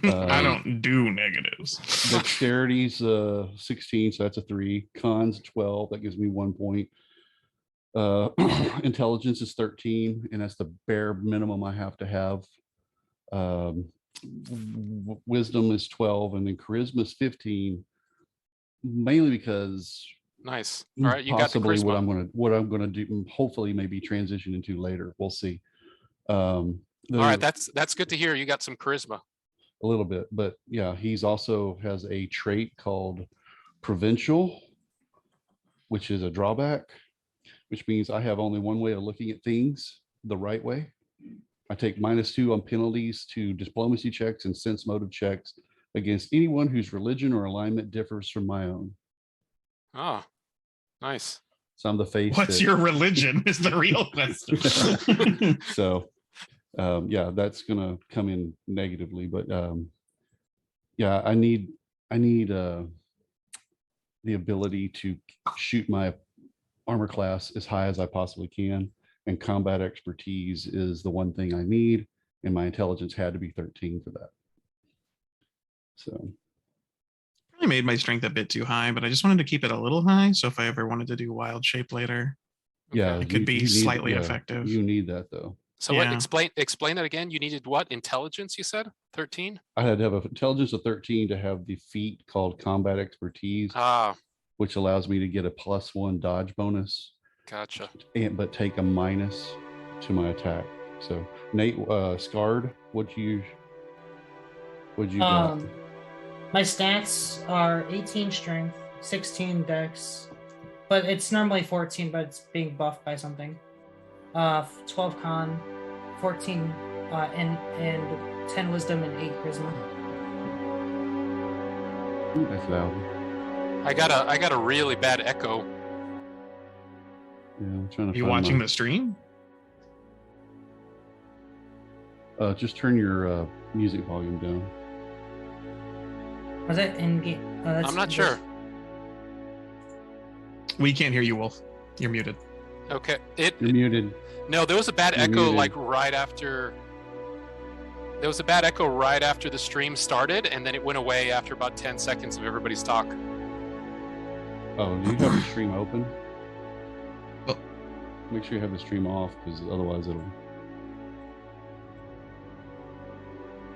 I don't do negatives. Dexterity's 16, so that's a 3. Con's 12, that gives me 1 point. Intelligence is 13, and that's the bare minimum I have to have. Wisdom is 12, and then charisma is 15, mainly because nice. All right, you possibly got the charisma. what I'm gonna do, hopefully maybe transition into later. We'll see. All right, that's good to hear. You got some charisma. A little bit, but yeah, he's also has a trait called provincial, which is a drawback, which means I have only one way of looking at things the right way. I take -2 on penalties to diplomacy checks and sense motive checks against anyone whose religion or alignment differs from my own. Oh, nice. So I'm the face. What's your religion is the real question. So yeah, that's gonna come in negatively, but yeah, I need the ability to shoot my armor class as high as I possibly can, and combat expertise is the one thing I need, and my intelligence had to be 13 for that. So I made my strength a bit too high, but I just wanted to keep it a little high, so if I ever wanted to do wild shape later, yeah, it could be slightly effective. You need that though. So what, explain that again. You needed what? Intelligence, you said? 13? I had to have an intelligence of 13 to have the feat called combat expertise, which allows me to get a +1 dodge bonus. Gotcha. But take a minus to my attack. So Nate, Scarde, what'd you got? My stats are 18 strength, 16 dex, but it's normally 14, but it's being buffed by something. 12 con, 14 and 10 wisdom and 8 charisma. Ooh, that's loud. I got a really bad echo. Yeah, I'm trying to. Are you watching the stream? Just turn your music volume down. Was that in game? I'm not sure. We can't hear you, Wolf. You're muted. Okay. You're muted. No, there was a bad echo muted. like right after. There was a bad echo right after the stream started, and then it went away after about 10 seconds of everybody's talk. Oh, do you have the stream open? Oh. Make sure you have the stream off, because otherwise it'll.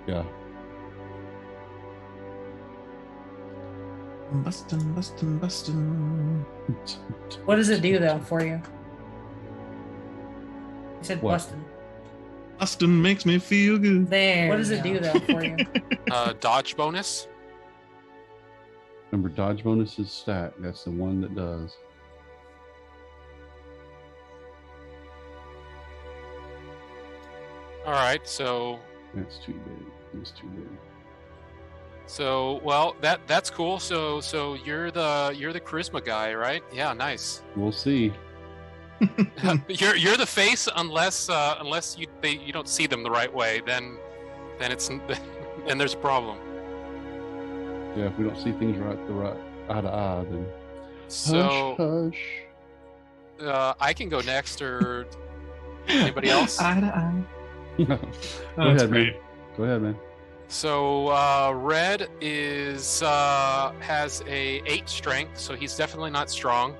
Yeah. Bustin'. What does it do though for you? You said What? bustin'. Bustin' makes me feel good. There. What does it do though for you? Dodge bonus. Remember, dodge bonus is stat. That's the one that does. All right, so. That's too big. It's too big. So well, that's cool. So you're the charisma guy, right? Yeah, nice. We'll see. You're the face unless you don't see them the right way. Then there's a problem. Yeah, if we don't see things right eye to eye, then so hush. I can go next, or anybody else? Eye to eye. Go ahead, man. Go ahead, man. So Red has a 8 strength, so he's definitely not strong.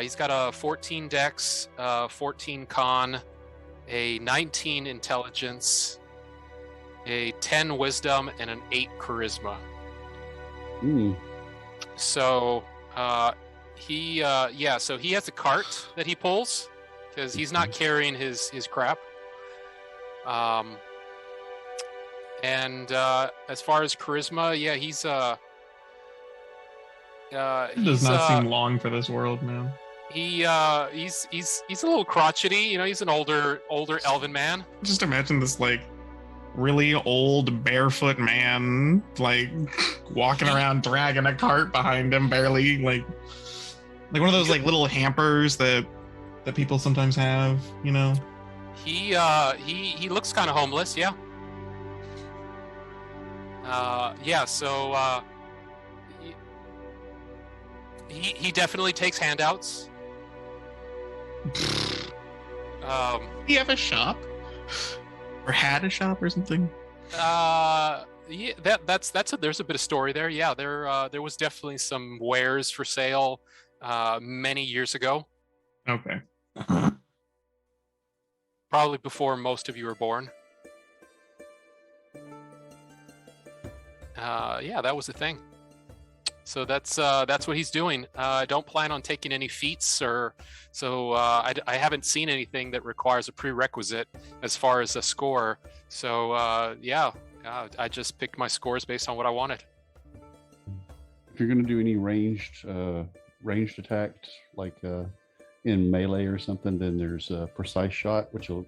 He's got a 14 dex, 14 con, a 19 intelligence, a 10 wisdom, and an 8 charisma. So he has a cart that he pulls because he's not carrying his crap. And as far as charisma, yeah, he's it does not seem long for this world, man. He's a little crotchety, you know. He's an older elven man. Just imagine this like really old barefoot man like walking around dragging a cart behind him, barely like one of those like little hampers that people sometimes have, you know. He looks kind of homeless, yeah. So he definitely takes handouts. Do you have a shop? Or had a shop or something? Yeah, there's a bit of story there. Yeah, there was definitely some wares for sale many years ago, Okay. probably before most of you were born. Yeah, that was the thing. So that's what he's doing. I don't plan on taking any feats, or so I haven't seen anything that requires a prerequisite as far as a score. So yeah, I just picked my scores based on what I wanted. If you're going to do any ranged attacks, like in melee or something, then there's a precise shot, which will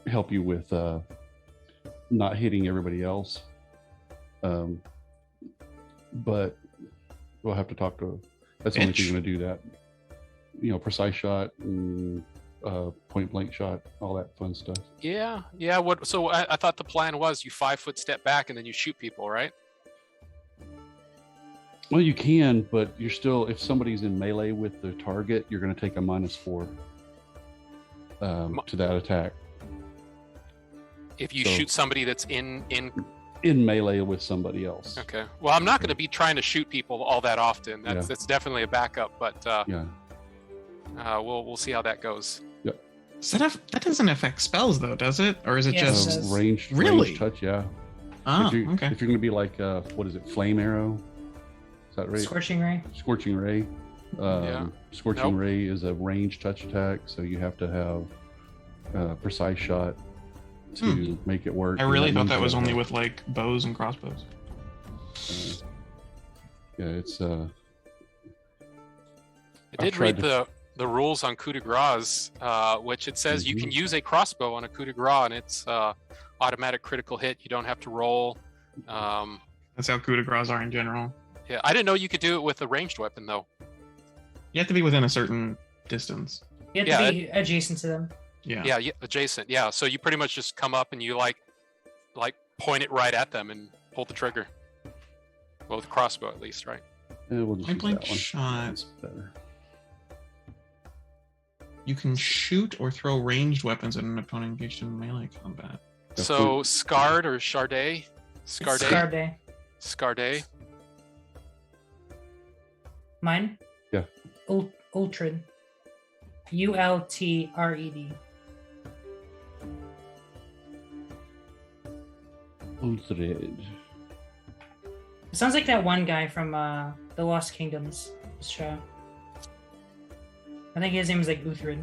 help you with not hitting everybody else. But we'll have to talk to. That's only if you're going to do that. You know, precise shot and point blank shot, all that fun stuff. Yeah. What? So I thought the plan was you 5-foot step back and then you shoot people, right? Well, you can, but you're still, if somebody's in melee with the target, you're going to take a -4 to that attack. If you shoot somebody that's in melee with somebody else. Okay. Well, I'm not going to be trying to shoot people all that often. That's definitely a backup, but we'll see how that goes. Yeah. So that doesn't affect spells though, does it? Or is it just ranged touch? Yeah. Oh, okay. If you're going to be like, what is it? Flame arrow? Is that right? Scorching ray. Scorching ray. Scorching ray is a ranged touch attack, so you have to have precise shot to make it work. I really thought that was only with like bows and crossbows. Yeah, it's I did read the rules on coup de grace, which it says you can use a crossbow on a coup de grace, and it's automatic critical hit. You don't have to roll. That's how coup de grace are in general. Yeah, I didn't know you could do it with a ranged weapon though. You have to be within a certain distance. You have to be adjacent to them. Yeah, adjacent. Yeah, so you pretty much just come up and you like point it right at them and pull the trigger. Well, with a crossbow at least, right? Yeah, we'll just use Point that one. shot. That's better. You can shoot or throw ranged weapons at an opponent engaged in melee combat. So Scarde or Scarde? Scarde. Scarde. Mine? Yeah. Ultred. Ultred. Ultred. It sounds like that one guy from the Lost Kingdoms show. I think his name is like Uthrid.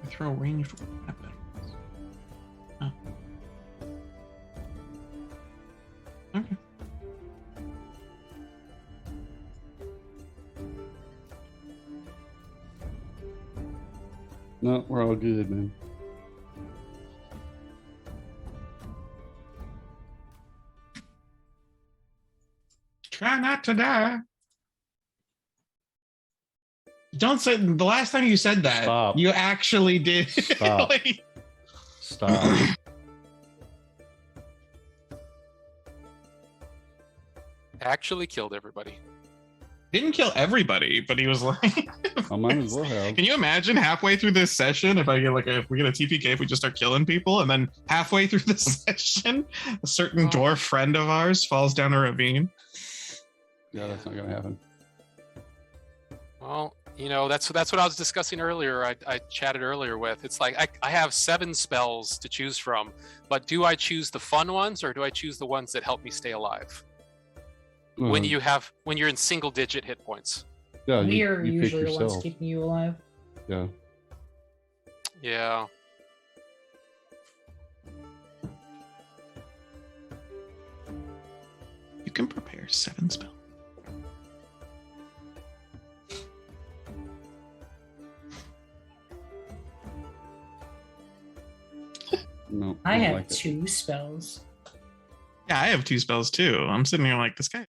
Throw ranged weapons. Oh. Okay. No, we're all good, man. Try not to die. Don't say the last time you said that. Stop. You actually did. Stop. Like, Stop. Actually killed everybody. didn't kill everybody, but he was like, I might as well have. Can you imagine halfway through this session if if we get a TPK, if we just start killing people, and then halfway through the session, a certain dwarf friend of ours falls down a ravine? Yeah, that's not gonna happen. Well, you know, that's what I was discussing earlier. I chatted earlier with. It's like I have 7 spells to choose from, but do I choose the fun ones or do I choose the ones that help me stay alive? When you're in single digit hit points. Yeah, we you are pick usually the ones yourself. keeping you alive. Yeah. Yeah. You can prepare 7 spells. No, I have like it. 2 spells. Yeah, I have 2 spells too. I'm sitting here like, this guy.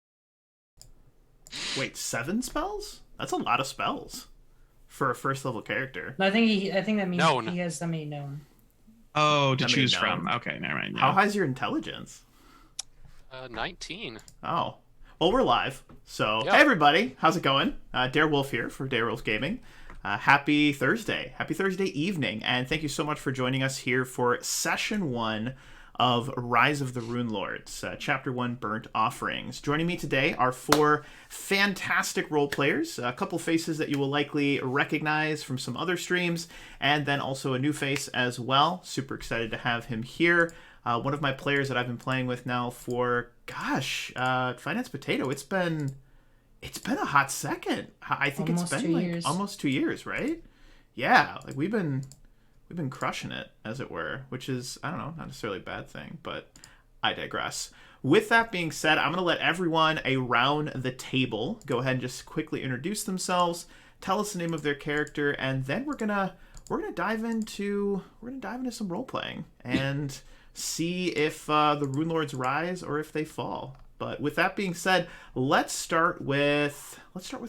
Wait, 7 spells? That's a lot of spells for a first level character. No, I think that means Known. he has that many known. Oh, to I mean, choose no. from. Okay, never mind. How Yeah. high is your intelligence? 19. Oh. Well, we're live. So, Yep. Hey everybody, how's it going? Darewolf here for Darewolf Gaming. Happy Thursday. Happy Thursday evening. And thank you so much for joining us here for Session 1 of Rise of the Runelords, Chapter 1 Burnt Offerings. Joining me today are 4 fantastic role players, a couple faces that you will likely recognize from some other streams, and then also a new face as well. Super excited to have him here. One of my players that I've been playing with now for, Finance Potato. It's been a hot second. I think Almost it's been 2 like years. almost 2 years, right? Yeah, like we've been crushing it, as it were, which is, I don't know, not necessarily a bad thing, but I digress. With that being said, I'm going to let everyone around the table go ahead and just quickly introduce themselves, tell us the name of their character, and then we're gonna dive into some role playing and see if the Runelords rise or if they fall. But with that being said, let's start with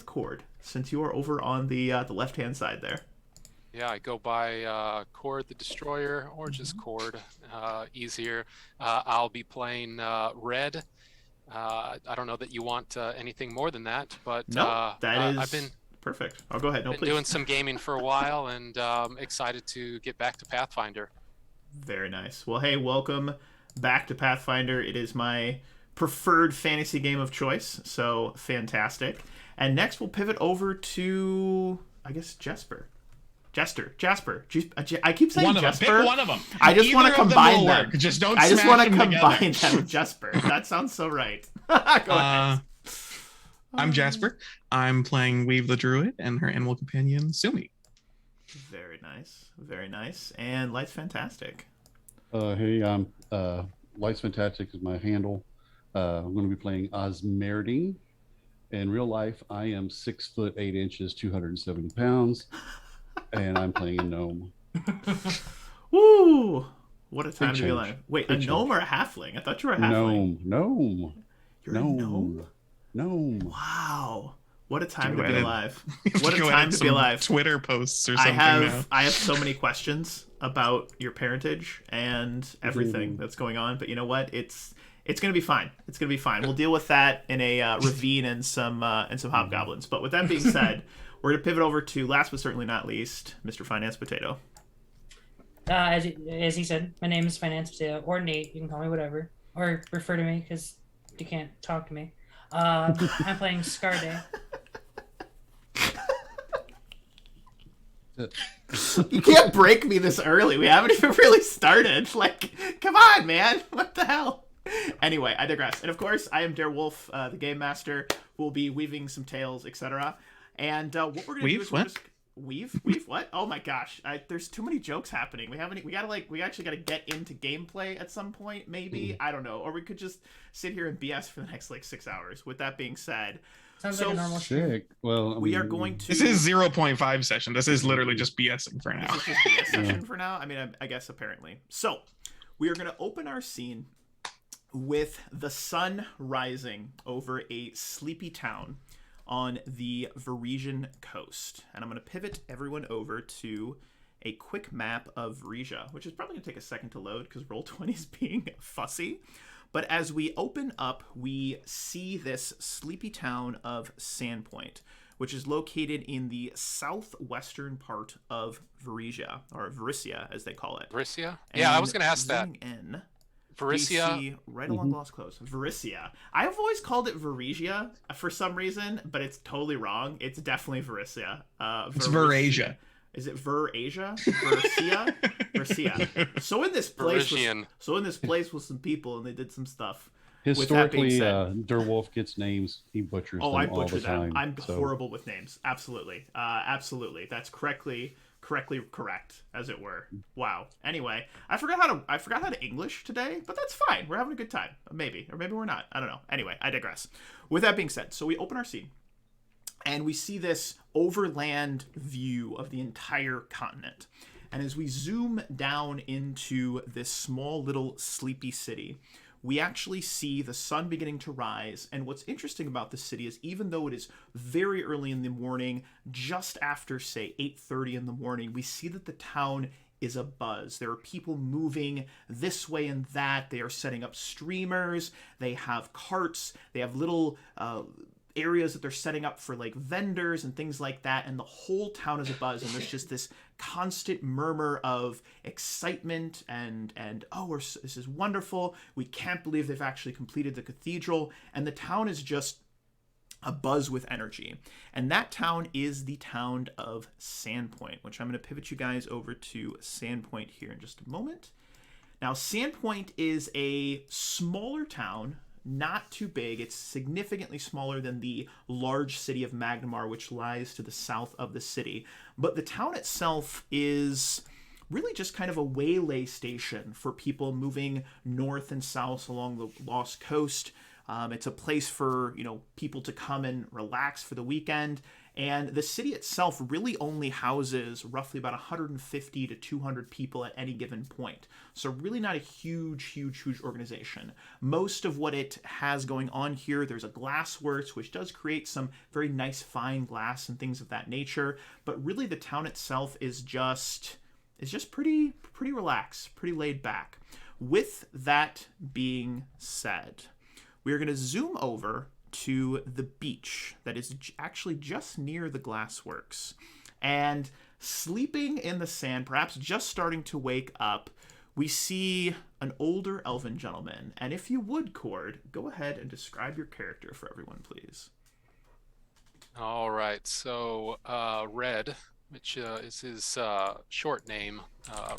Cord, since you are over on the left hand side there. Yeah, I go by Cord the Destroyer, or just Cord, easier. I'll be playing Red. I don't know that you want anything more than that, but No, that is I've been perfect. I'll go ahead. No, please. doing some gaming for a while, and excited to get back to Pathfinder. Very nice. Well, hey, welcome back to Pathfinder. It is my preferred fantasy game of choice, so fantastic. And next we'll pivot over to, I guess, Jasper. I keep saying Jasper. Pick one of them. I just want to combine them. Just don't. I just want to combine them with Jasper. That sounds so right. Go ahead. I'm Jasper. I'm playing Weave the Druid and her animal companion Sumi. Very nice. Very nice. And Light's fantastic. Hey, I'm Life's Fantastic is my handle. I'm going to be playing Ozmerdin. In real life, I am 6 foot 8 inches, 270 pounds, and I'm playing a gnome. Woo! What a time Big to be change. alive. Wait, Big a gnome change. or a halfling? I thought you were a halfling. Gnome. You're a gnome? Gnome. Wow. What a time Go to be ahead. alive. What a Go time add to be some alive. Twitter posts or I something now. have so many questions about your parentage and everything that's going on, but you know what? It's gonna be fine. It's gonna be fine. We'll deal with that in a ravine and some hobgoblins. But with that being said, we're gonna pivot over to, last but certainly not least, Mr. Finance Potato. As he said, my name is Finance Potato, or Nate. You can call me whatever, or refer to me because you can't talk to me. I'm playing Scarde. You can't break me this early. We haven't even really started. Like, come on, man. What the hell? Anyway, I digress. And of course, I am Darewolf, the game master, who will be weaving some tales, etc. And what we're gonna do is weave what? Oh my gosh, there's too many jokes happening. We actually gotta get into gameplay at some point, maybe. I don't know, or we could just sit here and BS for the next 6 hours. With that being said, Sounds like a normal stream. Sick. Well, we are going to. This is 0.5 session. This is literally just BSing for now. This is just BS session for now. I mean, I guess apparently. So we are gonna open our scene with the sun rising over a sleepy town on the Varisian coast. And I'm going to pivot everyone over to a quick map of Varisia, which is probably going to take a second to load because Roll20 is being fussy. But as we open up, we see this sleepy town of Sandpoint, which is located in the southwestern part of Varisia, or Varisia as they call it. Varisia? Yeah, I was going to ask that. Zooming in, Varisia. we see right along Lost Close. Varisia. I've always called it Varisia for some reason, but it's totally wrong. It's definitely Varisia. It's Verasia. Is it Verasia? Varisia? Varisia. So in this place, was some people, and they did some stuff. historically, said- Darewolf gets names. He butchers Oh, them I all butcher the time. them. I'm so- horrible with names. Absolutely. Absolutely. That's correctly correct, as it were. Wow. Anyway, I forgot how to English today, but that's fine. We're having a good time. Maybe. Or maybe we're not. I don't know. Anyway, I digress. With that being said, so we open our scene, and we see this overland view of the entire continent. And as we zoom down into this small little sleepy city, we actually see the sun beginning to rise. And what's interesting about this city is, even though it is very early in the morning, just after, say, 8:30 in the morning, we see that the town is abuzz. There are people moving this way and that. They are setting up streamers. They have carts. They have little areas that they're setting up for like vendors and things like that, and the whole town is abuzz, and there's just this constant murmur of excitement and oh, this is wonderful. We can't believe they've actually completed the cathedral, and the town is just abuzz with energy. And that town is the town of Sandpoint, which I'm going to pivot you guys over to Sandpoint here in just a moment. Now, Sandpoint is a smaller town, not too big. It's significantly smaller than the large city of Magnamar, which lies to the south of the city. But the town itself is really just kind of a waylay station for people moving north and south along the Lost Coast. It's a place for, people to come and relax for the weekend. And the city itself really only houses roughly about 150 to 200 people at any given point. So really not a huge organization. Most of what it has going on here, there's a glassworks, which does create some very nice fine glass and things of that nature. But really the town itself is just pretty relaxed, pretty laid back. With that being said, we are going to zoom over to the beach that is actually just near the glassworks. And sleeping in the sand, perhaps just starting to wake up, we see an older elven gentleman. And if you would, Cord, go ahead and describe your character for everyone, please. All right, so Red, which is his short name,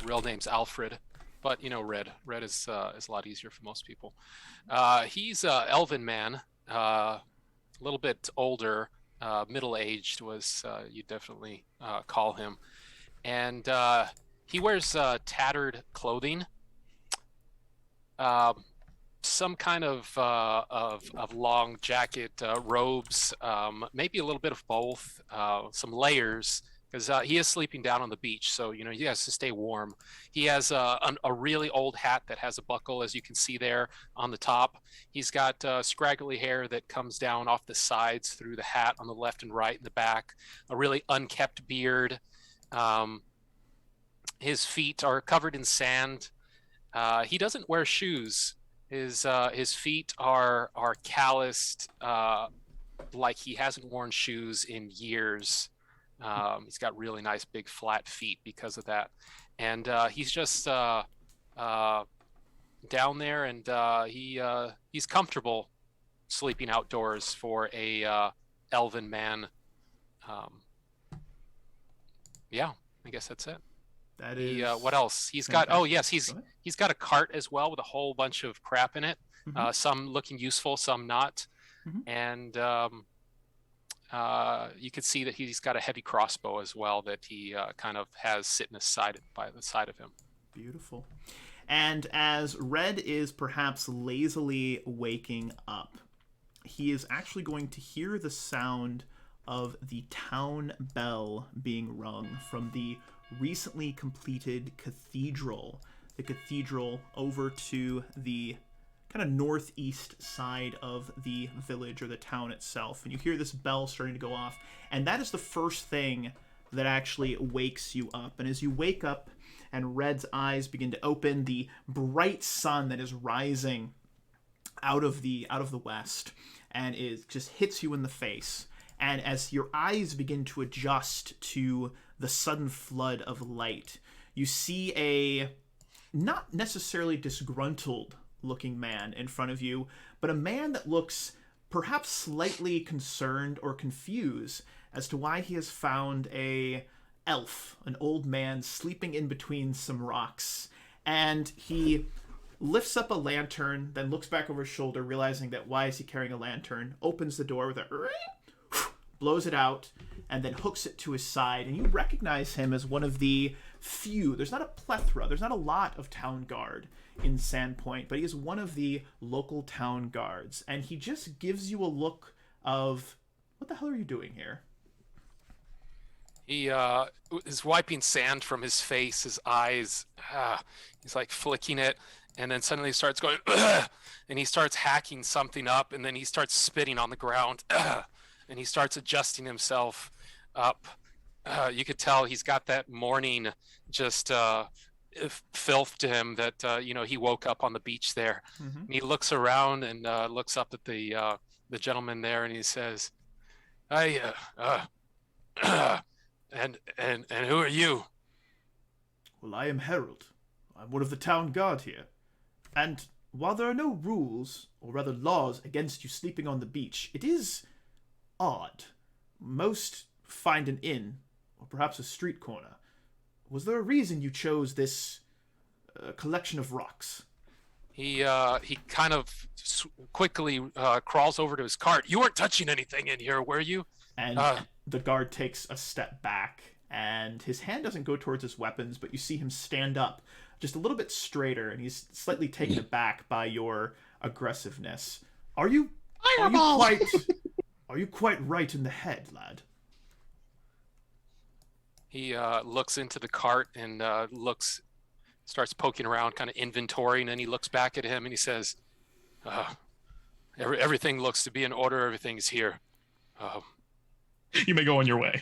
real name's Alfred, but Red is a lot easier for most people. He's an elven man, a little bit older, middle-aged was you definitely call him, and he wears tattered clothing, some kind of long jacket, robes, maybe a little bit of both, some layers, because he is sleeping down on the beach, so he has to stay warm. He has a really old hat that has a buckle, as you can see there on the top. He's got scraggly hair that comes down off the sides through the hat on the left and right and the back. A really unkept beard. His feet are covered in sand. He doesn't wear shoes. His feet are calloused, like he hasn't worn shoes in years. He's got really nice big flat feet because of that, and he's just down there, and he's comfortable sleeping outdoors for a elven man. Yeah, I guess that's it. That is. What else? He's got. Oh yes, he's got a cart as well with a whole bunch of crap in it. Mm-hmm. Some looking useful, some not, Mm-hmm. and. You could see that he's got a heavy crossbow as well that he kind of has sitting aside by the side of him. Beautiful. And as Red is perhaps lazily waking up, he is actually going to hear the sound of the town bell being rung from the recently completed cathedral. The cathedral over to the kind of northeast side of the village or the town itself, and you hear this bell starting to go off, and that is the first thing that actually wakes you up. And as you wake up and Red's eyes begin to open, the bright sun that is rising out of the west and it just hits you in the face, and as your eyes begin to adjust to the sudden flood of light, you see a not necessarily disgruntled looking man in front of you, but a man that looks perhaps slightly concerned or confused as to why he has found an old man sleeping in between some rocks. And he lifts up a lantern, then looks back over his shoulder, realizing that why is he carrying a lantern, opens the door with a blows it out, and then hooks it to his side, and you recognize him as one of the few. There's not a plethora, there's not a lot of town guard in Sandpoint, but he is one of the local town guards, and he just gives you a look of, what the hell are you doing here? He is wiping sand from his face, his eyes. He's like flicking it, and then suddenly he starts going, and he starts hacking something up, and then he starts spitting on the ground, and he starts adjusting himself up, you could tell he's got that morning just filth to him that he woke up on the beach there. Mm-hmm. And he looks around and looks up at the gentleman there, and he says, "I and who are you?" Well, I am Harold. I'm one of the town guard here. And while there are no rules, or rather laws, against you sleeping on the beach, it is odd. Most find an inn, or perhaps a street corner. Was there a reason you chose this collection of rocks? He kind of quickly crawls over to his cart. "You weren't touching anything in here, were you?" And the guard takes a step back, and his hand doesn't go towards his weapons, but you see him stand up just a little bit straighter, and he's slightly taken aback by your aggressiveness. Are you quite right in the head, lad? He looks into the cart and starts poking around, kind of inventorying, and then he looks back at him and he says, everything looks to be in order. Everything's here. You may go on your way.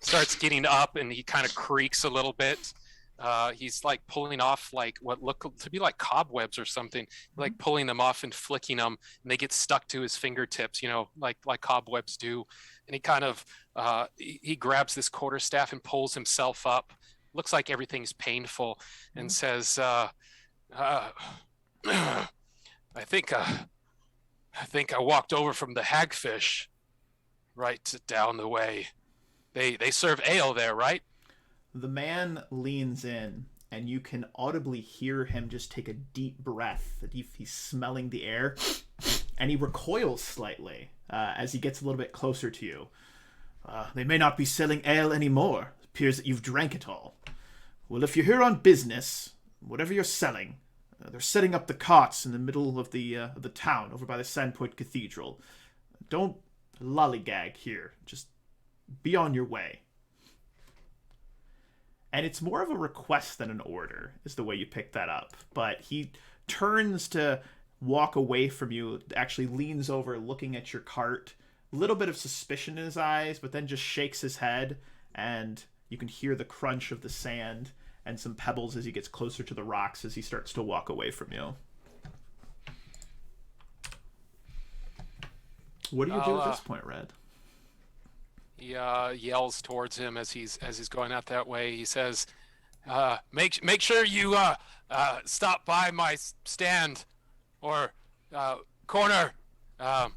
Starts getting up and he kind of creaks a little bit. He's like pulling off like what look to be like cobwebs or something, like pulling them off and flicking them, and they get stuck to his fingertips, like cobwebs do. And he kind of he grabs this quarterstaff and pulls himself up. Looks like everything's painful, and says, "I think I walked over from the Hagfish right down the way. They serve ale there, right?" The man leans in, and you can audibly hear him just take a deep breath. He's smelling the air, and he recoils slightly as he gets a little bit closer to you. They may not be selling ale anymore. It appears that you've drank it all. Well, if you're here on business, whatever you're selling, they're setting up the carts in the middle of the town over by the Sandpoint Cathedral. Don't lollygag here. Just be on your way. And it's more of a request than an order, is the way you pick that up. But he turns to walk away from you, actually leans over, looking at your cart. A little bit of suspicion in his eyes, but then just shakes his head, and you can hear the crunch of the sand and some pebbles as he gets closer to the rocks as he starts to walk away from you. What do you do at this point, Red? He yells towards him as he's going out that way. He says, "Make sure you stop by my stand or corner." I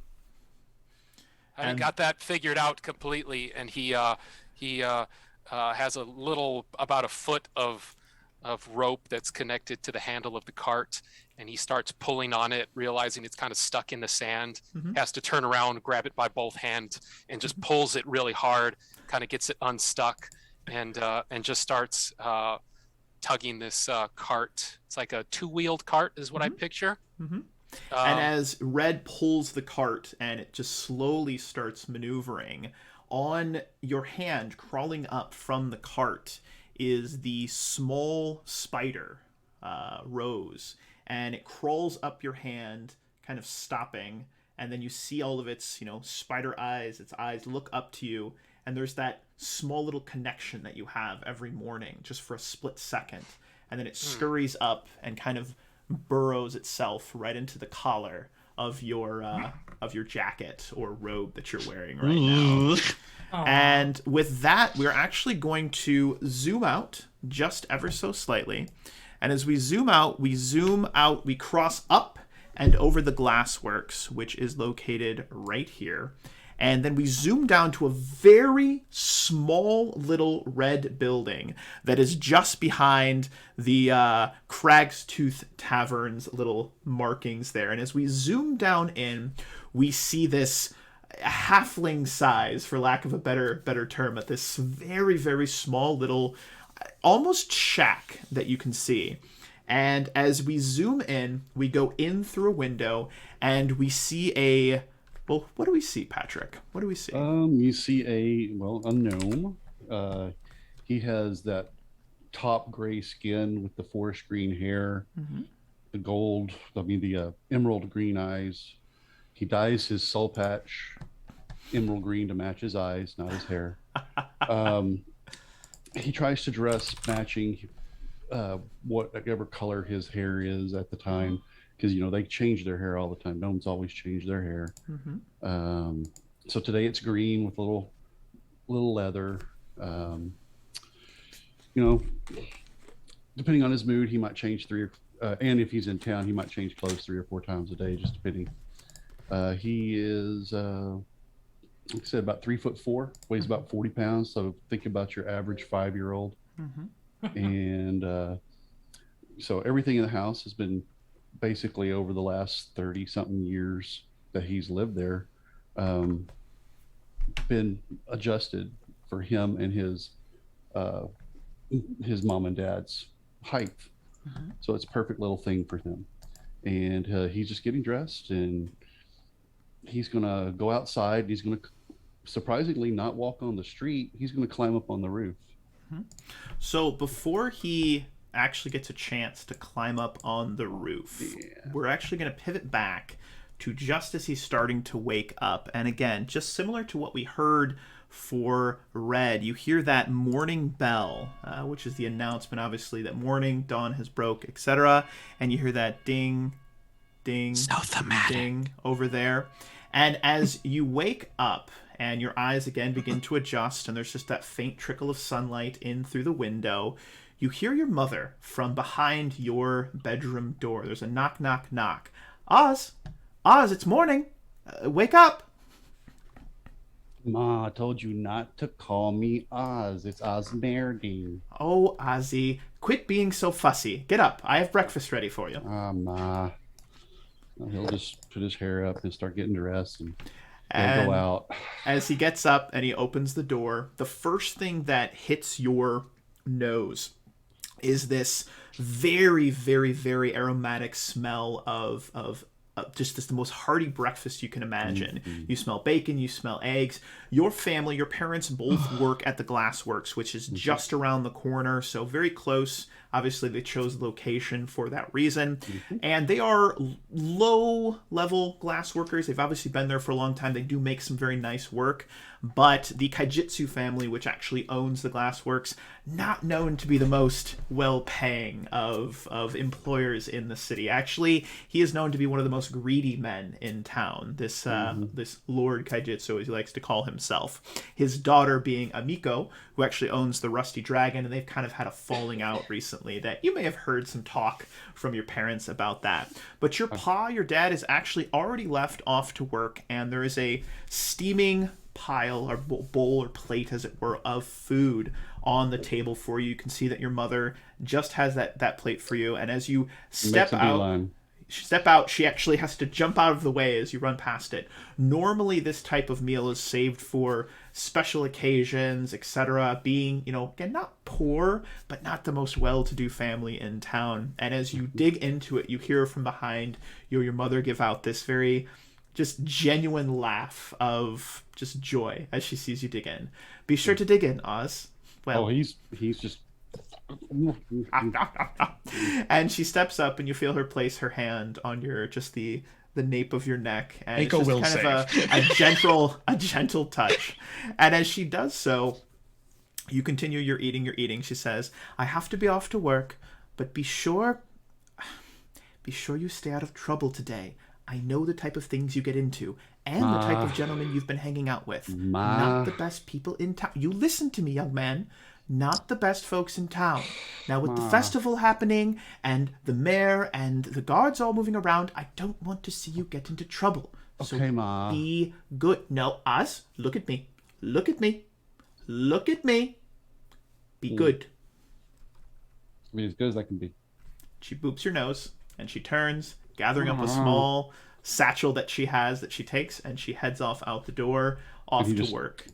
got that figured out completely, and he has a little about a foot of rope that's connected to the handle of the cart, and he starts pulling on it, realizing it's kind of stuck in the sand. Has to turn around, grab it by both hands, and just pulls it really hard, kind of gets it unstuck, and just starts tugging this cart. It's like a two-wheeled cart is what I picture. And as Red pulls the cart and it just slowly starts maneuvering, on your hand, crawling up from the cart, is the small spider, Rose. And it crawls up your hand, kind of stopping, and then you see all of its, spider eyes, its eyes look up to you, and there's that small little connection that you have every morning, just for a split second. And then it scurries up and kind of burrows itself right into the collar of your jacket or robe that you're wearing right now. And with that, we're actually going to zoom out just ever so slightly. And as we zoom out, we cross up and over the glassworks, which is located right here. And then we zoom down to a very small little red building that is just behind the Crag's Tooth Tavern's little markings there. And as we zoom down in, we see this halfling size, for lack of a better term, at this very, very small little almost shack that you can see. And as we zoom in, we go in through a window and we see well, what do we see, Patrick? What do we see? You see a gnome. He has that top gray skin with the forest green hair, the emerald green eyes. He dyes his soul patch emerald green to match his eyes, not his hair. He tries to dress matching whatever color his hair is at the time, because they change their hair all the time. Gnomes always change their hair. So today it's green with little leather. Depending on his mood, he might change and if he's in town, he might change clothes 3 or 4 times a day, just depending. He is, like I said, about 3'4", weighs about 40 pounds. So think about your average 5-year-old. And so everything in the house has been basically over the last 30 something years that he's lived there, been adjusted for him and his mom and dad's height. So it's a perfect little thing for him. And he's just getting dressed, and he's gonna go outside. He's gonna surprisingly not walk on the street. He's gonna climb up on the roof. So before he actually gets a chance to climb up on the roof, we're actually going to pivot back to just as he's starting to wake up. And again, just similar to what we heard for Red, you hear that morning bell, which is the announcement, obviously, that morning, dawn has broke, etc. And you hear that ding, ding, ding over there. And as you wake up, and your eyes again begin to adjust, and there's just that faint trickle of sunlight in through the window, you hear your mother from behind your bedroom door. There's a knock, knock, knock. Oz, it's morning. Wake up. Ma, I told you not to call me Oz. It's Ozmerdin. Oh, Ozzy, quit being so fussy. Get up. I have breakfast ready for you. Ma. He'll just put his hair up and start getting dressed and go out. As he gets up and he opens the door, the first thing that hits your nose is this very, very, very aromatic smell of just the most hearty breakfast you can imagine. You smell bacon, you smell eggs. Your family, your parents both work at the Glassworks, which is just around the corner, so very close. Obviously, they chose the location for that reason. And they are low-level glass workers. They've obviously been there for a long time. They do make some very nice work. But the Kaijitsu family, which actually owns the Glassworks, not known to be the most well-paying of employers in the city. Actually, he is known to be one of the most greedy men in town. This Lord Kaijitsu, as he likes to call himself. His daughter being Amiko, who actually owns the Rusty Dragon, and they've kind of had a falling out recently that you may have heard some talk from your parents about that. But your dad, is actually already left off to work, and there is a steaming pile or bowl or plate, as it were, of food on the table for you. You can see that your mother just has that plate for you, and as you step out, she actually has to jump out of the way as you run past it. Normally, this type of meal is saved for special occasions, etc. Being, again, not poor, but not the most well-to-do family in town. And as you dig into it, you hear from behind your mother give out this very just genuine laugh of just joy as she sees you dig in. Be sure to dig in, Oz. Well, he's just... And she steps up, and you feel her place her hand on the nape of your neck, and it's just kind of a gentle touch. And as she does so, you continue your eating. She says, "I have to be off to work, but be sure you stay out of trouble today. I know the type of things you get into, and the type of gentlemen you've been hanging out with. Not the best people in town. You listen to me, young man. Not the best folks in town. Now, with the festival happening, and the mayor and the guards all moving around, I don't want to see you get into trouble. Okay, so Ma. Be good. No, Oz, look at me. Look at me. Look at me. Be good." I mean, as good as I can be. She boops your nose, and she turns, gathering up a small satchel that she takes, and she heads off out the door, off to work.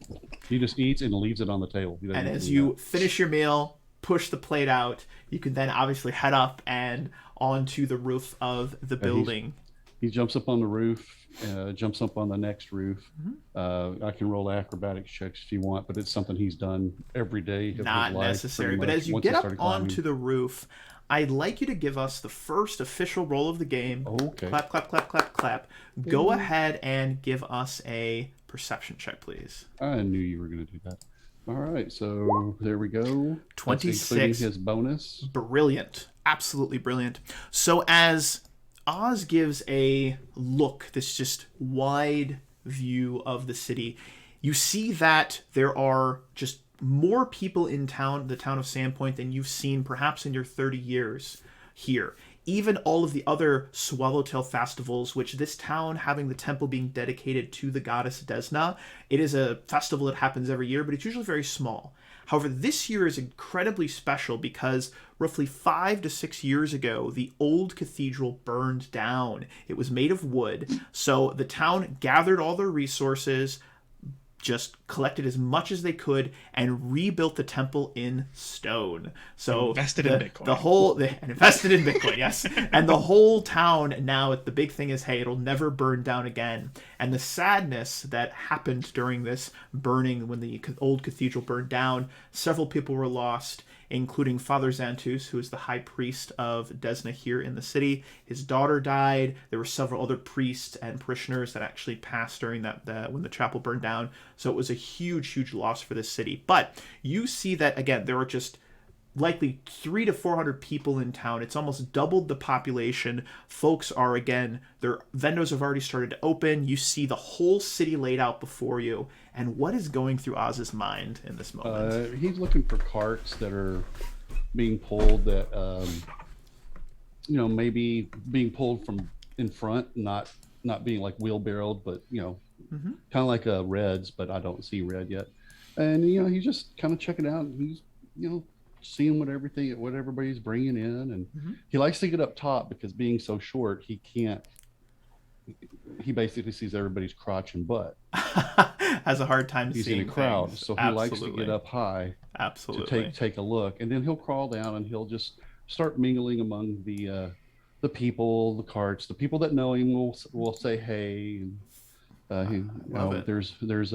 He just eats and leaves it on the table. And as you finish your meal, push the plate out, you can then obviously head up and onto the roof of the building. He jumps up on the roof, jumps up on the next roof. I can roll acrobatics checks if you want, but it's something he's done every day of Not his life, necessary, but as you get up onto the roof, I'd like you to give us the first official roll of the game. Okay. Clap, clap, clap, clap, clap. Go ahead and give us a perception check, please. I knew you were going to do that. All right, so there we go. 26. That's including his bonus. Brilliant. Absolutely brilliant. So as Oz gives a look, this just wide view of the city, you see that there are just more people in town, the town of Sandpoint, than you've seen perhaps in your 30 years here. Even all of the other Swallowtail festivals, which this town, having the temple being dedicated to the goddess Desna, it is a festival that happens every year, but it's usually very small. However, this year is incredibly special because roughly 5 to 6 years ago, the old cathedral burned down. It was made of wood, so the town gathered all their resources, just collected as much as they could, and rebuilt the temple in stone. So invested in Bitcoin. And invested in Bitcoin, yes. And the whole town now, the big thing is, hey, it'll never burn down again. And the sadness that happened during this burning, when the old cathedral burned down, several people were lost, including Father Xantus, who is the high priest of Desna here in the city. His daughter died. There were several other priests and parishioners that actually passed during that when the chapel burned down. So it was a huge, huge loss for this city. But you see that, again, there are just likely 300 to 400 people in town. It's almost doubled the population. Folks are, again, their vendors have already started to open. You see the whole city laid out before you. And what is going through Oz's mind in this moment? He's looking for carts that are being pulled that, maybe being pulled from in front, not being like wheelbarrowed, but, kind of like a Reds, but I don't see red yet. And, he's just kind of checking out. And he's, seeing what everybody's bringing in. And he likes to get up top because being so short, he basically sees everybody's crotch and butt. Has a hard time he's seeing in a crowd, things. so he likes to get up high. Absolutely. To take a look, and then he'll crawl down and he'll just start mingling among the people, the carts, the people that know him will say hey. There's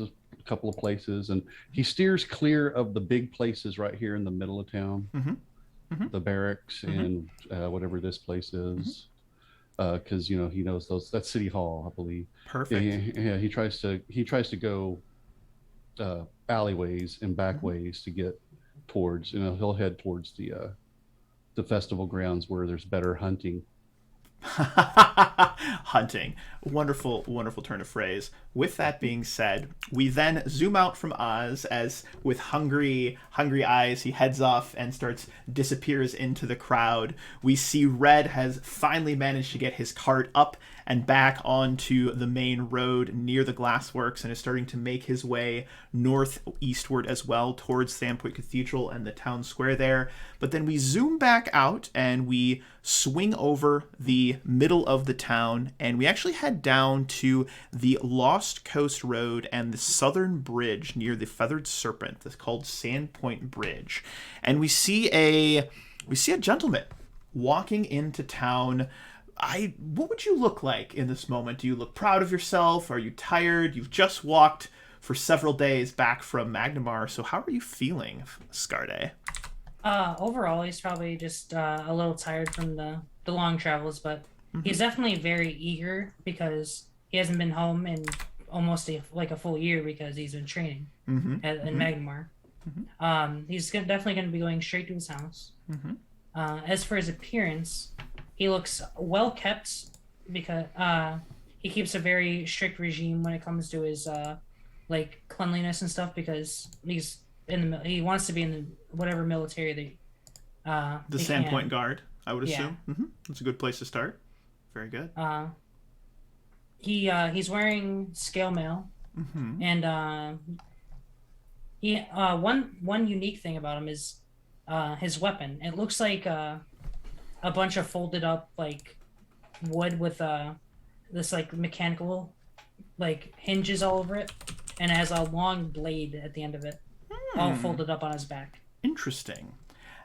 a couple of places, and he steers clear of the big places right here in the middle of town, the barracks and whatever this place is. Because he knows that's City Hall, I believe. Perfect. Yeah, he tries to go alleyways and back ways to get towards. He'll head towards the festival grounds where there's better hunting. Hunting. Wonderful, wonderful turn of phrase. With that being said, we then zoom out from Oz as, with hungry eyes, he heads off and disappears into the crowd. We see Red has finally managed to get his cart up and back onto the main road near the glassworks and is starting to make his way northeastward as well towards Sandpoint Cathedral and the town square there. But then we zoom back out and we swing over the middle of the town and we actually head down to the Lost Coast Road and the southern bridge near the Feathered Serpent that's called Sandpoint Bridge. And we see a gentleman walking into town. What would you look like in this moment? Do you look proud of yourself? Are you tired? You've just walked for several days back from Magnamar, so how are you feeling, Scarde? Overall, he's probably just a little tired from the long travels, but he's definitely very eager because he hasn't been home in almost a full year because he's been training in Magnamar. He's definitely going to be going straight to his house. As for his appearance, he looks well kept because he keeps a very strict regime when it comes to his cleanliness and stuff because he wants to be in the whatever military the Sandpoint Guard, I would assume. That's a good place to start. Very good. He's wearing scale mail, and one unique thing about him is his weapon. It looks like a bunch of folded up wood with this mechanical hinges all over it, and it has a long blade at the end of it, all folded up on his back. Interesting.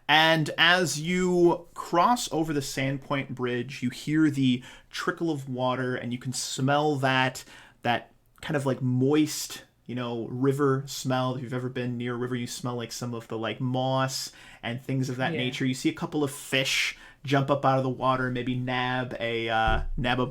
And as you cross over the Sandpoint Bridge, you hear the trickle of water, and you can smell that kind of moist, river smell. If you've ever been near a river, you smell some of the moss and things of that nature. You see a couple of fish jump up out of the water, maybe nab a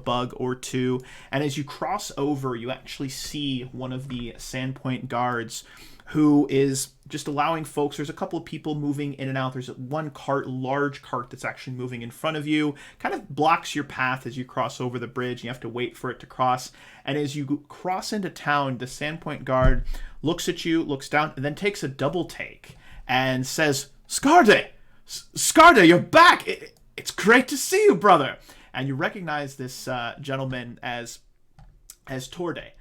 bug or two. And as you cross over, you actually see one of the Sandpoint guards who is just allowing folks. There's a couple of people moving in and out. There's one large cart that's actually moving in front of you, kind of blocks your path as you cross over the bridge. You have to wait for it to cross. And as you cross into town, the Sandpoint guard looks at you, looks down, and then takes a double take and says, Scarde, you're back. It's great to see you, brother. And you recognize this gentleman as Torde.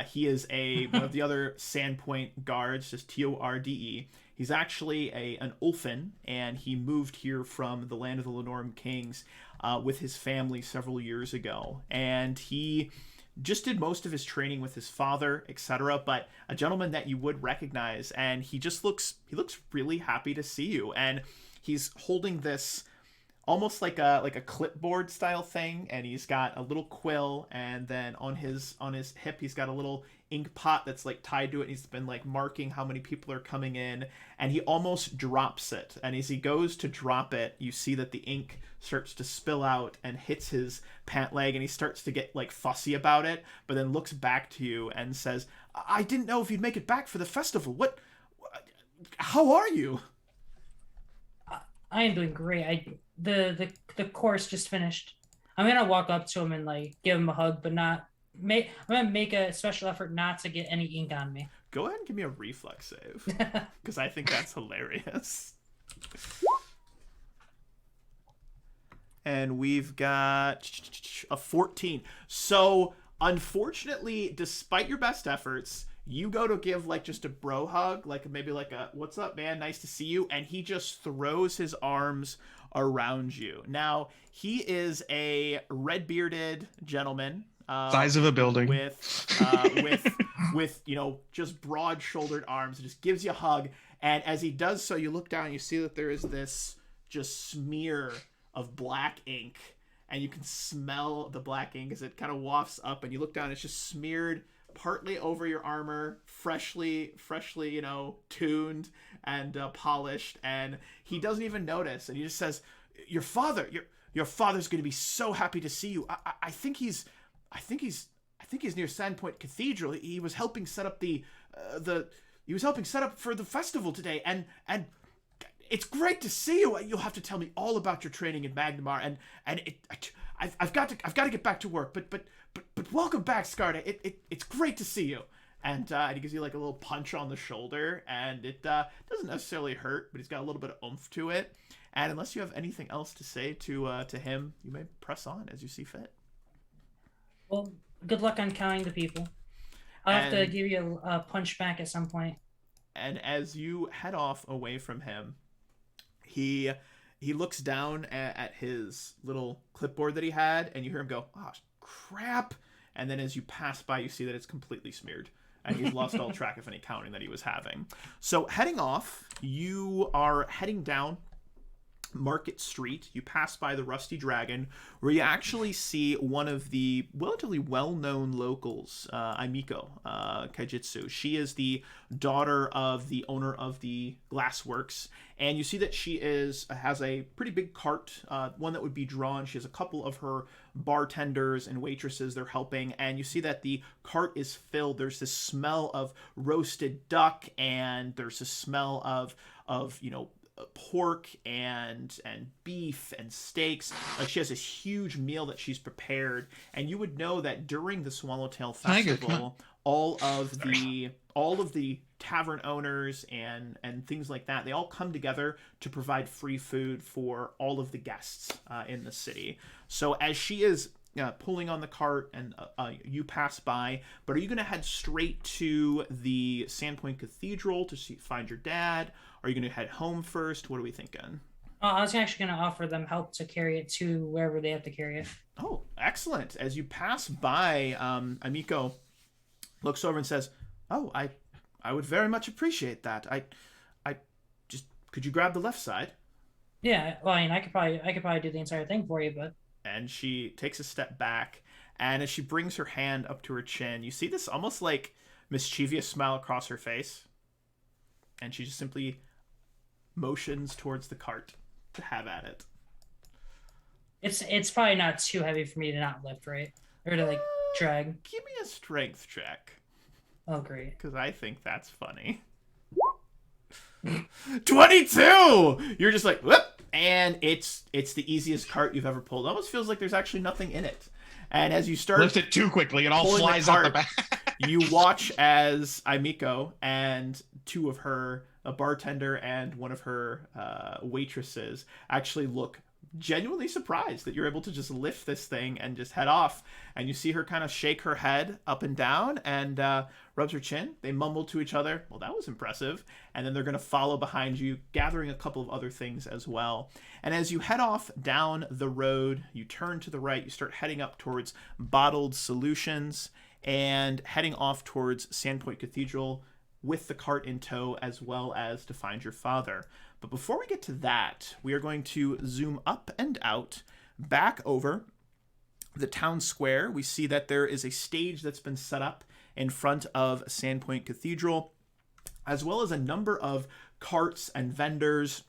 He is one of the other Sandpoint guards, just Torde. He's actually an Ulfin, and he moved here from the land of the Lenorum Kings with his family several years ago. And he just did most of his training with his father, etc. But a gentleman that you would recognize, and he looks really happy to see you. And he's holding this almost like a clipboard style thing, and he's got a little quill, and then on his hip he's got a little ink pot that's like tied to it. He's been like marking how many people are coming in, and he almost drops it. And as he goes to drop it, you see that the ink starts to spill out and hits his pant leg, and he starts to get like fussy about it, but then looks back to you and says, I didn't know if you'd make it back for the festival. How are you? I am doing great. The course just finished. I'm gonna walk up to him and like give him a hug, but I'm gonna make a special effort not to get any ink on me. Go ahead and give me a reflex save, because I think that's hilarious. And we've got a 14. So unfortunately, despite your best efforts, you go to give like just a bro hug, like maybe like a what's up, man, nice to see you, and he just throws his arms around you. Now, he is a red-bearded gentleman, size of a building, with just broad-shouldered arms. It just gives you a hug, and as he does so, you look down and you see that there is this just smear of black ink, and you can smell the black ink as it kind of wafts up, and you look down, it's just smeared partly over your armor, freshly tuned and polished, and he doesn't even notice, and he just says, your father's going to be so happy to see you. I think he's near Sandpoint Cathedral. He was helping set up for the festival today, and it's great to see you. You'll have to tell me all about your training in Magnamar, and I've got to get back to work, but welcome back, Scarde. It's great to see you. And he gives you like a little punch on the shoulder, and it doesn't necessarily hurt, but he's got a little bit of oomph to it. And unless you have anything else to say to him, you may press on as you see fit. Well, good luck on counting the people. I'll have to give you a punch back at some point. And as you head off away from him, he looks down at his little clipboard that he had, and you hear him go, "Oh, crap." And then as you pass by, you see that it's completely smeared, and he's lost all track of any counting that he was having. So heading off, you are heading down Market Street. You pass by the Rusty Dragon, where you actually see one of the relatively well-known locals, Aimiko Kaijitsu. She is the daughter of the owner of the Glassworks, and you see that she has a pretty big cart, one that would be drawn. She has a couple of her bartenders and waitresses they're helping, and you see that the cart is filled. There's this smell of roasted duck, and there's a smell of pork and beef and steaks. Like, she has this huge meal that she's prepared, and you would know that during the Swallowtail Festival, all of the tavern owners and things like that, they all come together to provide free food for all of the guests in the city. So as she is pulling on the cart, and you pass by, but are you going to head straight to the Sandpoint Cathedral to find your dad? Are you going to head home first? What are we thinking? I was actually going to offer them help to carry it to wherever they have to carry it. Oh, excellent. As you pass by, Aimiko looks over and says, "Oh, I would very much appreciate that. I just, could you grab the left side?" Yeah, well, I mean, I could probably do the entire thing for you, but. And she takes a step back, and as she brings her hand up to her chin, you see this almost like mischievous smile across her face, and she just simply motions towards the cart to have at it. It's probably not too heavy for me to not lift, right? Or to like drag. Give me a strength check, Oh, great. because I think that's funny. 22. You're just like whoop, and it's the easiest cart you've ever pulled. It almost feels like there's actually nothing in it. And as you start Lift it too quickly, it all pulling the flies out the cart, back. you watch as Aimiko and two of her, a bartender and one of her waitresses, actually look genuinely surprised that you're able to just lift this thing and just head off. And you see her kind of shake her head up and down and rubs her chin. They mumble to each other, well, that was impressive. And then they're going to follow behind you, gathering a couple of other things as well. And as you head off down the road, you turn to the right, you start heading up towards Bottled Solutions and heading off towards Sandpoint Cathedral with the cart in tow, as well as to find your father. But before we get to that, we are going to zoom up and out, back over the town square. We see that there is a stage that's been set up in front of Sandpoint Cathedral, as well as a number of carts and vendors.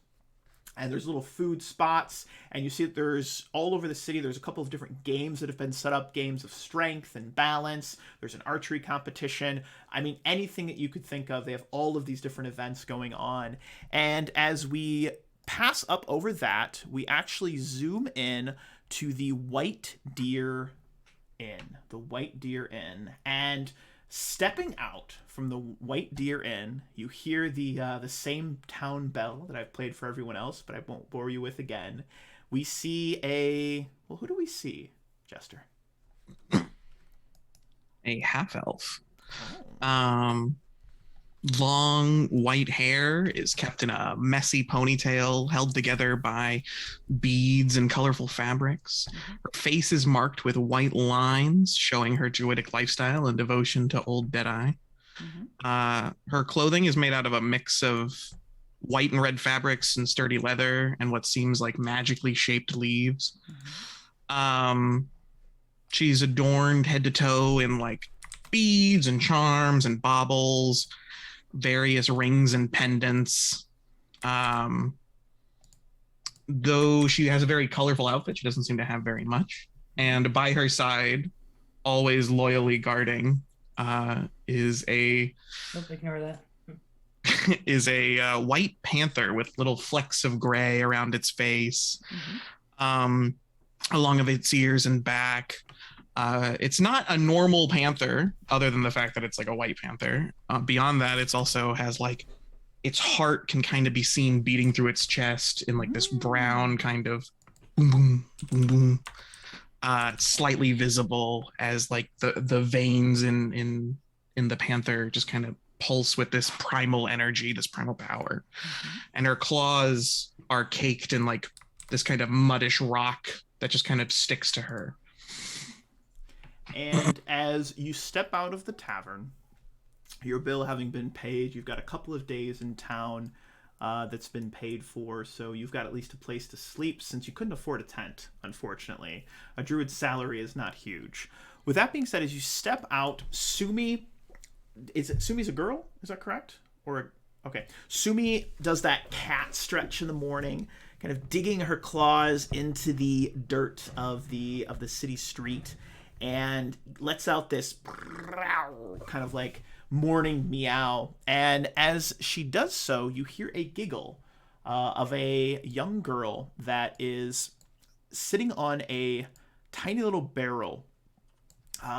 And there's little food spots, and you see that there's all over the city, there's a couple of different games that have been set up, games of strength and balance. There's an archery competition. I mean, anything that you could think of, they have all of these different events going on. And as we pass up over that, we actually zoom in to the White Deer Inn. The White Deer Inn. And stepping out from the White Deer Inn, you hear the same town bell that I've played for everyone else, but I won't bore you with again. We see who do we see, Jester? A half elf. Long white hair is kept in a messy ponytail held together by beads and colorful fabrics. Her face is marked with white lines showing her druidic lifestyle and devotion to Old Deadeye. Her clothing is made out of a mix of white and red fabrics and sturdy leather and what seems like magically shaped leaves. She's adorned head to toe in like beads and charms and baubles, various rings and pendants. Though she has a very colorful outfit, she doesn't seem to have very much. And by her side, always loyally guarding, is a Nope, ignore that. white panther with little flecks of gray around its face, along of its ears and back. It's not a normal panther, other than the fact that it's like a white panther. Beyond that, it's also has like its heart can kind of be seen beating through its chest in like this brown kind of boom boom boom boom. It's slightly visible as like the veins in the panther just kind of pulse with this primal energy, this primal power. And her claws are caked in like this kind of muddish rock that just kind of sticks to her. And as you step out of the tavern, your bill having been paid, you've got a couple of days in town that's been paid for, so you've got at least a place to sleep since you couldn't afford a tent, unfortunately. A druid's salary is not huge. With that being said, as you step out, Sumi's a girl? Is that correct? Okay. Sumi does that cat stretch in the morning, kind of digging her claws into the dirt of the city street, and lets out this kind of like morning meow. And as she does so, you hear a giggle of a young girl that is sitting on a tiny little barrel.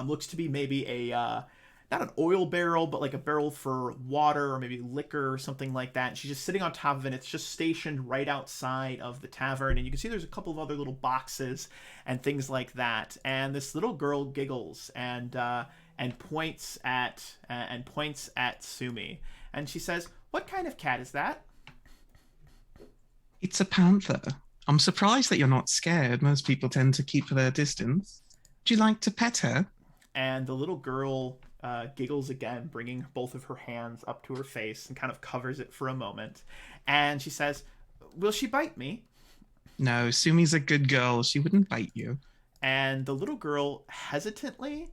Looks to be maybe a not an oil barrel, but like a barrel for water or maybe liquor or something like that. And she's just sitting on top of it. It's just stationed right outside of the tavern. And you can see there's a couple of other little boxes and things like that. And this little girl giggles and points at Sumi. And she says, "What kind of cat is that?" It's a panther. I'm surprised that you're not scared. Most people tend to keep their distance. Would you like to pet her? And the little girl giggles again, bringing both of her hands up to her face and kind of covers it for a moment. And she says, "Will she bite me?" No, Sumi's a good girl. She wouldn't bite you. And the little girl hesitantly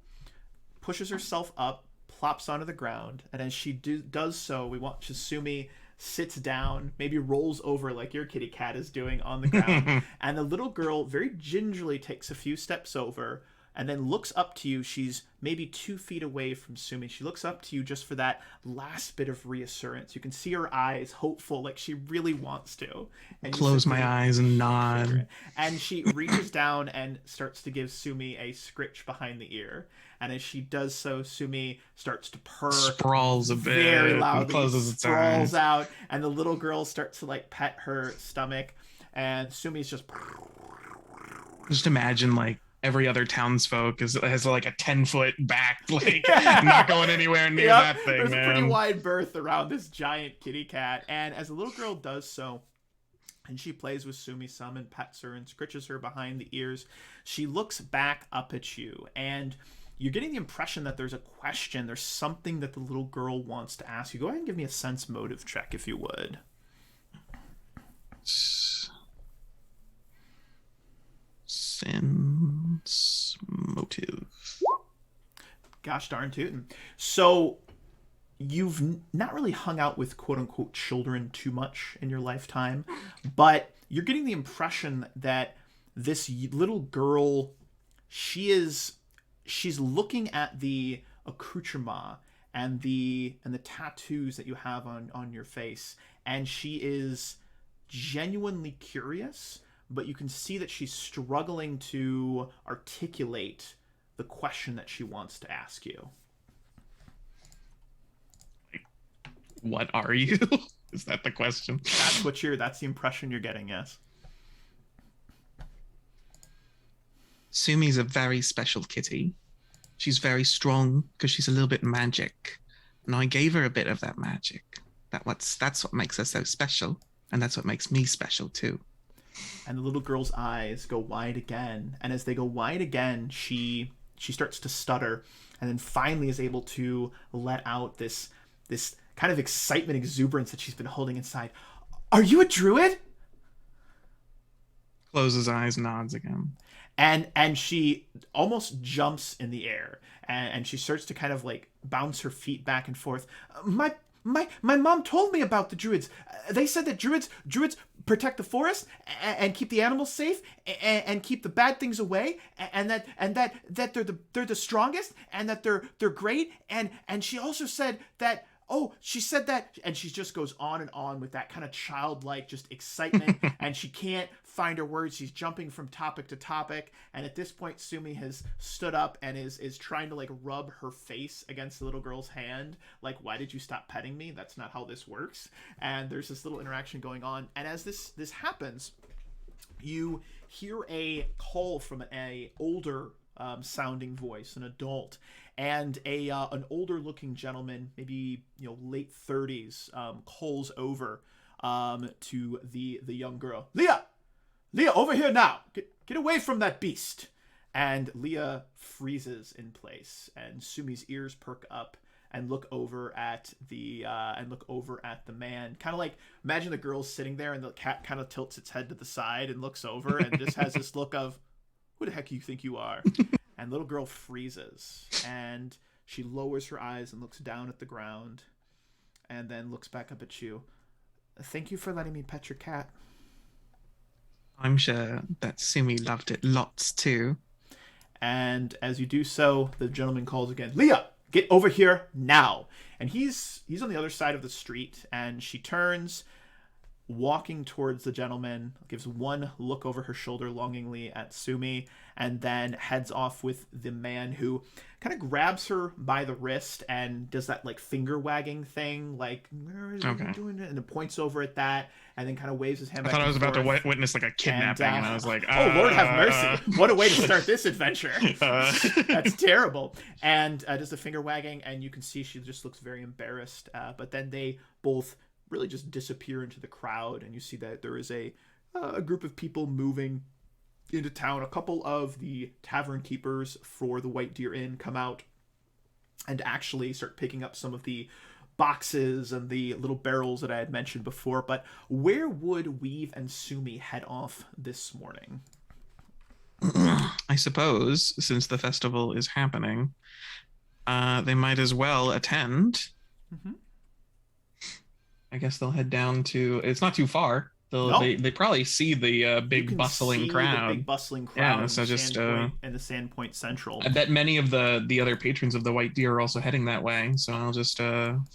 pushes herself up, plops onto the ground, and as she does so, we watch as Sumi sits down, maybe rolls over like your kitty cat is doing on the ground, and the little girl very gingerly takes a few steps over and then looks up to you. She's maybe 2 feet away from Sumi. She looks up to you just for that last bit of reassurance. You can see her eyes hopeful, like she really wants to. And Close my eyes and nod. And she reaches down and starts to give Sumi a scritch behind the ear. And as she does so, Sumi starts to purr. Sprawls a bit. Very loudly. Closes its sprawls eyes. out. And the little girl starts to like pet her stomach. And Sumi's Just imagine like every other townsfolk has like a 10-foot back, like not going anywhere near that thing. There's man. a pretty wide berth around this giant kitty cat. And as the little girl does so, and she plays with Sumi some and pets her and scritches her behind the ears, she looks back up at you, and you're getting the impression that there's a question. There's something that the little girl wants to ask you. Go ahead and give me a sense motive check, if you would. Sense motive. Gosh darn tootin'. So you've not really hung out with quote-unquote children too much in your lifetime, but you're getting the impression that this little girl, she's looking at the accoutrement and the tattoos that you have on your face, and she is genuinely curious, but you can see that she's struggling to articulate the question that she wants to ask you. What are you? Is that the question? That's the impression you're getting, yes. Sumi's a very special kitty. She's very strong because she's a little bit magic. And I gave her a bit of that magic. That's what makes her so special. And that's what makes me special too. And the little girl's eyes go wide again. And as they go wide again, she starts to stutter, and then finally is able to let out this kind of excitement, exuberance that she's been holding inside. Are you a druid? Closes eyes, nods again. And she almost jumps in the air, and she starts to kind of like bounce her feet back and forth. My mom told me about the druids. They said that druids protect the forest and keep the animals safe and keep the bad things away, and that they're the strongest, and that they're great. And she also said that. Oh, she said that, and she just goes on and on with that kind of childlike just excitement, and she can't find her words. She's jumping from topic to topic, and at this point, Sumi has stood up and is trying to like rub her face against the little girl's hand, like, why did you stop petting me? That's not how this works. And there's this little interaction going on, and as this happens, you hear a call from an older sounding voice, an adult, and an older looking gentleman, maybe late 30s, calls over to the young girl. Leah, over here now. Get away from that beast. And Leah freezes in place, and Sumi's ears perk up and look over at the man. Kind of like, imagine the girl's sitting there and the cat kind of tilts its head to the side and looks over and just has this look of, who the heck you think you are? And little girl freezes, and she lowers her eyes and looks down at the ground, and then looks back up at you. Thank you for letting me pet your cat. I'm sure that Sumi loved it lots too. And as you do so, the gentleman calls again. Leah, get over here now. And he's on the other side of the street, and she turns, walking towards the gentleman, gives one look over her shoulder longingly at Sumi, and then heads off with the man, who kind of grabs her by the wrist and does that like finger wagging thing, like, okay, doing it, and then points over at that, and then kind of waves his hand back. I thought I was about to witness like a kidnapping, and I was like, oh, Lord have mercy. What a way to start this adventure. That's terrible. And does the finger wagging, and you can see she just looks very embarrassed. But then they both really just disappear into the crowd, and you see that there is a group of people moving into town. A couple of the tavern keepers for the White Deer Inn come out and actually start picking up some of the boxes and the little barrels that I had mentioned before. But where would Weave and Sumi head off this morning? I suppose, since the festival is happening, they might as well attend. I guess they'll head down to. It's not too far. No. They probably see the You big can bustling see crowd. the big bustling crowd Yeah, in so the just Sandpoint and the Sandpoint Central. I bet many of the other patrons of the White Deer are also heading that way. So I'll just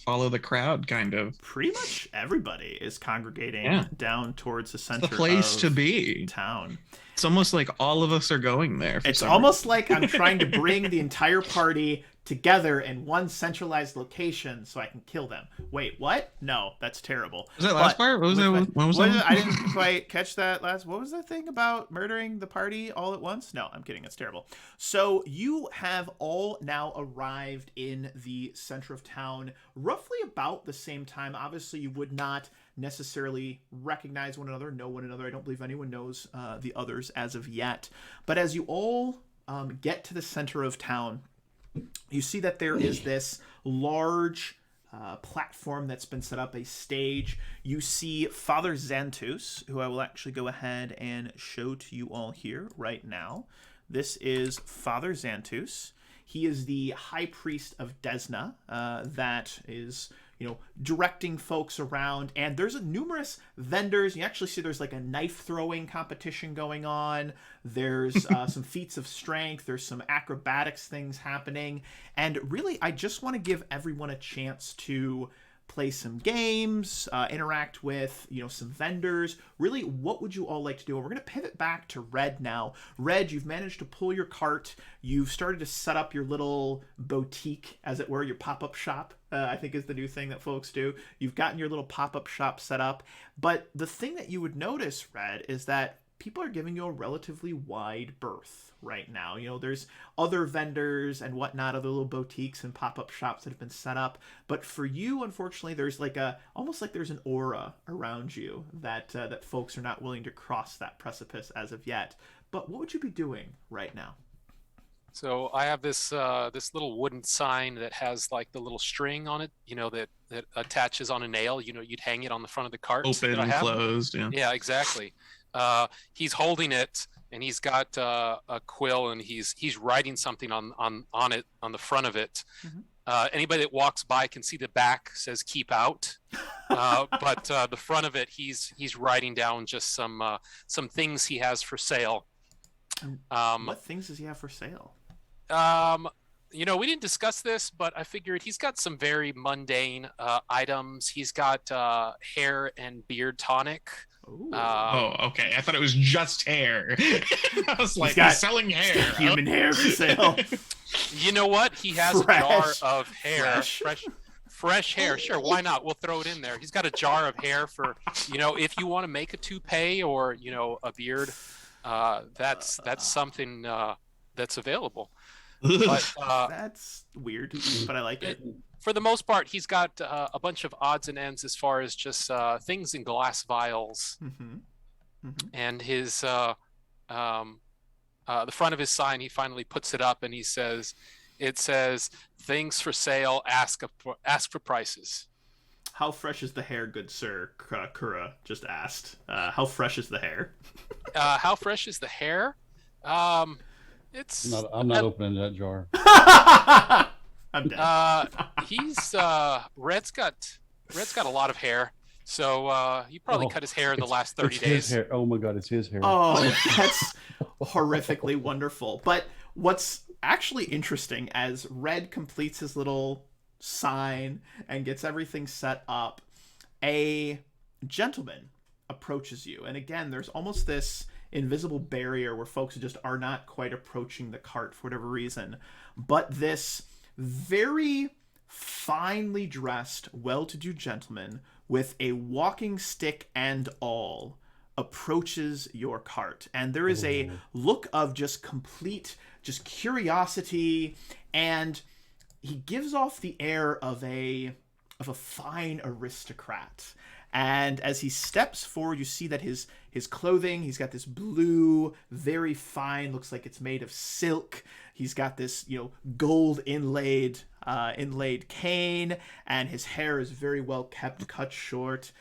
follow the crowd, kind of. Pretty much everybody is congregating Yeah. down towards the center It's the place of to be. town. It's almost like all of us are going there. For It's some almost like I'm trying to bring the entire party together in one centralized location so I can kill them. Wait, what? No, that's terrible. Was that last part? What was that? What was that? I didn't quite catch that last. What was that thing about murdering the party all at once? No, I'm kidding. It's terrible. So you have all now arrived in the center of town roughly about the same time. Obviously, you would not necessarily recognize one another, know one another. I don't believe anyone knows the others as of yet. But as you all get to the center of town, you see that there is this large platform that's been set up, a stage. You see Father Xantus, who I will actually go ahead and show to you all here right now. This is Father Xantus. He is the high priest of Desna that is, directing folks around. And there's numerous vendors. You actually see there's like a knife throwing competition going on. There's some feats of strength. There's some acrobatics things happening. And really, I just want to give everyone a chance to play some games, interact with, some vendors. Really, what would you all like to do? And we're going to pivot back to Red now. Red, you've managed to pull your cart. You've started to set up your little boutique, as it were, your pop-up shop, I think is the new thing that folks do. You've gotten your little pop-up shop set up. But the thing that you would notice, Red, is that people are giving you a relatively wide berth right now. There's other vendors and whatnot, other little boutiques and pop-up shops that have been set up. But for you, unfortunately, there's almost like there's an aura around you that folks are not willing to cross that precipice as of yet. But what would you be doing right now? So I have this this little wooden sign that has like the little string on it, that attaches on a nail. You'd hang it on the front of the cart. Open and closed. Yeah. Yeah, exactly. He's holding it, and he's got a quill, and he's writing something on it on the front of it. Mm-hmm. Anybody that walks by can see the back says "keep out," but the front of it, he's writing down just some things he has for sale. What things does he have for sale? We didn't discuss this, but I figured he's got some very mundane items. He's got hair and beard tonic. Okay. I thought it was just hair. I was like, he's selling hair. Human hair for sale. You know what? He has a jar of hair. Fresh hair. Sure, why not? We'll throw it in there. He's got a jar of hair for, if you want to make a toupee or, a beard, that's something that's available. But, that's weird, but I like it. For the most part, he's got a bunch of odds and ends as far as just things in glass vials. Mm-hmm. Mm-hmm. And his the front of his sign, he finally puts it up, and it says "Things for sale. Ask for prices." How fresh is the hair, good sir? Kura just asked. How fresh is the hair? How fresh is the hair? It's. I'm not opening that jar. I'm dead. Red's got a lot of hair, so he probably cut his hair in the last 30 days. His hair. Oh my God, it's his hair. Oh, that's horrifically wonderful. But what's actually interesting, as Red completes his little sign and gets everything set up, a gentleman approaches you, and again, there's almost this invisible barrier where folks just are not quite approaching the cart for whatever reason. But this very finely dressed, well-to-do gentleman with a walking stick and all approaches your cart. And there is a look of just complete curiosity, and he gives off the air of a fine aristocrat. And as he steps forward, you see that his clothing, he's got this blue, very fine, looks like it's made of silk. He's got this, gold inlaid cane, and his hair is very well kept, cut short.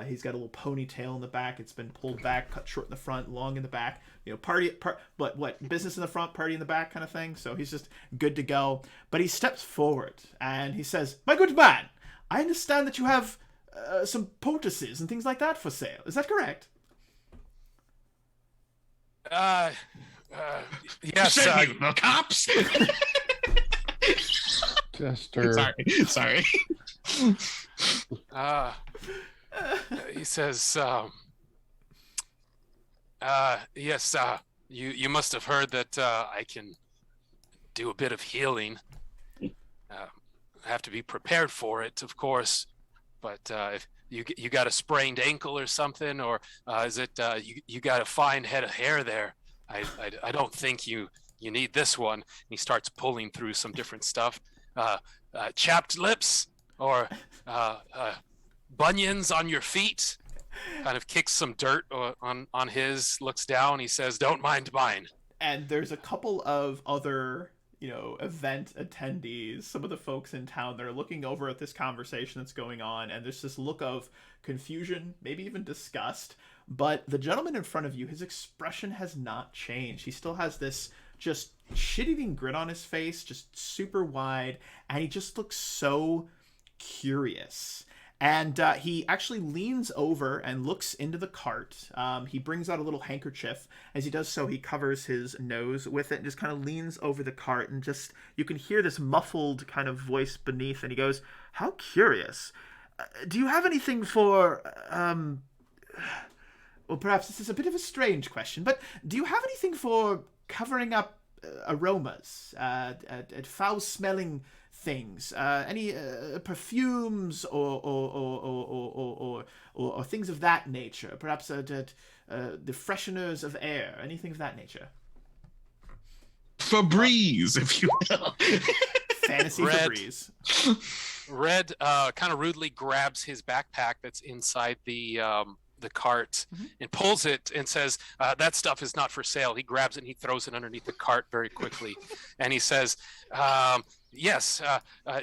He's got a little ponytail in the back. It's been pulled back, cut short in the front, long in the back. Business in the front, party in the back kind of thing. So he's just good to go. But he steps forward and he says, "My good man, I understand that you have some poultices and things like that for sale. Is that correct? Yes. The cops. Jester. Sorry. He says, yes, you must have heard that I can do a bit of healing. I have to be prepared for it, of course. But if you got a sprained ankle or something, or is it you got a fine head of hair there? I don't think you need this one. And he starts pulling through some different stuff. Chapped lips or bunions on your feet. Kind of kicks some dirt on his, looks down. He says, "Don't mind mine." And there's a couple of other, event attendees, some of the folks in town that are looking over at this conversation that's going on, and there's this look of confusion, maybe even disgust. But the gentleman in front of you, his expression has not changed. He still has this just shit-eating grin on his face, just super wide, and he just looks so curious. And he actually leans over and looks into the cart. He brings out a little handkerchief. As he does so, he covers his nose with it and just kind of leans over the cart. And just, you can hear this muffled kind of voice beneath. And he goes, "How curious. Do you have anything for, well, perhaps this is a bit of a strange question, but do you have anything for covering up aromas, foul-smelling things, any perfumes or things of that nature, perhaps the fresheners of air, anything of that nature?" Febreze, if you will. Fantasy Febreze. Red kind of rudely grabs his backpack that's inside the cart and pulls it and says, "That stuff is not for sale." He grabs it and he throws it underneath the cart very quickly. And he says, "Yes,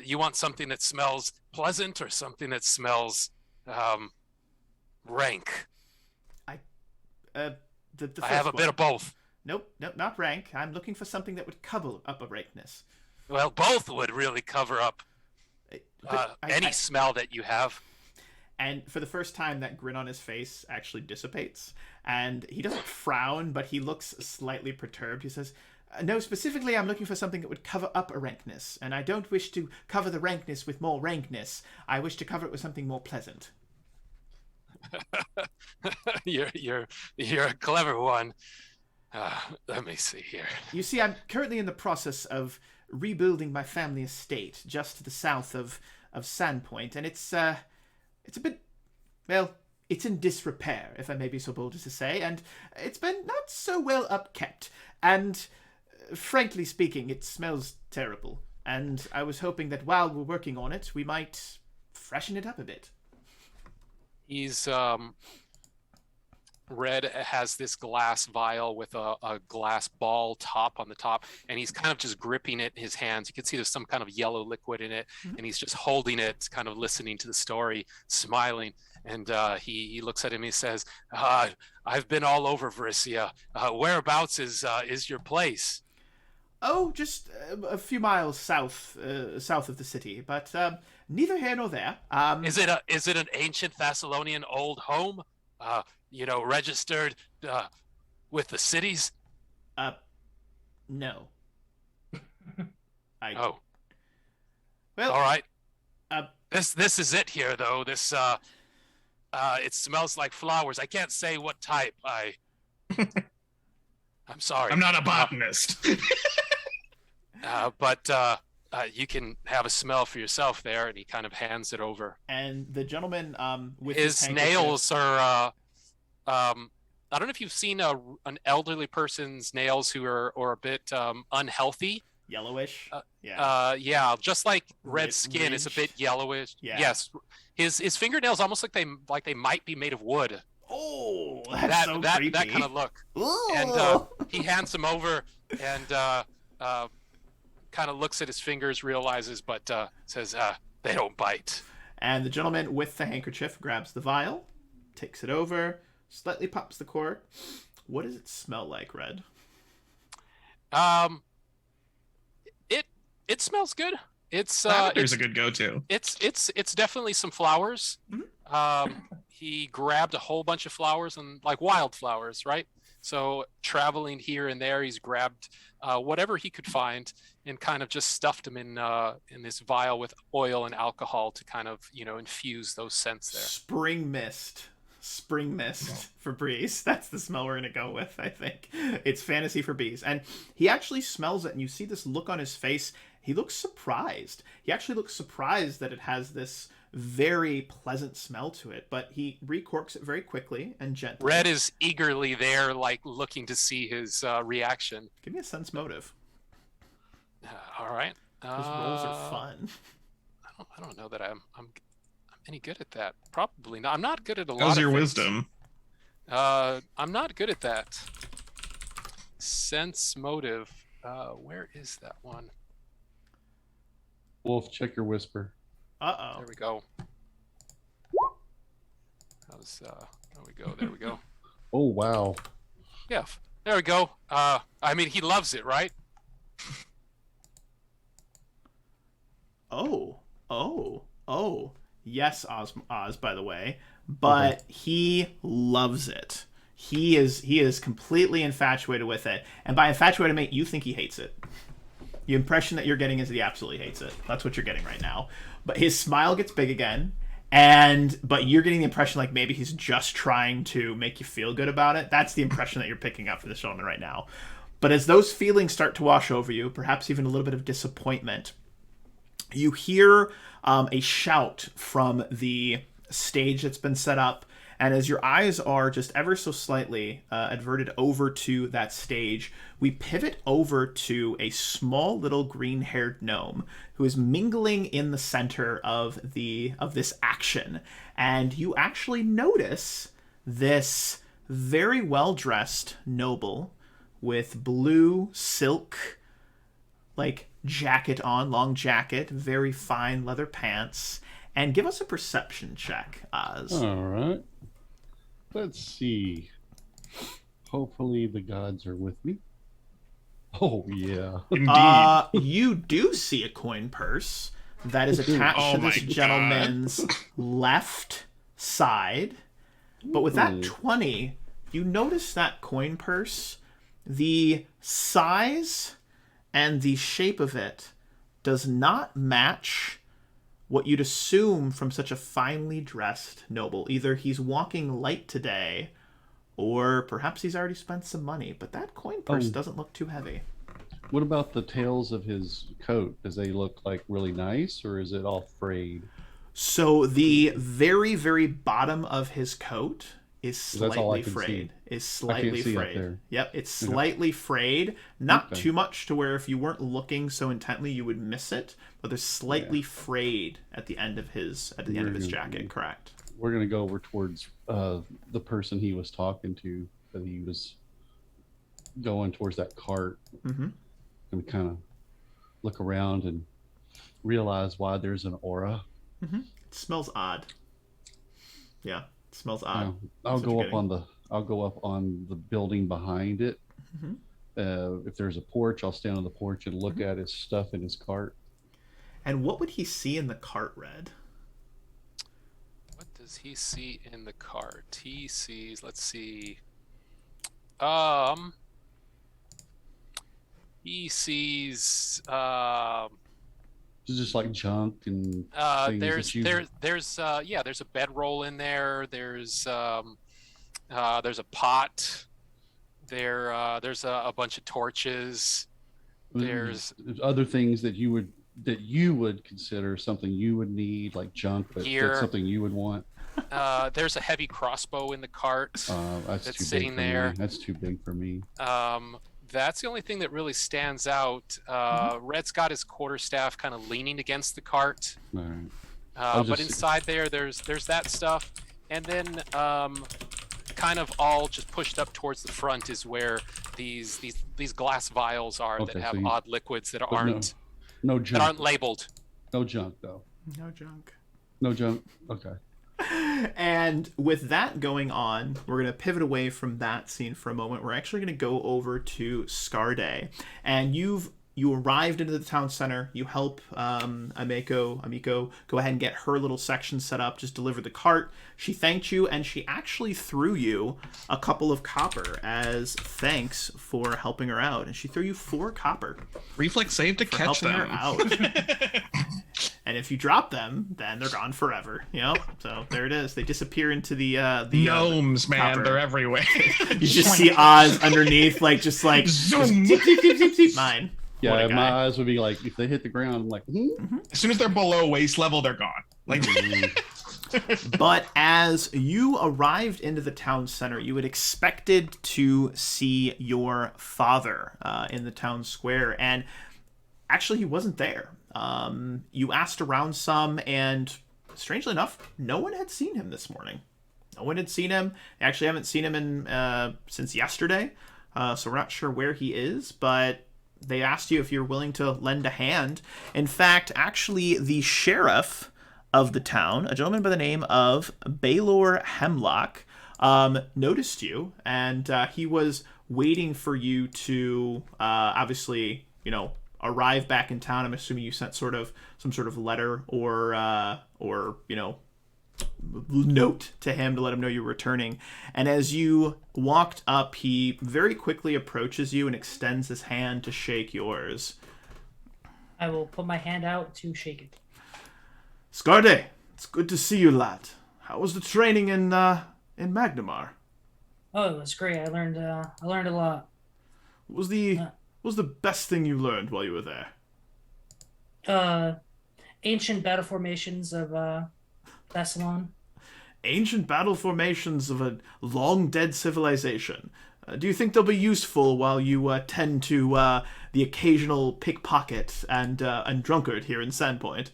you want something that smells pleasant or something that smells rank?" I have a bit of both. Nope, not rank. I'm looking for something that would cover up a rankness. Well, both would really cover up any smell that you have. And for the first time, that grin on his face actually dissipates. And he doesn't frown, but he looks slightly perturbed. He says, "No, specifically, I'm looking for something that would cover up a rankness. And I don't wish to cover the rankness with more rankness. I wish to cover it with something more pleasant." You're a clever one. Let me see here. You see, I'm currently in the process of rebuilding my family estate just to the south of Sandpoint. And it's a bit, well, it's in disrepair, if I may be so bold as to say, and it's been not so well upkept. And frankly speaking, it smells terrible. And I was hoping that while we're working on it, we might freshen it up a bit. He's Red has this glass vial with a glass ball top on the top, and he's kind of just gripping it in his hands. You can see there's some kind of yellow liquid in it, and he's just holding it, kind of listening to the story, smiling. And he looks at him. He says, "I've been all over Varisia. Whereabouts is your place?" "Oh, just a few miles south of the city, but neither here nor there." Is it an ancient Thessalonian old home? Registered with the cities? No. Oh. Well, all right. This is it here, though. This it smells like flowers. I can't say what type. I'm sorry. I'm not a botanist. But you can have a smell for yourself there, and he kind of hands it over. And the gentleman with his nails are I don't know if you've seen an elderly person's nails who are a bit unhealthy. Yellowish. Yeah, just like Red's skin is a bit yellowish. Yeah. Yes, his fingernails almost like they might be made of wood. Oh, that's so creepy. That kind of look. Ooh. And he hands them over and kind of looks at his fingers, realizes, but says, "They don't bite." And the gentleman with the handkerchief grabs the vial, takes it over, slightly pops the cork. What does it smell like, Red? It smells good. It's Lavender's a good go-to. It's definitely some flowers. Mm-hmm. He grabbed a whole bunch of flowers and like wildflowers, right? So traveling here and there, he's grabbed whatever he could find and kind of just stuffed them in this vial with oil and alcohol to kind of infuse those scents there. Spring mist for Breeze. That's the smell we're gonna go with. I think it's fantasy for bees, and he actually smells it, and you see this look on his face. He looks surprised. He actually looks surprised that it has this very pleasant smell to it, but he recorks it very quickly and gently. Red is eagerly there, like looking to see his reaction. Give me a sense motive. All right. Those rolls are fun. I don't know that I'm any good at that. Probably not. I'm not good at a lot. How's of your things. wisdom? I'm not good at that. Sense motive. Where is that one? Wolf, check your whisper. Uh-oh. There we go. There we go. Oh, wow. Yeah, there we go. I mean, he loves it, right? Oh. Yes, Oz, by the way. But he loves it. He is completely infatuated with it. And by infatuated, mate, you think he hates it. The impression that you're getting is that he absolutely hates it. That's what you're getting right now. But his smile gets big again. But you're getting the impression like maybe he's just trying to make you feel good about it. That's the impression that you're picking up from this gentleman right now. But as those feelings start to wash over you, perhaps even a little bit of disappointment, you hear a shout from the stage that's been set up. And as your eyes are just ever so slightly adverted over to that stage, we pivot over to a small little green-haired gnome who is mingling in the center of this action. And you actually notice this very well-dressed noble with blue silk jacket on, long jacket, very fine leather pants. And give us a perception check, Oz. All right. Let's see. Hopefully the gods are with me. Oh, yeah. Indeed. You do see a coin purse that is attached to this gentleman's left side. But with that 20, you notice that coin purse, the size and the shape of it does not match what you'd assume from such a finely dressed noble. Either he's walking light today, or perhaps he's already spent some money. But that coin purse doesn't look too heavy. What about the tails of his coat? Does they look like really nice, or is it all frayed? So the very, very bottom of his coat is slightly frayed. Yep, it's slightly frayed. Not too much to where if you weren't looking so intently you would miss it, but there's slightly frayed at the end of his jacket. Correct. We're gonna go over towards the person he was talking to. That he was going towards that cart, and kind of look around and realize why there's an aura. It smells odd. Yeah. Smells odd. I'll go up on the building behind it. If there's a porch, I'll stand on the porch and look at his stuff in his cart. And what would he see in the cart, Red? What does he see in the cart? He sees, let's see. He sees Just like junk and there's a bedroll in there. There's a pot. There's a bunch of torches. There's other things that you would consider something you would need, like junk, but that's something you would want. There's a heavy crossbow in the cart that's sitting there. That's too big for me. That's the only thing that really stands out. Red's got his quarterstaff kind of leaning against the cart. All right. But inside there's that stuff. And then kind of all just pushed up towards the front is where these glass vials are that have odd liquids that aren't no junk. That aren't labeled. No junk though. No junk. No junk. Okay. And with that going on, we're going to pivot away from that scene for a moment. We're actually going to go over to Scarde. And you've you arrived into the town center. You help Amiko go ahead and get her little section set up, just deliver the cart. She thanked you, and she actually threw you a couple of copper as thanks for helping her out. And she threw you 4 copper. Reflex save to for catch helping them. her out. And if you drop them, then they're gone forever. So there it is. They disappear into the gnomes, man. copper. They're everywhere. You just see Oz underneath, like Zoom. zip, zip, zip, zip, zip. Mine. What Yeah, a guy. my eyes would be like, if they hit the ground, I'm like, As soon as they're below waist level, they're gone. Like, But as you arrived into the town center, you had expected to see your father in the town square, and actually he wasn't there. You asked around some, and strangely enough, no one had seen him this morning. No one had seen him. They actually haven't seen him since yesterday, so we're not sure where he is, but they asked you if you're willing to lend a hand. In fact, actually, the sheriff of the town, a gentleman by the name of Baylor Hemlock, noticed you, and he was waiting for you to obviously, arrive back in town. I'm assuming you sent some sort of letter or note to him to let him know you're returning. And as you walked up, he very quickly approaches you and extends his hand to shake yours. I will put my hand out to shake it. Scarde, it's good to see you, lad. How was the training in Magnamar? Oh, it was great. I learned a lot. What was the best thing you learned while you were there? Ancient battle formations of Thessalon. Ancient battle formations of a long-dead civilization. Do you think they'll be useful while you tend to the occasional pickpocket and drunkard here in Sandpoint?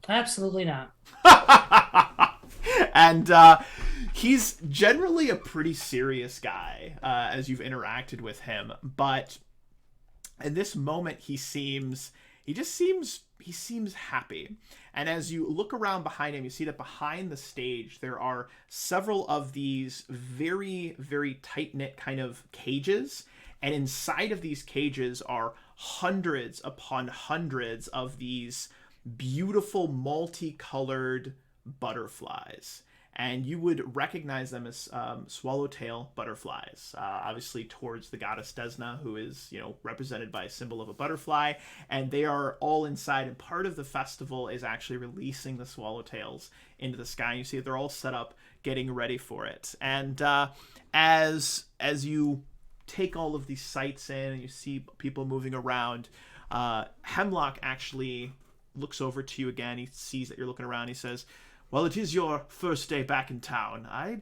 Absolutely not. And he's generally a pretty serious guy as you've interacted with him, but in this moment he seems happy. And as you look around behind him, you see that behind the stage there are several of these very, very tight-knit kind of cages, and inside of these cages are hundreds upon hundreds of these beautiful multicolored butterflies, and you would recognize them as swallowtail butterflies, obviously towards the goddess Desna, who is represented by a symbol of a butterfly, and they are all inside, and part of the festival is actually releasing the swallowtails into the sky. You see that they're all set up getting ready for it, and as you take all of these sights in and you see people moving around, Hemlock actually looks over to you again. He sees that you're looking around. He says, well, it is your first day back in town. I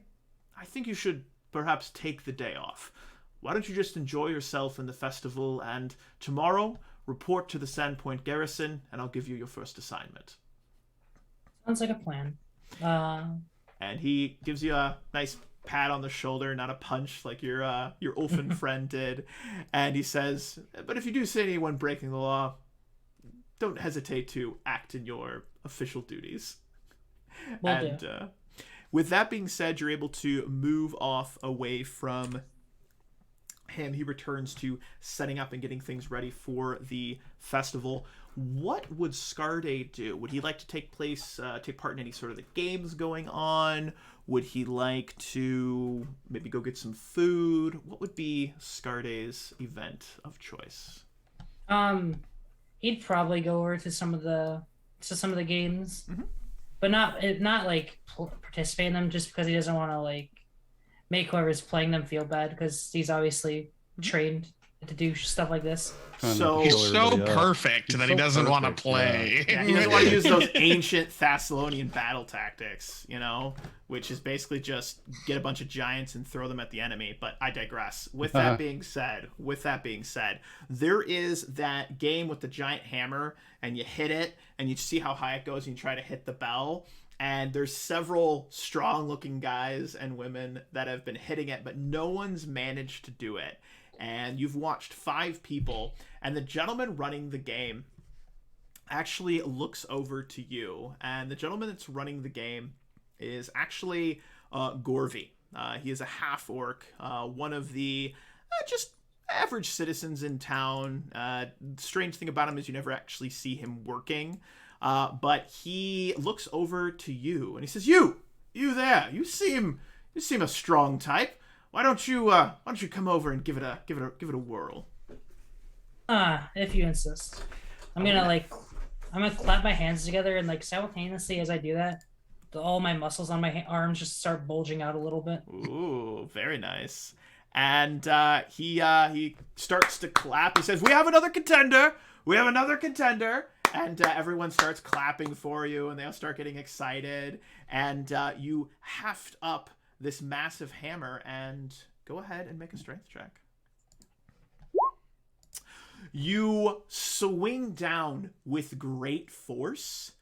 think you should perhaps take the day off. Why don't you just enjoy yourself in the festival, and tomorrow report to the Sandpoint Garrison, and I'll give you your first assignment. Sounds like a plan. And he gives you a nice pat on the shoulder, not a punch like your Ulfin friend did. And he says, but if you do see anyone breaking the law, don't hesitate to act in your official duties. And with that being said, you're able to move off away from him. He returns to setting up and getting things ready for the festival. What would Scarde do? Would he like to take part in any sort of the games going on? Would he like to maybe go get some food? What would be Scarde's event of choice? He'd probably go over to some of the games, Mm-hmm. but not like participate in them, just because he doesn't want to like make whoever's playing them feel bad, because he's obviously trained to do stuff like this. So he's so perfect that he doesn't want to play. Yeah, he doesn't want to use those ancient Thessalonian battle tactics, which is basically just get a bunch of giants and throw them at the enemy. But I digress. With that being said, there is that game with the giant hammer, and you hit it, and you see how high it goes, and you try to hit the bell. And there's several strong-looking guys and women that have been hitting it, but no one's managed to do it. And you've watched 5 people, and the gentleman running the game actually looks over to you. And the gentleman that's running the game is actually Gorvy. He is a half-orc, one of the just average citizens in town. Strange thing about him is you never actually see him working. But he looks over to you and he says, You there, you seem a strong type. Why don't you come over and give it a whirl? If you insist. I'm gonna clap my hands together and simultaneously as I do that, all my muscles on my arms just start bulging out a little bit. Ooh, very nice. And he starts to clap. He says, "We have another contender. We have another contender." And everyone starts clapping for you, and they all start getting excited. And you heft up this massive hammer, and go ahead and make a strength check. You swing down with great force,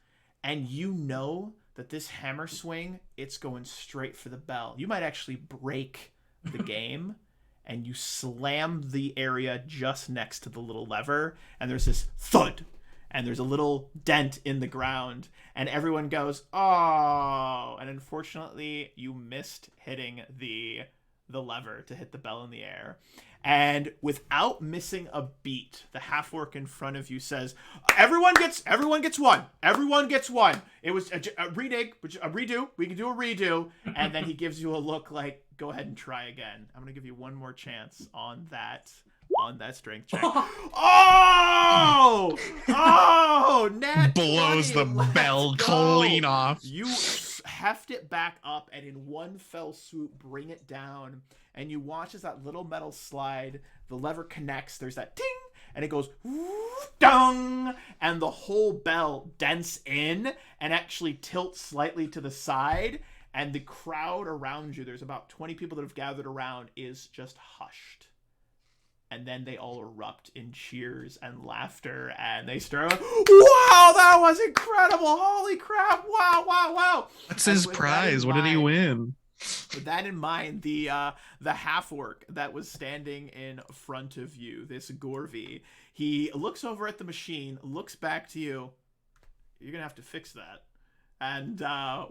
and you know that this hammer swing, it's going straight for the bell. You might actually break the game, and you slam the area just next to the little lever, and there's this thud, and there's a little dent in the ground, and everyone goes, "Oh!" And unfortunately, you missed hitting the lever to hit the bell in the air. And without missing a beat, the half-orc in front of you says, Everyone gets one. Everyone gets one. It was a redo. We can do a redo." And then he gives you a look like, "Go ahead and try again. I'm going to give you one more chance on that strength check." Oh, Nat Blows 20. the bell clean off. You heft it back up and in one fell swoop bring it down, and you watch as that little metal slide, the lever connects, there's that ting, and it goes dong, and the whole bell dents in and actually tilts slightly to the side, and the crowd around you, there's about 20 people that have gathered around, is just hushed. And then they all erupt in cheers and laughter, and they start, "Wow, that was incredible! Holy crap! Wow! What's his prize? What did he win? With that in mind, the half-orc that was standing in front of you, this Gorvy, he looks over at the machine, looks back to you. "You're gonna have to fix that." And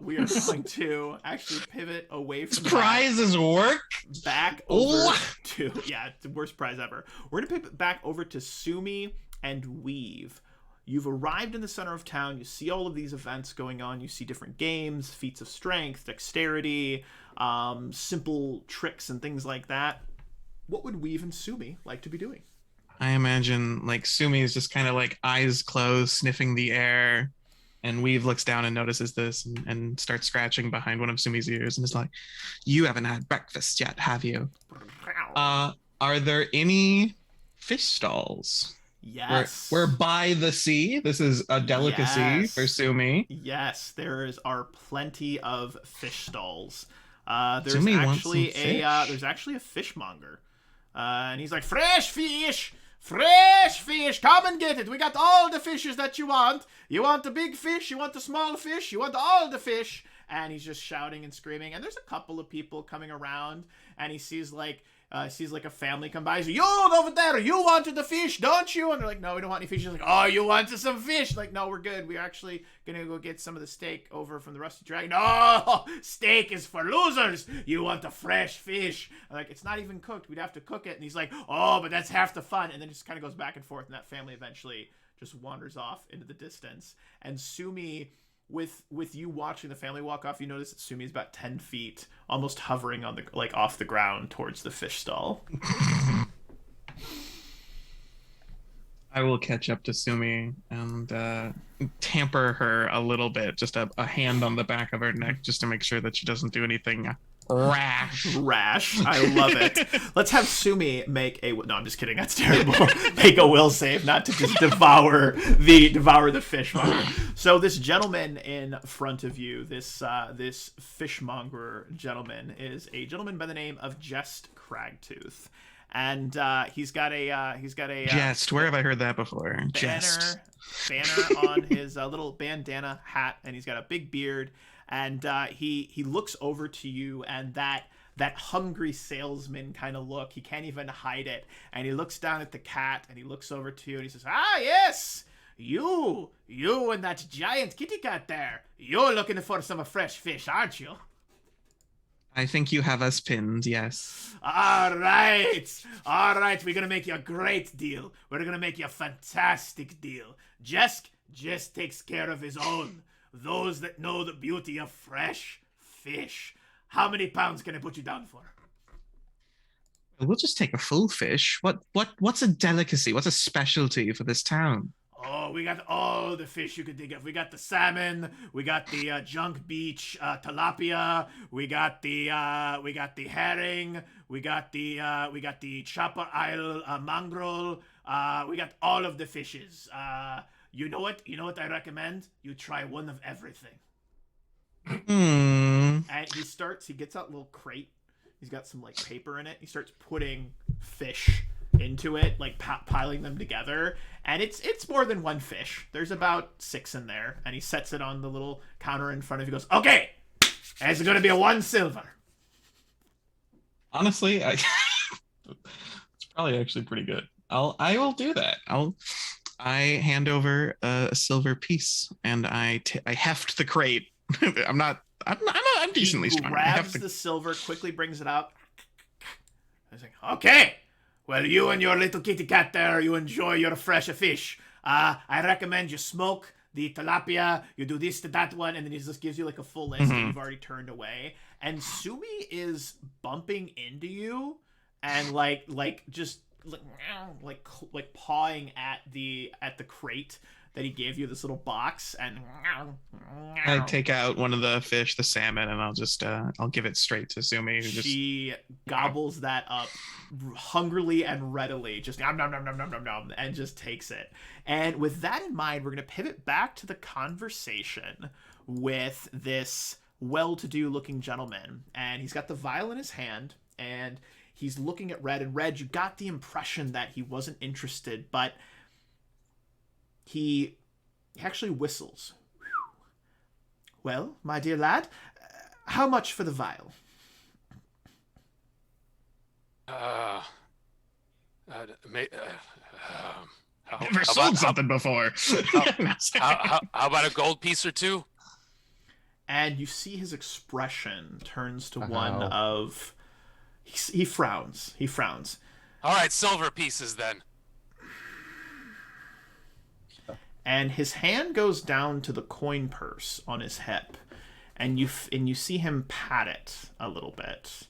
we are going to actually pivot away from Prizes work back over to it's the worst prize ever. We're gonna pivot back over to Sumi and Weave. You've arrived in the center of town. You see all of these events going on. You see different games, feats of strength, dexterity, simple tricks and things like that. What would Weave and Sumi like to be doing? I imagine Sumi is just kind of eyes closed, sniffing the air. And Weave looks down and notices this and starts scratching behind one of Sumi's ears and is like, "You haven't had breakfast yet, have you? Are there any fish stalls?" Yes. We're by the sea. This is a delicacy for Sumi. Yes, are plenty of fish stalls. There's Sumi actually wants some fish. there's actually a fishmonger. And he's like, "Fresh fish! Fresh fish! Come and get it! We got all the fishes that you want! You want the big fish? You want the small fish? You want all the fish!" And he's just shouting and screaming. And there's a couple of people coming around, and he sees a family come by. He's like, "You over there, you wanted the fish, don't you?" And they're like, "No, we don't want any fish." He's like, "Oh, you wanted some fish?" Like, "No, we're good. We're actually gonna go get some of the steak over from the Rusty Dragon." "No, steak is for losers. You want the fresh fish." I'm like, "It's not even cooked. We'd have to cook it." And he's like, "Oh, but that's half the fun." And then just kind of goes back and forth, and that family eventually just wanders off into the distance. And Sumi, with you watching the family walk off, you notice that Sumi is about 10 feet, almost hovering on the off the ground towards the fish stall. I will catch up to Sumi and tamper her a little bit, just a hand on the back of her neck, just to make sure that she doesn't do anything rash. I love it. Let's have Sumi make a... No, I'm just kidding. That's terrible. Make a will save, not to just devour the fishmonger. So this gentleman in front of you, this fishmonger gentleman, is a gentleman by the name of Jest Cragtooth. And he's got a Jest. Where have I heard that before? banner on his little bandana hat, and he's got a big beard. And he looks over to you, and that hungry salesman kind of look, he can't even hide it. And he looks down at the cat, and he looks over to you, and he says, "Ah, yes, you and that giant kitty cat there. You're looking for some fresh fish, aren't you?" I think you have us pinned, yes. All right. All right. We're going to make you a great deal. We're going to make you a fantastic deal. Jesk just takes care of his own. Those that know the beauty of fresh fish. How many pounds can I put you down for? We'll just take a full fish. What's a delicacy? What's a specialty for this town? Oh, we got all the fish you could think of. We got the salmon. We got the junk beach tilapia. We got the herring. We got the Chopper Isle mangrel. We got all of the fishes. You know what? You know what I recommend? You try one of everything. And he gets out a little crate. He's got some like paper in it. He starts putting fish into it, like piling them together, and it's more than one fish. There's about 6 in there, and he sets it on the little counter in front of you. He goes, "Okay, it's gonna be a 1 silver." Honestly, it's probably actually pretty good. I will do that. I hand over a silver piece, and I heft the crate. I'm decently strong. He grabs the silver, quickly brings it up. He's like, "Okay, well, you and your little kitty cat there, you enjoy your fresh fish. I recommend you smoke the tilapia, you do this to that one," and then he just gives you like a full list that you've already turned away. And Sumi is bumping into you and like pawing at the crate that he gave you, this little box, and I take out one of the fish, the salmon, and I'll give it straight to Sumi. She gobbles that up hungrily and readily, just nom nom nom nom nom nom nom, and just takes it. And with that in mind, we're gonna pivot back to the conversation with this well-to-do looking gentleman, and he's got the vial in his hand, and he's looking at Red. And Red, you got the impression that he wasn't interested, but he actually whistles. "Well, my dear lad, how much for the vial?" Never sold something before. How about a gold piece or two? And you see his expression turns to one of... He frowns. He frowns. All right, silver pieces then. And his hand goes down to the coin purse on his hip, and you see him pat it a little bit.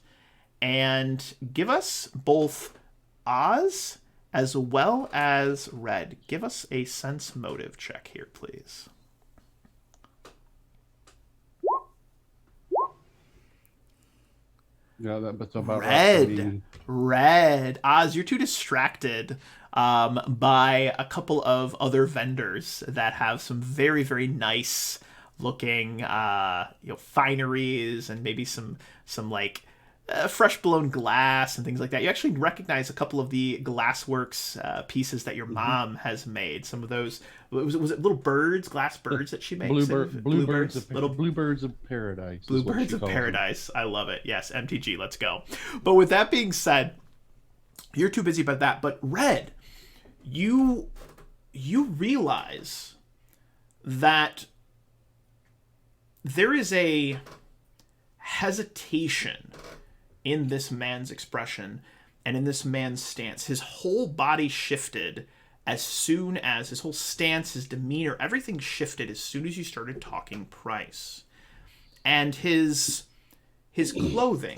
And give us both Oz as well as Red. Give us a sense motive check here, please. Yeah, that's about Red. Red. Oz, you're too distracted by a couple of other vendors that have some very, very nice looking fineries and maybe some like fresh blown glass and things like that. You actually recognize a couple of the glassworks pieces that your mom has made. Some of those, was it little birds, glass birds that she makes? Bluebirds of paradise. Bluebirds of paradise. I love it. Yes, MTG, let's go. But with that being said, you're too busy about that. But Red, you realize that there is a hesitation in this man's expression and in this man's stance. His whole body shifted as soon as his whole stance, his demeanor, everything shifted as soon as you started talking price. And his clothing,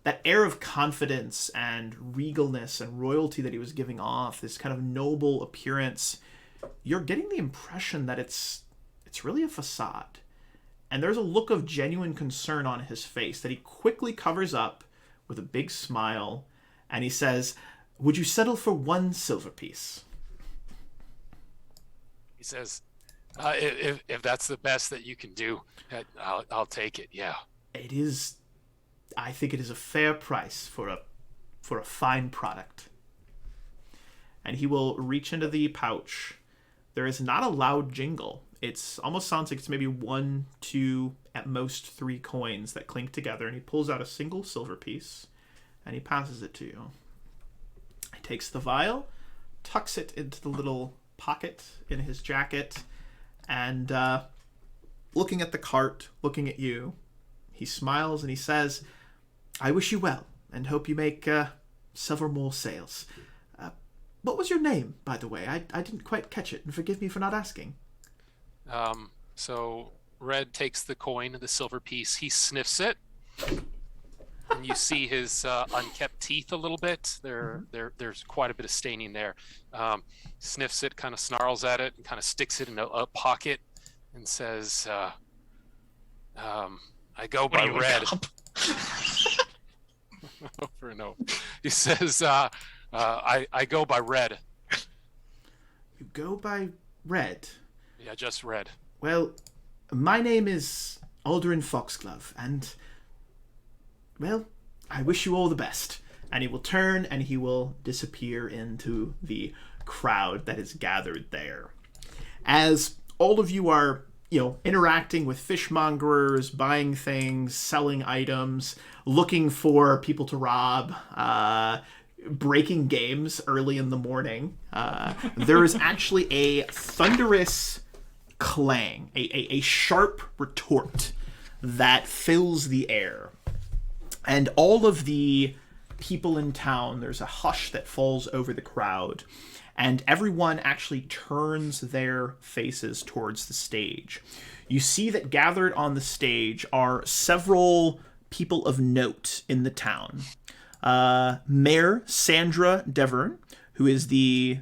that air of confidence and regalness and royalty that he was giving off, this kind of noble appearance, you're getting the impression that it's really a facade. And there's a look of genuine concern on his face that he quickly covers up with a big smile, and he says, "Would you settle for 1 silver piece?" He says, if that's the best that you can do, I'll take it, yeah. It is, I think it is a fair price for a fine product. And he will reach into the pouch. There is not a loud jingle. It's almost sounds like it's maybe 1, 2, at most 3 coins that clink together, and he pulls out a single silver piece and he passes it to you. He takes the vial, tucks it into the little pocket in his jacket, and looking at the cart, looking at you, He smiles and he says, "I wish you well and hope you make several more sales. What was your name, by the way? I didn't quite catch it, and forgive me for not asking." So Red takes the coin, the silver piece. He sniffs it, and you see his unkept teeth a little bit. There's quite a bit of staining there. Sniffs it, kind of snarls at it, and kind of sticks it in a pocket, and says, "I go by Red." Over and over. He says, I go by Red. You go by Red? Yeah, just Red. Well, my name is Alderin Foxglove, and, well, I wish you all the best. And he will turn and he will disappear into the crowd that is gathered there. As all of you are, interacting with fishmongers, buying things, selling items, looking for people to rob, breaking games early in the morning, there is actually a thunderous clang, a sharp retort that fills the air. And all of the people in town, there's a hush that falls over the crowd, and everyone actually turns their faces towards the stage. You see that gathered on the stage are several people of note in the town. Mayor Sandra Devern, who is the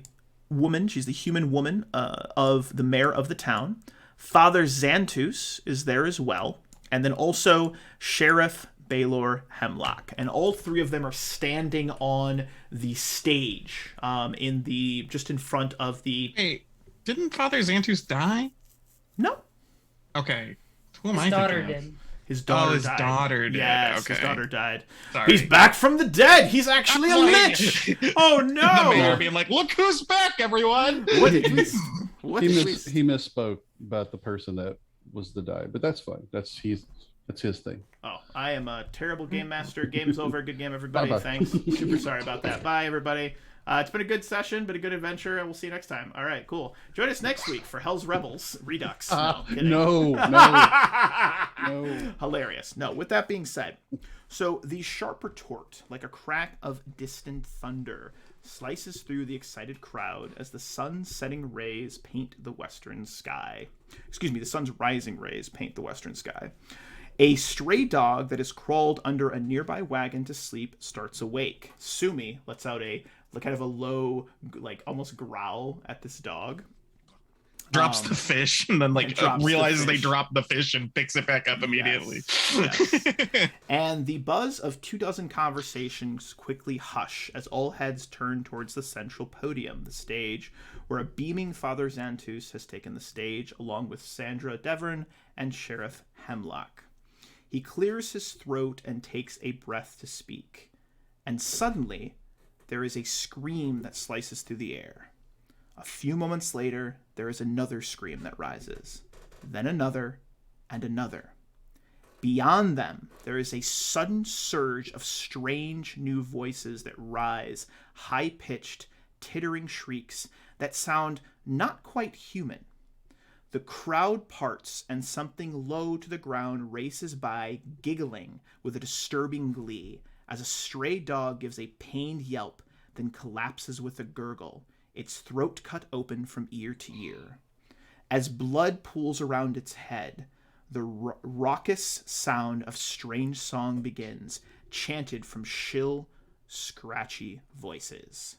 woman, she's the human woman of the mayor of the town. Father Xantus is there as well. And then also Sheriff Baylor Hemlock. And all three of them are standing on the stage just in front of the... Hey, didn't Father Xantus die? No. Okay. Who am I His daughter thinking of? did. His daughter his died. daughter did. Yes, Okay. his daughter died. Sorry. He's back from the dead. He's actually a lich. Oh The no! mayor being like, "Look who's back, everyone!" What did we? What He did we? he misspoke about the person that was the die, but that's fine. That's his thing. Oh, I am a terrible game master. Game's over. Good game, everybody. Bye-bye. Thanks. Super sorry about that. Bye, everybody. It's been a good session, been a good adventure, and we'll see you next time. All right, cool. Join us next week for Hell's Rebels Redux. No, kidding. No. Hilarious. No, with that being said, so the sharp retort, like a crack of distant thunder, slices through the excited crowd as the sun's setting rays paint the western sky. Excuse me, the sun's rising rays paint the western sky. A stray dog that has crawled under a nearby wagon to sleep starts awake. Sumi lets out a kind of a low, like almost growl at this dog. Drops the fish and then realizes they dropped the fish and picks it back up immediately. Yes. And the buzz of 24 conversations quickly hush as all heads turn towards the central podium, the stage, where a beaming Father Xantus has taken the stage along with Sandra Devern and Sheriff Hemlock. He clears his throat and takes a breath to speak. And suddenly, there is a scream that slices through the air. A few moments later, there is another scream that rises. Then another, and another. Beyond them, there is a sudden surge of strange new voices that rise, high-pitched, tittering shrieks that sound not quite human. The crowd parts and something low to the ground races by, giggling with a disturbing glee, as a stray dog gives a pained yelp, then collapses with a gurgle, its throat cut open from ear to ear. As blood pools around its head, the raucous sound of strange song begins, chanted from shrill, scratchy voices.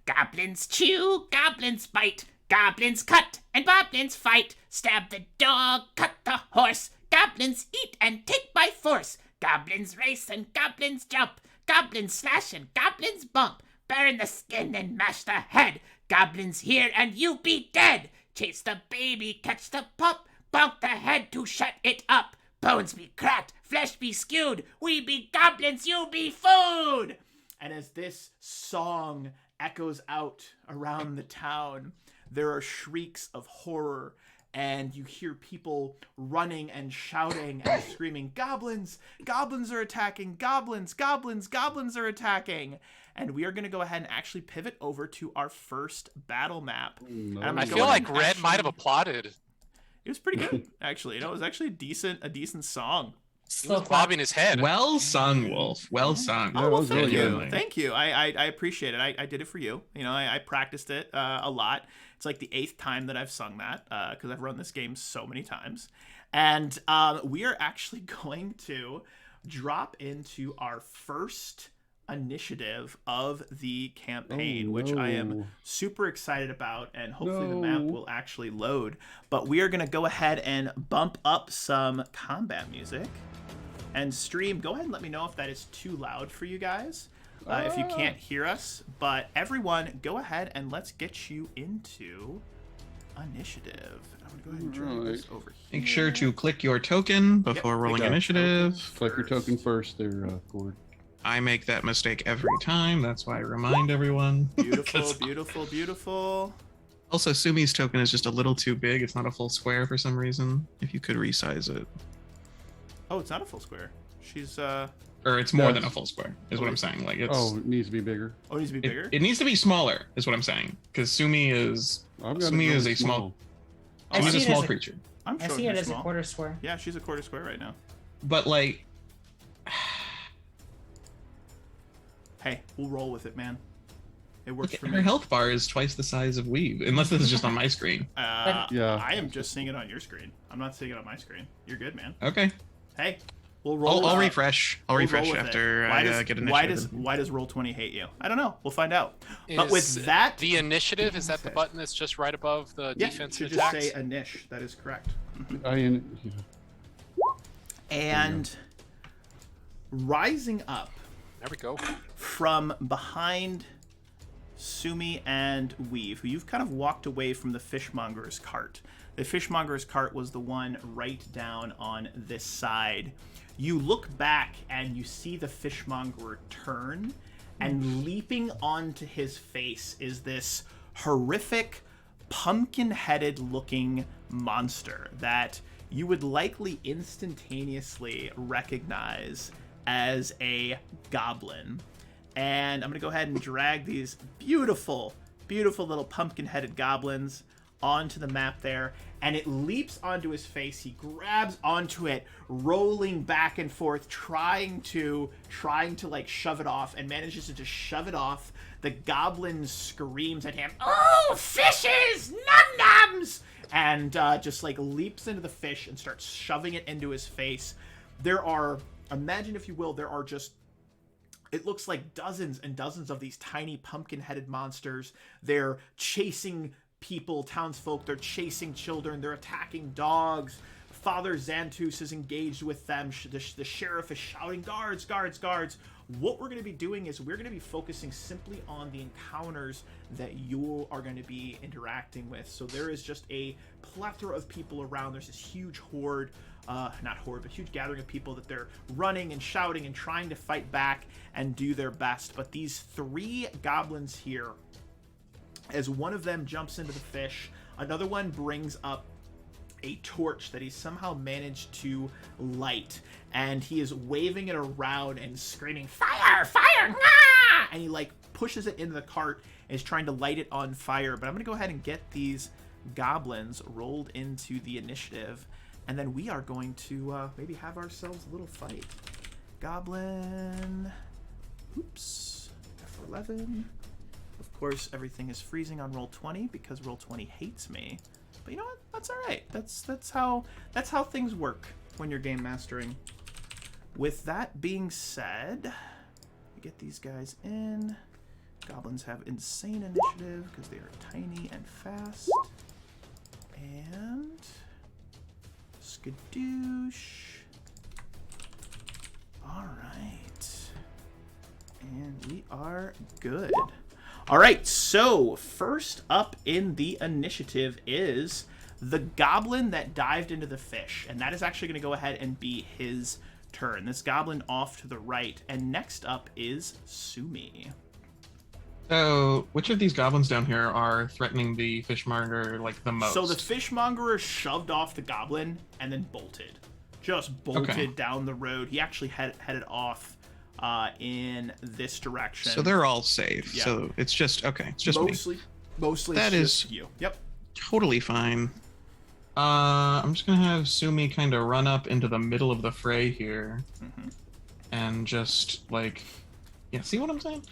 Goblins chew, goblins bite, goblins cut, and goblins fight. Stab the dog, cut the horse, goblins eat and take by force. Goblins race and goblins jump, goblins slash and goblins bump. Burn the skin and mash the head. Goblins here and you be dead. Chase the baby, catch the pup. Bonk the head to shut it up. Bones be cracked, flesh be skewed. We be goblins, you be food. And as this song echoes out around the town, there are shrieks of horror, and you hear people running and shouting and screaming, "Goblins! Goblins are attacking! Goblins! Goblins! Goblins are attacking!" And we are going to go ahead and actually pivot over to our first battle map. No. And I'm I gonna go feel ahead like and Red might have applauded. It was pretty good, actually. It was actually a decent song. He was bobbing his head. Well sung, Wolf. Well sung. Yeah, Oh, that well, was thank really you. good. Thank you. I appreciate it. I did it for you. You know, I practiced it a lot. It's like the 8th time that I've sung that because I've run this game so many times. And we are actually going to drop into our first initiative of the campaign, which I am super excited about, and hopefully the map will actually load. But we are going to go ahead and bump up some combat music. And stream, go ahead and let me know if that is too loud for you guys, if you can't hear us. But everyone, go ahead and let's get you into initiative. I'm going to go ahead and drag this over here. Make sure to click your token before rolling initiative. Click your token first there, Gord. I make that mistake every time. That's why I remind everyone. Beautiful, beautiful, beautiful. Also, Sumi's token is just a little too big. It's not a full square for some reason. If you could resize it. Oh, it's not a full square. She's Or it's more than a full square, is what I'm saying. Like it's. Oh, it needs to be bigger. Oh, it needs to be bigger. It needs to be smaller, is what I'm saying. Because Sumi is. Sumi is a small. Sumi's a small creature. I'm I sure see it as small. a quarter square. Yeah, she's a quarter square right now. But like. Hey, we'll roll with it, man. It works for me. Her health bar is twice the size of Weave, unless this is just on my screen. Yeah. I am just seeing it on your screen. I'm not seeing it on my screen. You're good, man. Okay. Hey, we'll roll. I'll refresh. I'll refresh after why I does, get initiative. Why does Roll20 hate you? I don't know. We'll find out. But Is with that, the initiative, is that the button that's just right above the yeah, defense should and just attacks? say Anish. That is correct. And rising up There we go. from behind Sumi and Weave, who you've kind of walked away from the fishmonger's cart. The fishmonger's cart was the one right down on this side. You look back and you see the fishmonger turn, and leaping onto his face is this horrific, pumpkin-headed looking monster that you would likely instantaneously recognize as a goblin. And I'm going to go ahead and drag these beautiful, beautiful little pumpkin-headed goblins onto the map there, and it leaps onto his face. He grabs onto it, rolling back and forth, trying to like shove it off, and manages to just shove it off. The goblin screams at him, "Oh, fishes! Num-nums!" And just like leaps into the fish and starts shoving it into his face. There are, imagine if you will, there are just, it looks like dozens and dozens of these tiny pumpkin-headed monsters. They're chasing people, townsfolk. They're chasing children. They're attacking dogs. Father Xantus is engaged with them. The sheriff is shouting, "Guards, guards, guards." What we're going to be doing is we're going to be focusing simply on the encounters that you are going to be interacting with. So there is just a plethora of people around. There's this huge horde, not horde, but huge gathering of people that they're running and shouting and trying to fight back and do their best. But these three goblins here, as one of them jumps into the fish, another one brings up a torch that he somehow managed to light, and he is waving it around and screaming, "Fire! Fire! Ah!" And he like pushes it into the cart and is trying to light it on fire. But I'm gonna go ahead and get these goblins rolled into the initiative, and then we are going to maybe have ourselves a little fight. Goblin, oops, F11. Of course, everything is freezing on Roll20 because Roll20 hates me. But you know what? That's all right. That's how things work when you're game mastering. With that being said, we get these guys in. Goblins have insane initiative because they are tiny and fast. And skadoosh. All right. And we are good. All right, so first up in the initiative is the goblin that dived into the fish, and that is actually going to go ahead and be his turn. This goblin off to the right, and next up is Sumi. So, which of these goblins down here are threatening the fishmonger like the most? So the fishmonger shoved off the goblin and then bolted. Just bolted down the road. He actually headed off in this direction. So they're all safe. Yeah. So it's just okay. It's just mostly That it's is just you. Yep. totally fine. I'm just gonna have Sumi kind of run up into the middle of the fray here, and just like, yeah, see what I'm saying?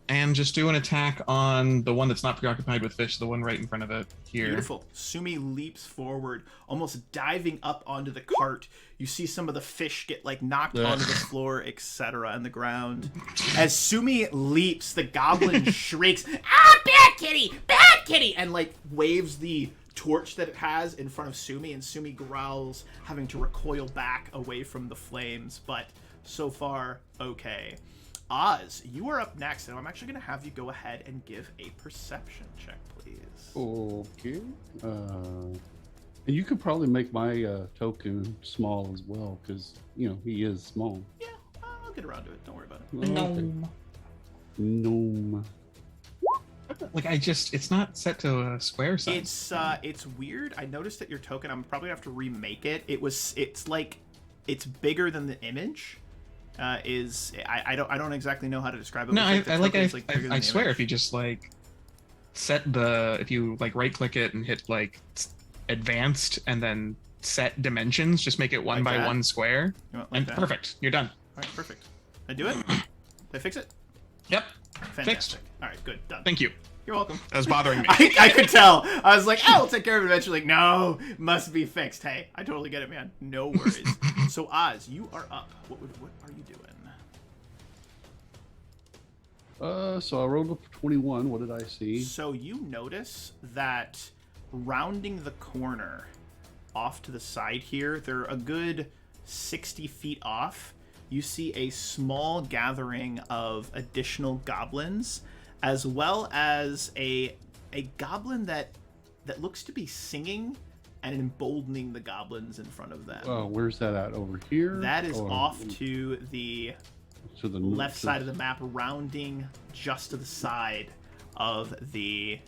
And just do an attack on the one that's not preoccupied with fish, the one right in front of it here. Beautiful. Sumi leaps forward, almost diving up onto the cart. You see some of the fish get like knocked onto the floor, etc., and the ground. As Sumi leaps, the goblin shrieks, "Ah, bad kitty! Bad kitty!" and like waves the torch that it has in front of Sumi, and Sumi growls, having to recoil back away from the flames, but so far, okay. Oz, you are up next, and I'm actually going to have you go ahead and give a perception check, please. Okay. And you could probably make my token small as well, because, you know, he is small. Yeah, I'll get around to it. Don't worry about it. Okay. Gnome. Gnome. Like, it's not set to a square size. It's weird. I noticed that your token, I'm probably going to have to remake it. It's like, it's bigger than the image. I don't exactly know how to describe it. No, I I swear, if you just like if you like right click it and hit like advanced and then set dimensions, just make it one Like by that? one square, Like and that? perfect, you're done. All right, perfect. Did I do it? Did I fix it? Yep, Fantastic. fixed. All right, good. Done. Thank you. You're welcome. That was bothering me. I could tell. I was like, oh, we'll take care of it eventually. Like, no, must be fixed. Hey, I totally get it, man. No worries. So, Oz, you are up. What are you doing? So I rolled up 21. What did I see? So you notice that rounding the corner off to the side here, they're a good 60 feet off. You see a small gathering of additional goblins, as well as a goblin that looks to be singing and emboldening the goblins in front of them. Oh, where's that at? Over here? That is Or off to the left side of the map, rounding just to the side of the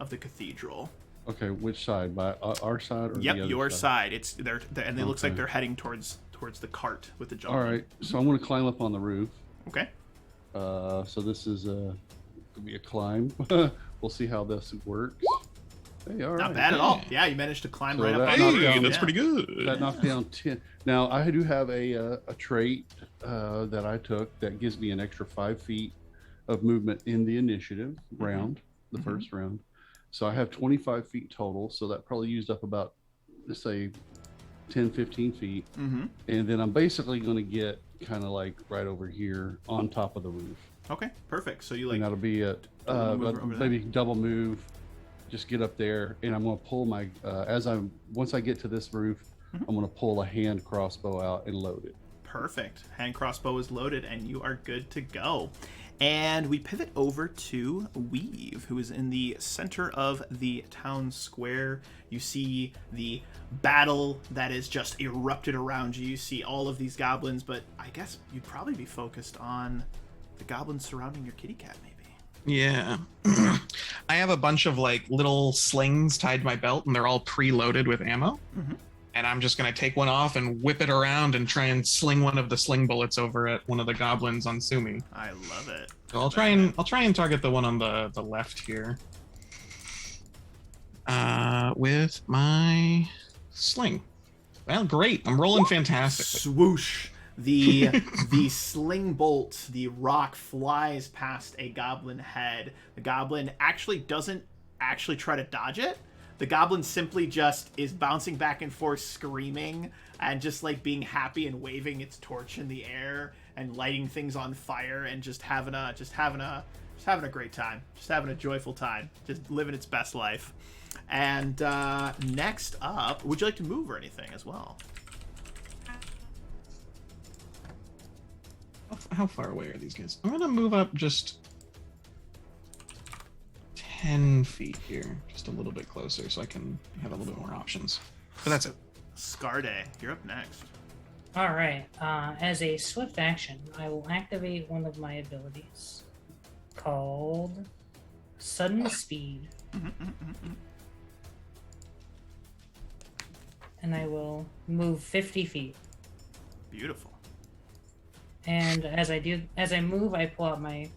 cathedral. Okay, which side? By our side or Yep, the other your side? side. It's and it looks like they're heading towards the cart with the jump. All right, so I'm going to climb up on the roof. Okay. So this is gonna be a climb. We'll see how this works. Hey, all right. Not bad at all. Yeah, you managed to climb So right up that on knocked the down- roof. That's Yeah. pretty good. That knocked down 10. Now I do have a trait that I took that gives me an extra 5 feet of movement in the initiative round, the first round. So I have 25 feet total. So that probably used up about, let's say, 10, 15 feet. Mm-hmm. And then I'm basically going to get kind of like right over here on top of the roof. Okay, perfect. So you And like that'll be it. move over there. Maybe double move, just get up there, and I'm going to pull my once I get to this roof, I'm going to pull a hand crossbow out and load it. perfect. Hand crossbow is loaded, and you are good to go. And we pivot over to Weave, who is in the center of the town square. You see the battle that is just erupted around you. You see all of these goblins, but I guess you'd probably be focused on the goblins surrounding your kitty cat, maybe. Yeah. I have a bunch of like little slings tied to my belt, and they're all preloaded with ammo. Mhm. And I'm just gonna take one off and whip it around and try and sling one of the sling bullets over at one of the goblins on Sumi. I love it. So I'll try and target the one on the left here. With my sling. Well, great. I'm rolling fantastically. Swoosh. The sling bolt, the rock flies past a goblin head. The goblin actually doesn't try to dodge it. The goblin simply just is bouncing back and forth, screaming and just like being happy and waving its torch in the air and lighting things on fire and just having a great time, just having a joyful time, just living its best life. And next up, would you like to move or anything as well? How far away are these guys? I'm gonna move up just 10 feet here, just a little bit closer, so I can have a little bit more options. But that's it. Scarde, you're up next. All right. As a swift action, I will activate one of my abilities called Sudden Speed. And I will move 50 feet. Beautiful. And as I move, I pull out my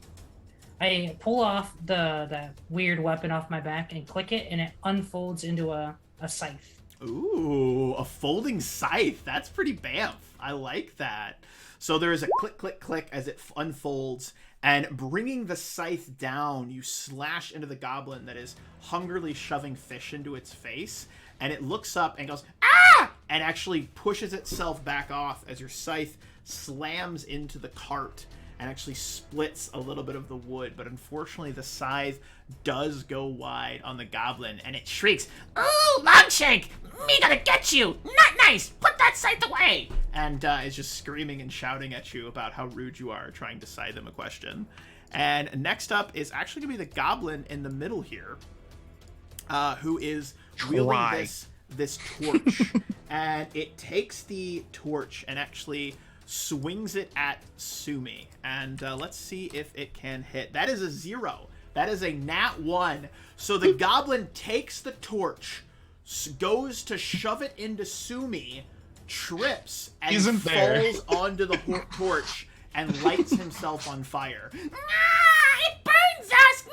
I pull off that weird weapon off my back and click it, and it unfolds into a scythe. Ooh, a folding scythe. That's pretty bamf. I like that. So there is a click, click, click as it unfolds, and bringing the scythe down, you slash into the goblin that is hungrily shoving fish into its face, and it looks up and goes, ah! And actually pushes itself back off as your scythe slams into the cart and actually splits a little bit of the wood. But unfortunately, the scythe does go wide on the goblin, and it shrieks, "Ooh, Longshank! Me gonna get you! Not nice! Put that scythe away!" And is just screaming and shouting at you about how rude you are trying to side them a question. And next up is actually gonna be the goblin in the middle here, who is wielding this torch. And it takes the torch and actually swings it at Sumi. And let's see if it can hit. That is a 0. That is a nat 1. So the goblin takes the torch, goes to shove it into Sumi, trips, and falls onto the torch and lights himself on fire. It burns us!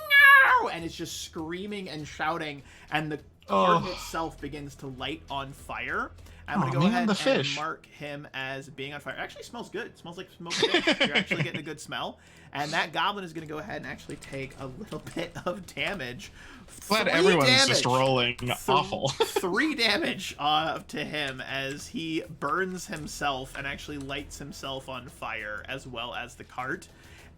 No! And it's just screaming and shouting, and the cart itself begins to light on fire. I'm going to go ahead and mark him as being on fire. It actually smells good. It smells like smoked fish. You're actually getting a good smell. And that goblin is going to go ahead and actually take a little bit of damage. Glad everyone's just rolling awful. 3 damage to him as he burns himself and actually lights himself on fire, as well as the cart.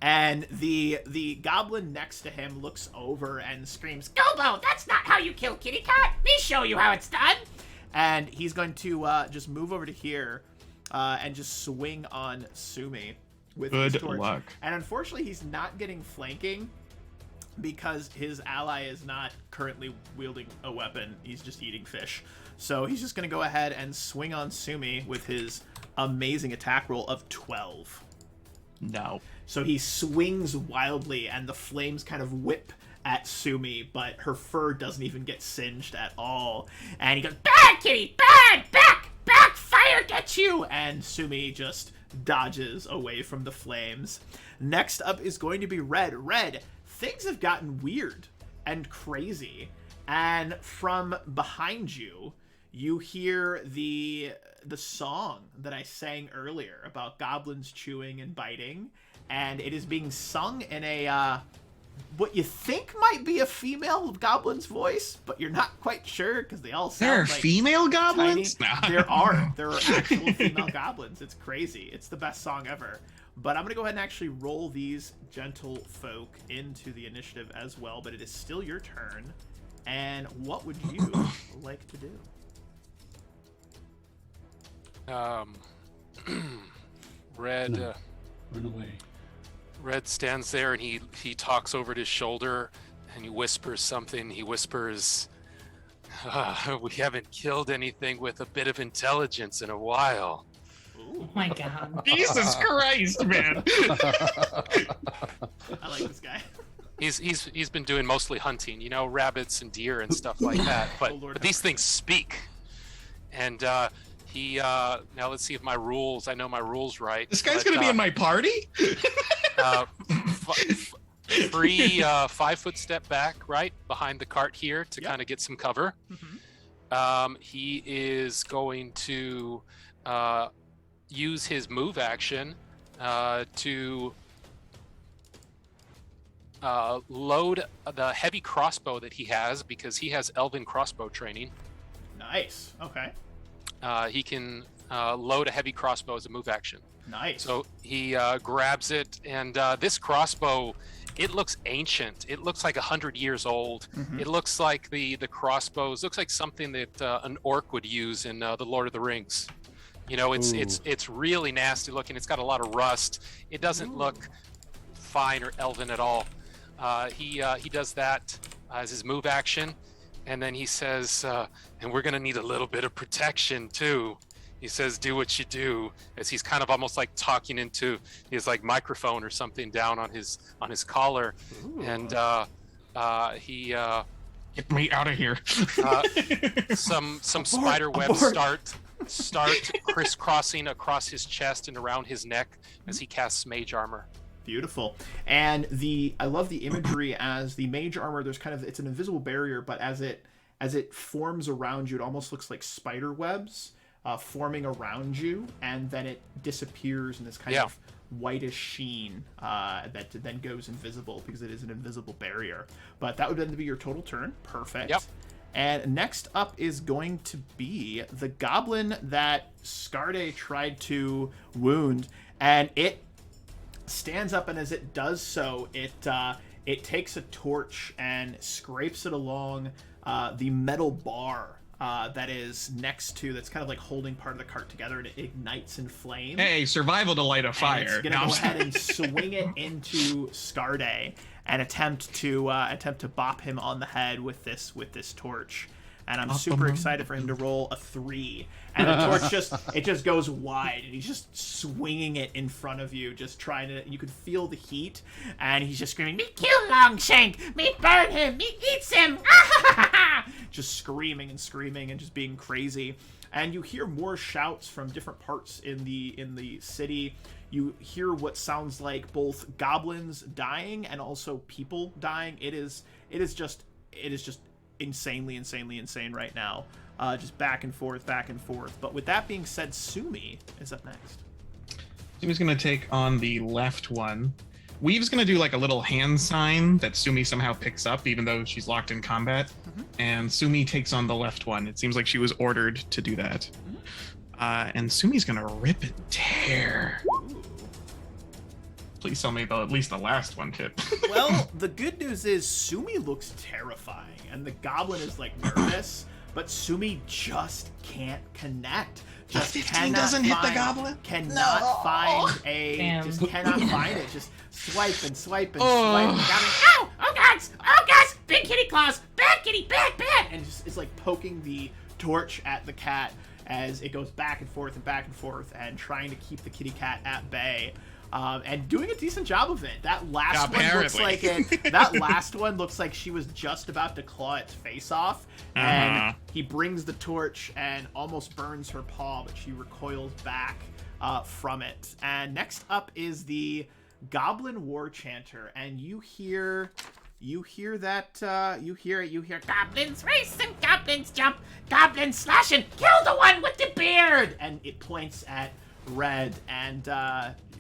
And the goblin next to him looks over and screams, "Gobo, that's not how you kill kitty cat. Me show you how it's done." And he's going to just move over to here and just swing on Sumi with his torch. Good luck. And unfortunately, he's not getting flanking because his ally is not currently wielding a weapon. He's just eating fish. So he's just going to go ahead and swing on Sumi with his amazing attack roll of 12. No. So he swings wildly, and the flames kind of whip at Sumi, but her fur doesn't even get singed at all. And he goes, "Bad, kitty! Bad! Back! Fire gets you!" And Sumi just dodges away from the flames. Next up is going to be Red. Red, things have gotten weird and crazy. And from behind you, you hear the song that I sang earlier about goblins chewing and biting. And it is being sung in a what you think might be a female goblin's voice, but you're not quite sure because they all sound like female goblins. There are actual female goblins. It's crazy. It's the best song ever. But I'm gonna go ahead and actually roll these gentle folk into the initiative as well. But it is still your turn. And what would you like to do? Red. Run away. Red stands there and he talks over his shoulder and he whispers something. He whispers, "We haven't killed anything with a bit of intelligence in a while." Oh my god. Jesus Christ, man. I like this guy. He's been doing mostly hunting, rabbits and deer and stuff like that. But these things speak. And now let's see if I know my rules right. This guy's gonna be in my party? 5-foot step back, right behind the cart here to kind of get some cover. Mm-hmm. He is going to use his move action to load the heavy crossbow that he has, because he has elven crossbow training. Nice. Okay. He can load a heavy crossbow as a move action. Nice. So he grabs it, and this crossbow, it looks ancient. It looks like 100 years old. Mm-hmm. It looks like the crossbows. Looks like something that an orc would use in the Lord of the Rings. It's really nasty looking. It's got a lot of rust. It doesn't look fine or elven at all. He does that as his move action, and then he says, "And we're gonna need a little bit of protection too." He says, "Do what you do," as he's kind of almost like talking into his like microphone or something down on his collar. Ooh. And he get me out of here. Some spider webs start crisscrossing across his chest and around his neck as he casts mage armor. Beautiful. And I love the imagery as the mage armor. There's kind of, it's an invisible barrier, but as it forms around you, it almost looks like spider webs forming around you, and then it disappears in this kind of whitish sheen that then goes invisible because it is an invisible barrier. But that would then be your total turn. Perfect. Yep. And next up is going to be the goblin that Scarde tried to wound, and it stands up, and as it does so, it takes a torch and scrapes it along the metal bar that is next to, that's kind of like holding part of the cart together, and it ignites in flame. Hey, survival to light a fire. And it's gonna go ahead and swing it into Scarde and attempt to bop him on the head with this torch. And I'm super excited for him to roll a 3. And the torch just goes wide, and he's just swinging it in front of you, just trying to, you could feel the heat, and he's just screaming, "Me kill Longshank! Me burn him! Me eats him!" Just screaming and screaming and just being crazy. And you hear more shouts from different parts in the city. You hear what sounds like both goblins dying and also people dying. It is just insanely insane right now. Just back and forth. But with that being said, Sumi is up next. Sumi's gonna take on the left one. Weave's gonna do like a little hand sign that Sumi somehow picks up, even though she's locked in combat. And Sumi takes on the left one. It seems like she was ordered to do that. And Sumi's gonna rip and tear. Ooh. Please tell me at least the last one hit. Well, the good news is Sumi looks terrifying, and the goblin is like nervous, but Sumi just can't connect. Just 15 doesn't hit the goblin? Cannot find a. Damn. Just cannot find it. Just swipe and swipe and Oh. swipe. And goblin, ow! Oh gosh! Big kitty claws! Bad kitty! Bad! And just is like poking the torch at the cat as it goes back and forth and trying to keep the kitty cat at bay. And doing a decent job of it. That last one looks like it. That last one looks like she was just about to claw its face off, and he brings the torch and almost burns her paw, but she recoils back from it. And next up is the Goblin War Chanter, and you hear goblins race and goblins jump, goblins slash and kill the one with the beard, and it points at Red, and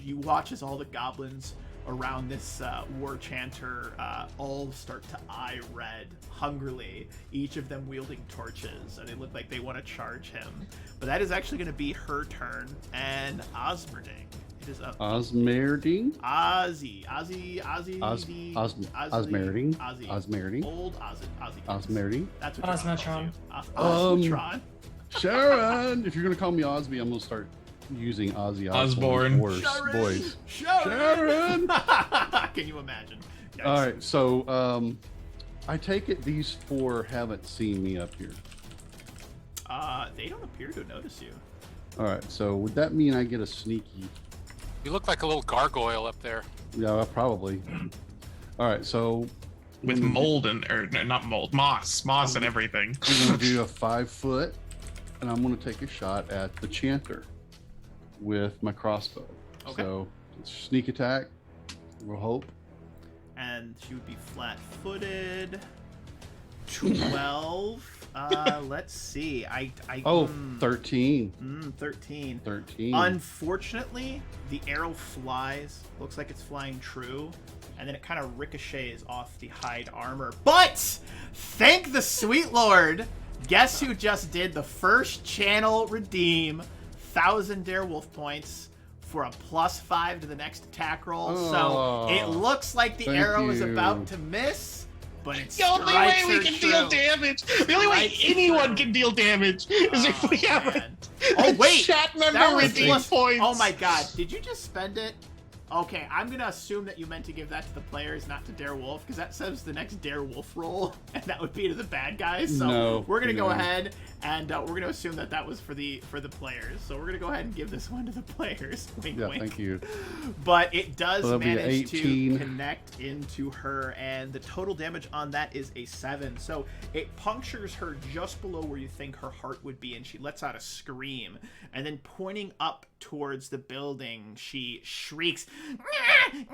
you watch as all the goblins around this war chanter all start to eye Red hungrily, each of them wielding torches, and they look like they want to charge him. But that is actually going to be her turn, and Ozmerdin. It is up. Ozmerdin? Ozzy. Ozmerdin? Old Ozzy. Ozmerdin? That's what Ozmetron. Ozmetron. Sharon! If you're going to call me Osby, I'm going to start using Ozzy Osbourne. voice. Sharon! Can you imagine? Yikes. All right, so I take it these 4 haven't seen me up here. They don't appear to notice you. All right, so would that mean I get a sneaky? You look like a little gargoyle up there. Yeah, probably. All right, so With mold not mold, moss and everything. I'm going to do a 5 foot, and I'm going to take a shot at the chanter with my crossbow. Okay. So sneak attack, we'll hope. And she would be flat-footed. 12. Let's see. 13. 13. 13. Unfortunately, the arrow flies. Looks like it's flying true. And then it kind of ricochets off the hide armor. But thank the sweet Lord. Guess who just did the first channel redeem 1,000 Darewolf points for a +5 to the next attack roll. So it looks like the arrow is about to miss, but it's The only way we can deal damage, the only way anyone can deal damage is if we have a chat member redeem points. Oh my god, did you just spend it? Okay, I'm gonna assume that you meant to give that to the players, not to Darewolf, because that says the next Darewolf roll, and that would be to the bad guys. So we're gonna go ahead and we're gonna assume that that was for the players. So we're gonna go ahead and give this one to the players. Wink, wink. Thank you. But it does So manage to connect into her, and the total damage on that is a 7. So it punctures her just below where you think her heart would be, and she lets out a scream. And then pointing up towards the building, she shrieks,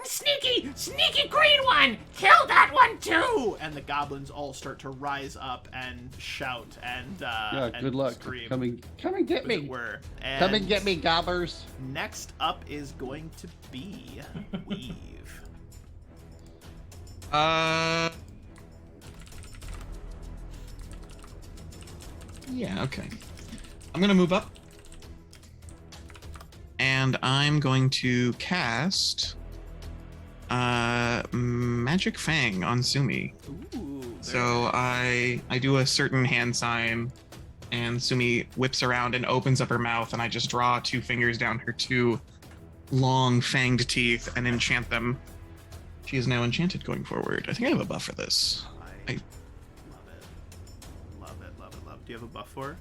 Sneaky green one! Kill that one too! And the goblins all start to rise up and shout and Yeah, good luck. scream. Come and get as me. it were. Come and get me, gobblers. Next up is going to be Weave. Yeah, okay. I'm gonna move up. And I'm going to cast Magic Fang on Sumi. Ooh. So I do a certain hand sign, and Sumi whips around and opens up her mouth, and I just draw 2 fingers down her 2 long fanged teeth and enchant them. She is now enchanted going forward. I think I have a buff for this. I love it. Do you have a buff for her?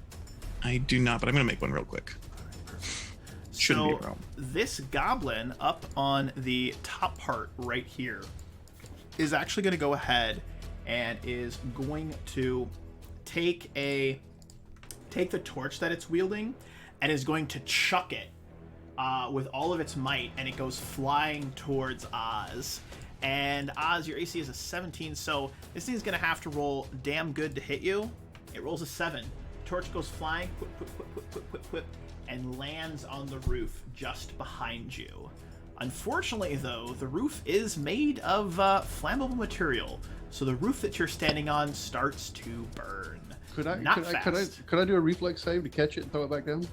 I do not, but I'm gonna make one real quick. Shouldn't be a problem. This goblin up on the top part right here is actually going to go ahead and is going to take the torch that it's wielding and is going to chuck it with all of its might, and it goes flying towards Oz. And Oz, your AC is a 17, so this thing's going to have to roll damn good to hit you. It rolls a 7. Torch goes flying, whip, and lands on the roof just behind you. Unfortunately, though, the roof is made of flammable material, so the roof that you're standing on starts to burn. Could I do a reflex save to catch it and throw it back down?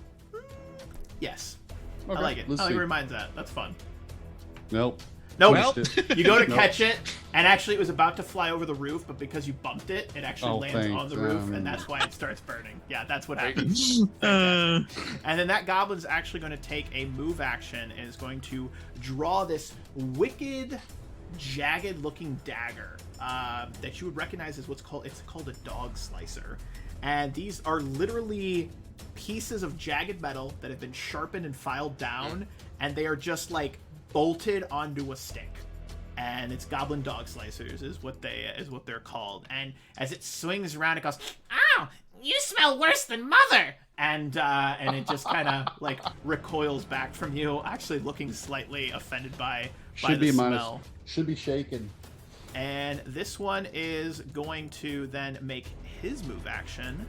Yes. Okay, I like it. let's I like see. it reminds that. That's fun. Nope. Nope. Well, You go to Nope. catch it, and actually it was about to fly over the roof, but because you bumped it, it actually Oh, lands on thanks. the roof, and that's why it starts burning. Yeah, that's what happens. Uh, And then that goblin's actually going to take a move action and is going to draw this wicked, jagged-looking dagger that you would recognize as it's called a dog slicer. And these are literally pieces of jagged metal that have been sharpened and filed down, and they are just like bolted onto a stick. And it's goblin dog slicers is what they're called. And as it swings around, it goes, "Ow! You smell worse than mother!" And it just kind of like recoils back from you, actually looking slightly offended by Should the be smell. Should be shaken. And this one is going to then make his move action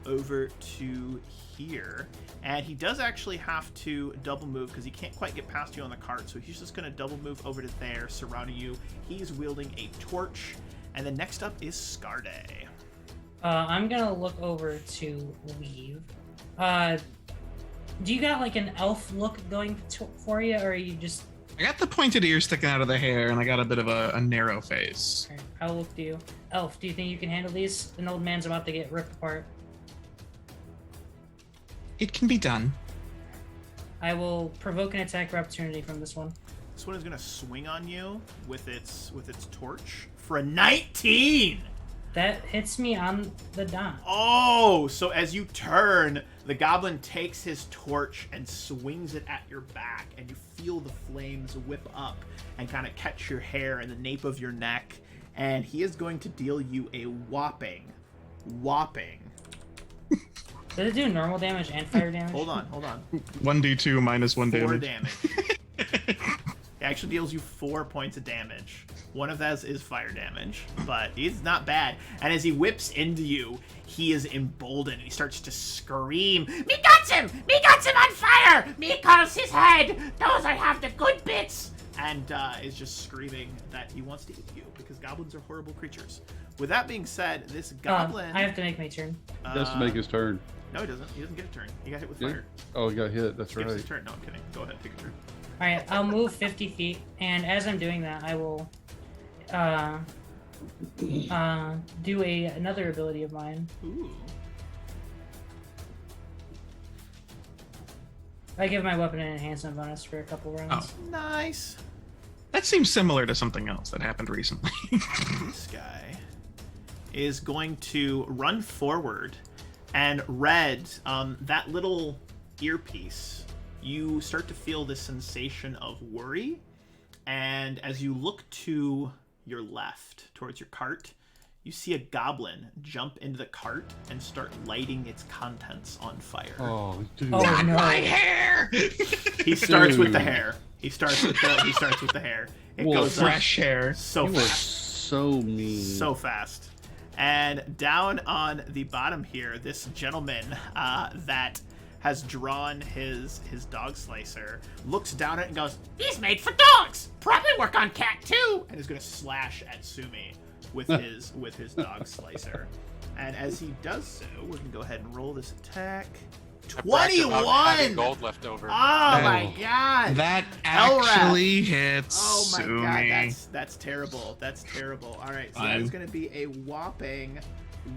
over to here. And he does actually have to double move because he can't quite get past you on the cart. So he's just going to double move over to there, surrounding you. He's wielding a torch. And then next up is Scarde. I'm gonna look over to Weave. Do you got like an elf look going for you, or are you just... I got the pointed ears sticking out of the hair, and I got a bit of a narrow face. Alright, I'll look to you. Elf, do you think you can handle these? An old man's about to get ripped apart. It can be done. I will provoke an attack of opportunity from this one. This one is going to swing on you with its torch for a 19. That hits me on the dot. Oh, so as you turn, the goblin takes his torch and swings it at your back, and you feel the flames whip up and kind of catch your hair and the nape of your neck, and he is going to deal you a whopping. Does it do normal damage and fire damage? Hold on. 1d2 minus 1 4 damage. damage. It actually deals you 4 points of damage. One of those is fire damage, but he's not bad. And as he whips into you, he is emboldened and he starts to scream, "Me got him! Me got him on fire! Me calls his head! Those I have the good bits!" And is just screaming that he wants to eat you because goblins are horrible creatures. With that being said, this goblin... I have to make my turn. He has to make his turn. No, he doesn't. He doesn't get a turn. He got hit with Yeah. fire. Oh, he got hit. That's Skips right. his turn. No, I'm kidding. Go ahead, take a turn. Alright, I'll move 50 feet, and as I'm doing that, I will do another ability of mine. Ooh. I give my weapon an enhancement bonus for a couple rounds. Nice. That seems similar to something else that happened recently. This guy is going to run forward, and Red, that little earpiece, you start to feel this sensation of worry, and as you look to your left towards your cart, you see a goblin jump into the cart and start lighting its contents on fire. Oh, dude. Oh no! My hair! He starts with the Dude. hair. He starts with the hair. It Well, goes up Fresh hair. so You are fast. so mean. So fast. And down on the bottom here, this gentleman that has drawn his dog slicer looks down at it and goes, "He's made for dogs. Probably work on cat too." And is going to slash at Sumi with his dog slicer. And as he does so, we're going to go ahead and roll this attack. I bragged about having 21. gold left over. Oh my god. That Elrath. actually hits Oh my Sumi. god, that's terrible. That's terrible. All right, so Fine. that's going to be a whopping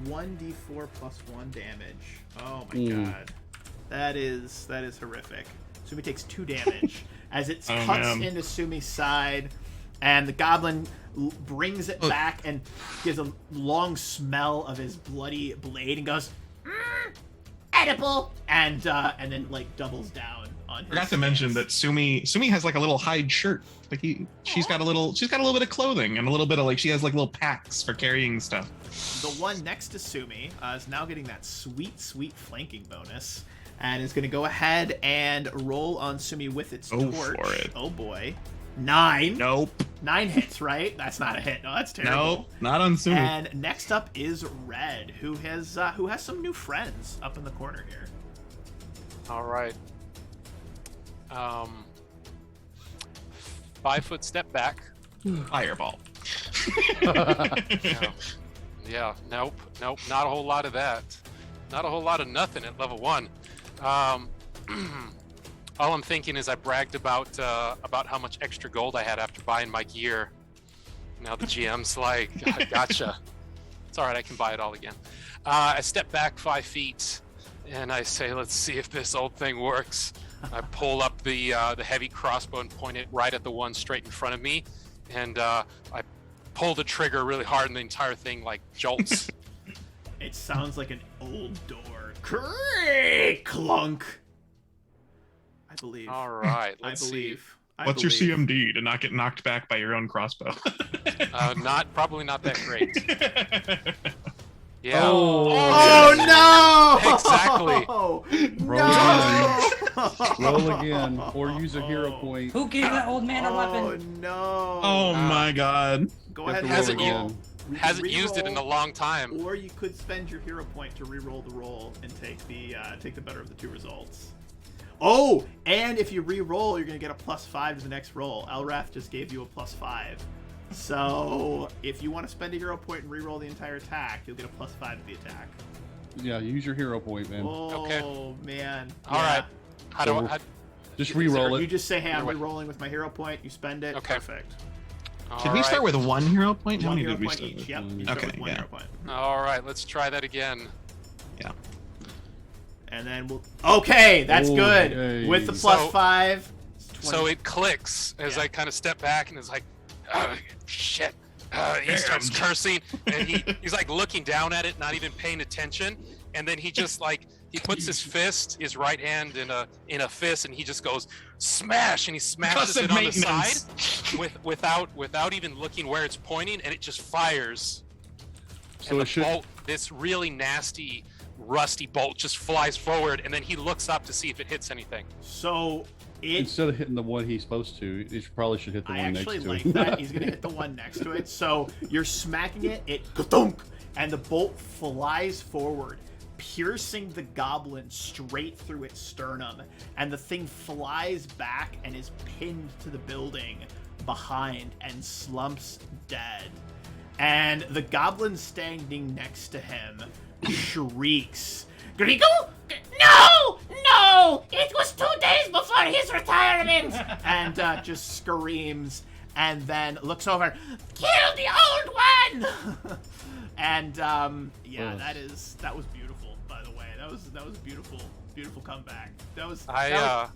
1d4 plus 1 damage. Oh my Mm. god. That is horrific. Sumi takes 2 damage as it Oh, cuts man. into Sumi's side, and the goblin brings it Oh. back and gives a long smell of his bloody blade and goes, edible, and then like doubles down on. Forgot to mention that Sumi has like a little hide shirt. Like she's got a little bit of clothing and a little bit of like she has like little packs for carrying stuff. The one next to Sumi is now getting that sweet flanking bonus, and is going to go ahead and roll on Sumi with its Go torch. for it. Oh boy, 9. Nope. 9 hits, right? That's not a hit. No, that's terrible. No, not on Sumi. And next up is Red, who has some new friends up in the corner here. All right. 5-foot step back. Fireball. Yeah. Nope. Not a whole lot of that. Not a whole lot of nothing at level 1. All I'm thinking is I bragged about how much extra gold I had after buying my gear. Now the GM's like, gotcha. It's all right. I can buy it all again. I step back 5 feet and I say, let's see if this old thing works. I pull up the heavy crossbow and point it right at the one straight in front of me, and I pull the trigger really hard, and the entire thing like jolts. It sounds like an old door. Clunk. I believe. All right, let's see. What's your CMD to not get knocked back by your own crossbow? Probably not that great. Yeah. Oh no! Exactly. Roll again, or use a hero point. Who gave that old man a Oh weapon? no! Oh my god. Go You ahead have to and roll Hasn't again. Hasn't used it in a Reroll, long time. Or you could spend your hero point to re-roll the roll and take the better of the 2 results. Oh, and if you re-roll, you're gonna get a +5 to the next roll. Elrath just gave you a +5. So if you want to spend a hero point and re-roll the entire attack, you'll get a +5 to the attack. Yeah, use your hero point, man. Oh Okay. man! All right. How do I? Just re-roll You it. just say, "Hey, I'm Either way. re-rolling with my hero point." You spend it. Okay. Perfect. Did we start with 1 hero point? How One many hero did we point start each. with? Yep. You start Okay, with 1 yeah. hero point. All right, let's try that again. Yeah. And then we'll. Okay, that's good. Okay. With the So- +5. it's So 20. it clicks as Yeah. I kind of step back and is like, shit. He starts Damn. cursing and he's like looking down at it, not even paying attention. And then he just like he puts his right hand in a fist, and he just goes smash, and he smashes Custom it on the maintenance. side without even looking where it's pointing, and it just fires. So And it the should. bolt, this really nasty, rusty bolt, just flies forward, and then he looks up to see if it hits anything. So it. Instead of hitting the one he's supposed to, he probably should hit the I one next actually to like him. that. He's gonna hit the one next to it. So you're smacking it. It ka-thunk, and the bolt flies forward, piercing the goblin straight through its sternum, and the thing flies back and is pinned to the building behind and slumps dead. And the goblin standing next to him shrieks, "Grigo! No! No! It was 2 days before his retirement!" and just screams, and then looks over, "Kill the old one!" And yeah, Ugh. that was beautiful. By the way, that was beautiful comeback. That was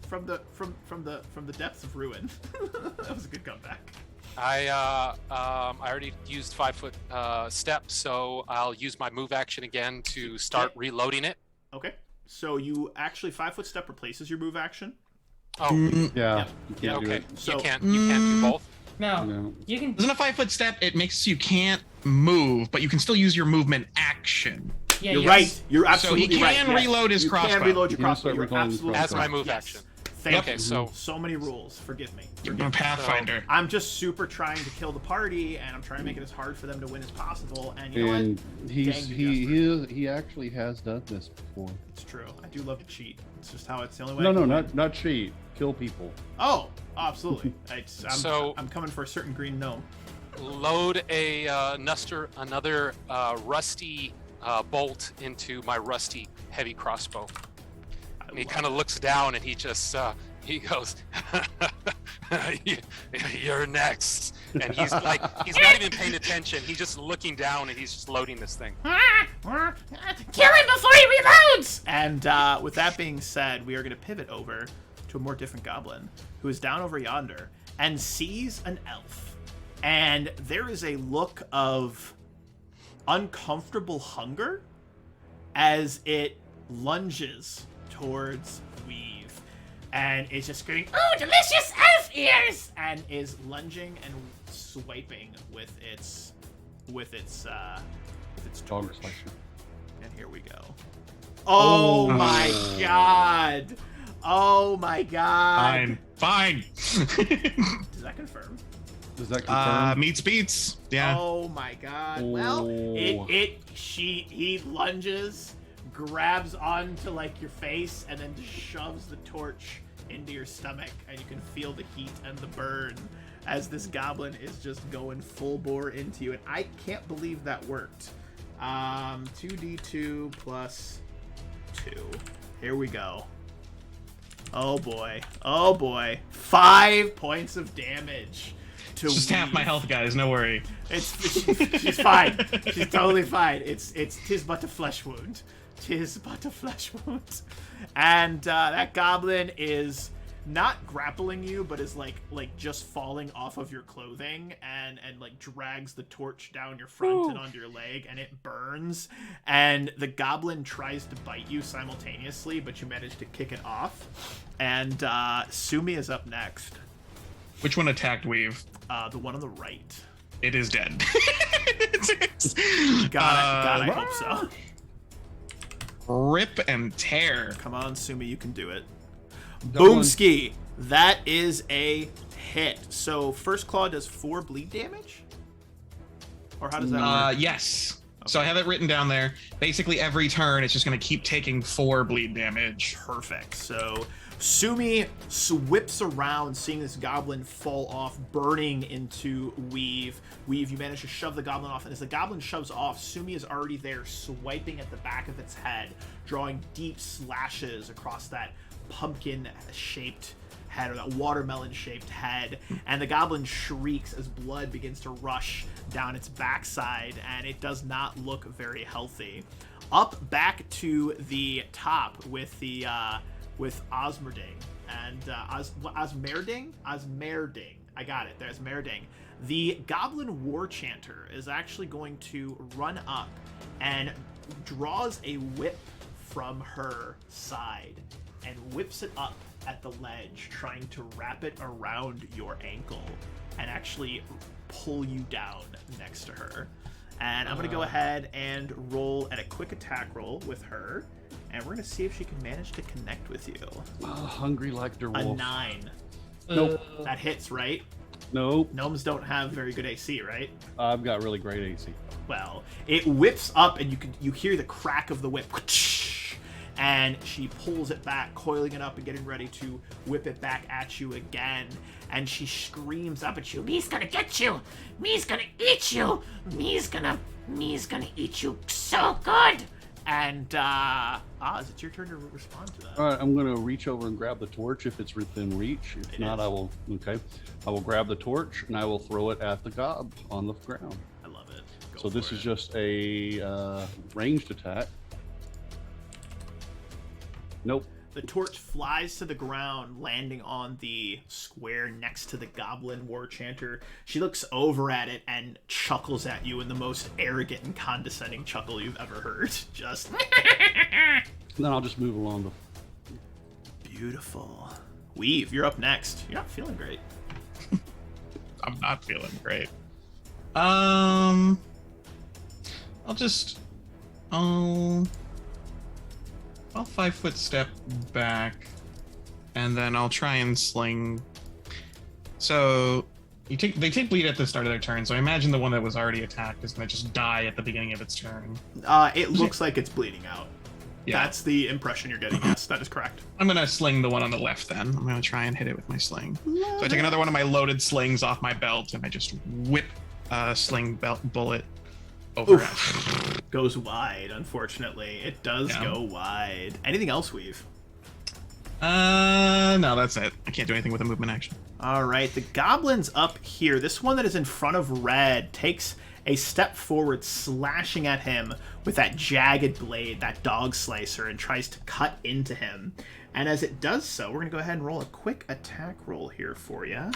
from the depths of ruin. That was a good comeback. I already used 5-foot step, so I'll use my move action again to start reloading it. Okay, so you actually 5-foot step replaces your move action. Oh, Yeah, you can't do okay. it. So- you can't do both. No, No. you can. Isn't a 5-foot step? It makes you can't move, but you can still use your movement action. Yeah, You're yes. right. You're So he absolutely can right. Yes. reload his You crossbow. can reload your You can crossbow. start You're reloading his absolutely crossbow. As my correct. move Yes. action. Thank Okay, you. so many rules. Forgive me. I'm a Pathfinder. I'm just super trying to kill the party, and I'm trying to make it as hard for them to win as possible. And you know And what? he actually has done this before. It's true. I do love to cheat. It's just how it's the only way. No, I can win. not cheat. Kill people. Oh, absolutely. So- I'm coming for a certain green gnome. load another rusty bolt into my rusty heavy crossbow. And he kind of looks down and he just he goes, "You're next." And he's like, he's not even paying attention. He's just looking down and he's just loading this thing. Kill him before he reloads! And with that being said, we are going to pivot over to a more different goblin who is down over yonder and sees an elf. And there is a look of uncomfortable hunger as it lunges towards Weave. And is just screaming, "Oh, delicious elf ears!" And is lunging and swiping with its Dog torch. slicer. And here we go. Oh my god! Oh my god! Fine. Does that confirm? Does that confirm? Meets beats. Yeah. Oh my god. Well, he lunges, grabs onto like your face, and then just shoves the torch into your stomach, and you can feel the heat and the burn as this goblin is just going full bore into you. And I can't believe that worked. 2d2 plus 2. Here we go. Oh boy. Oh boy. 5 points of damage. It's just half my health, guys. No worry. She's fine. She's totally fine. Tis but a flesh wound. Tis but a flesh wound. And that goblin is not grappling you, but is like just falling off of your clothing and like drags the torch down your front and onto your leg, and it burns. And the goblin tries to bite you simultaneously, but you manage to kick it off. And Sumi is up next. Which one attacked Weave? The one on the right. It is dead. God, I hope so. Rip and tear. Come on, Sumi, you can do it. Double Boomski. That is a hit. So first claw does 4 bleed damage? Or how does that work? Yes. So I have it written down there. Basically, every turn, it's just going to keep taking 4 bleed damage. Perfect. So Sumi whips around, seeing this goblin fall off, burning into Weave. Weave, you manage to shove the goblin off, and as the goblin shoves off, Sumi is already there, swiping at the back of its head, drawing deep slashes across that pumpkin-shaped head, or that watermelon-shaped head, and the goblin shrieks as blood begins to rush down its backside, and it does not look very healthy. Up back to the top with the with Ozmerdin and Ozmerdin. I got it. There's Merding. The Goblin War Chanter is actually going to run up and draws a whip from her side and whips it up at the ledge, trying to wrap it around your ankle and actually pull you down next to her. And I'm going to go ahead and roll at a quick attack roll with her, and we're going to see if she can manage to connect with you. Hungry like their A wolf. 9. Nope. That hits, right? Nope. Gnomes don't have very good AC, right? I've got really great AC. Well, it whips up, and you hear the crack of the whip, and she pulls it back, coiling it up and getting ready to whip it back at you again. And she screams up at you, "Me's gonna get you! Me's gonna eat you! Me's gonna eat you so good!" And Oz, it's your turn to respond to that. All right, I'm going to reach over and grab the torch if it's within reach. If It not, is. I will grab the torch and I will throw it at the gob on the ground. I love it. Go So this for is it. just a ranged attack. Nope. The torch flies to the ground, landing on the square next to the Goblin War Chanter. She looks over at it and chuckles at you in the most arrogant and condescending chuckle you've ever heard. Just Then I'll just move along the beautiful. Weave, you're up next. You're not feeling great. I'm not feeling great. I'll 5-foot step back and then I'll try and sling. So they take bleed at the start of their turn. So I imagine the one that was already attacked is going to just die at the beginning of its turn. It looks like it's bleeding out. Yeah. That's the impression you're getting. Yes, that is correct. I'm going to sling the one on the left then. I'm going to try and hit it with my sling. So I take another one of my loaded slings off my belt, and I just whip a sling bullet over it. Goes wide, unfortunately. It does go wide. Anything else, Weave? No, that's it. I can't do anything with a movement action. All right, the goblin's up here. This one that is in front of Red takes a step forward, slashing at him with that jagged blade, that dog slicer, and tries to cut into him. And as it does so, we're going to go ahead and roll a quick attack roll here for you.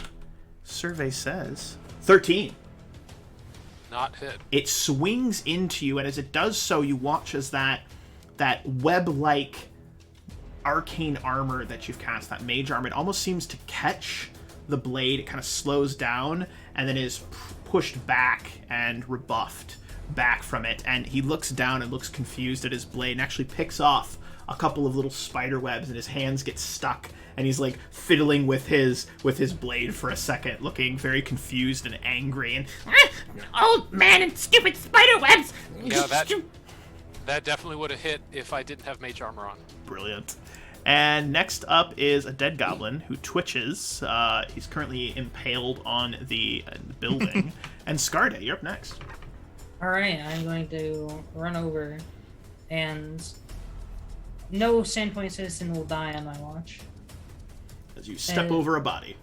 Survey says 13. Not hit. It swings into you, and as it does so, you watch as that web-like arcane armor that you've cast, that mage armor, it almost seems to catch the blade. It kind of slows down and then is pushed back and rebuffed back from it. And he looks down and looks confused at his blade and actually picks off a couple of little spider webs, and his hands get stuck. And he's like fiddling with his blade for a second, looking very confused and angry. And old man and stupid spider webs. Yeah, that definitely would have hit if I didn't have mage armor on. Brilliant. And next up is a dead goblin who twitches. He's currently impaled on the building. And Scarde, you're up next. All right, I'm going to run over, and no Sandpoint citizen will die on my watch. As you step over a body.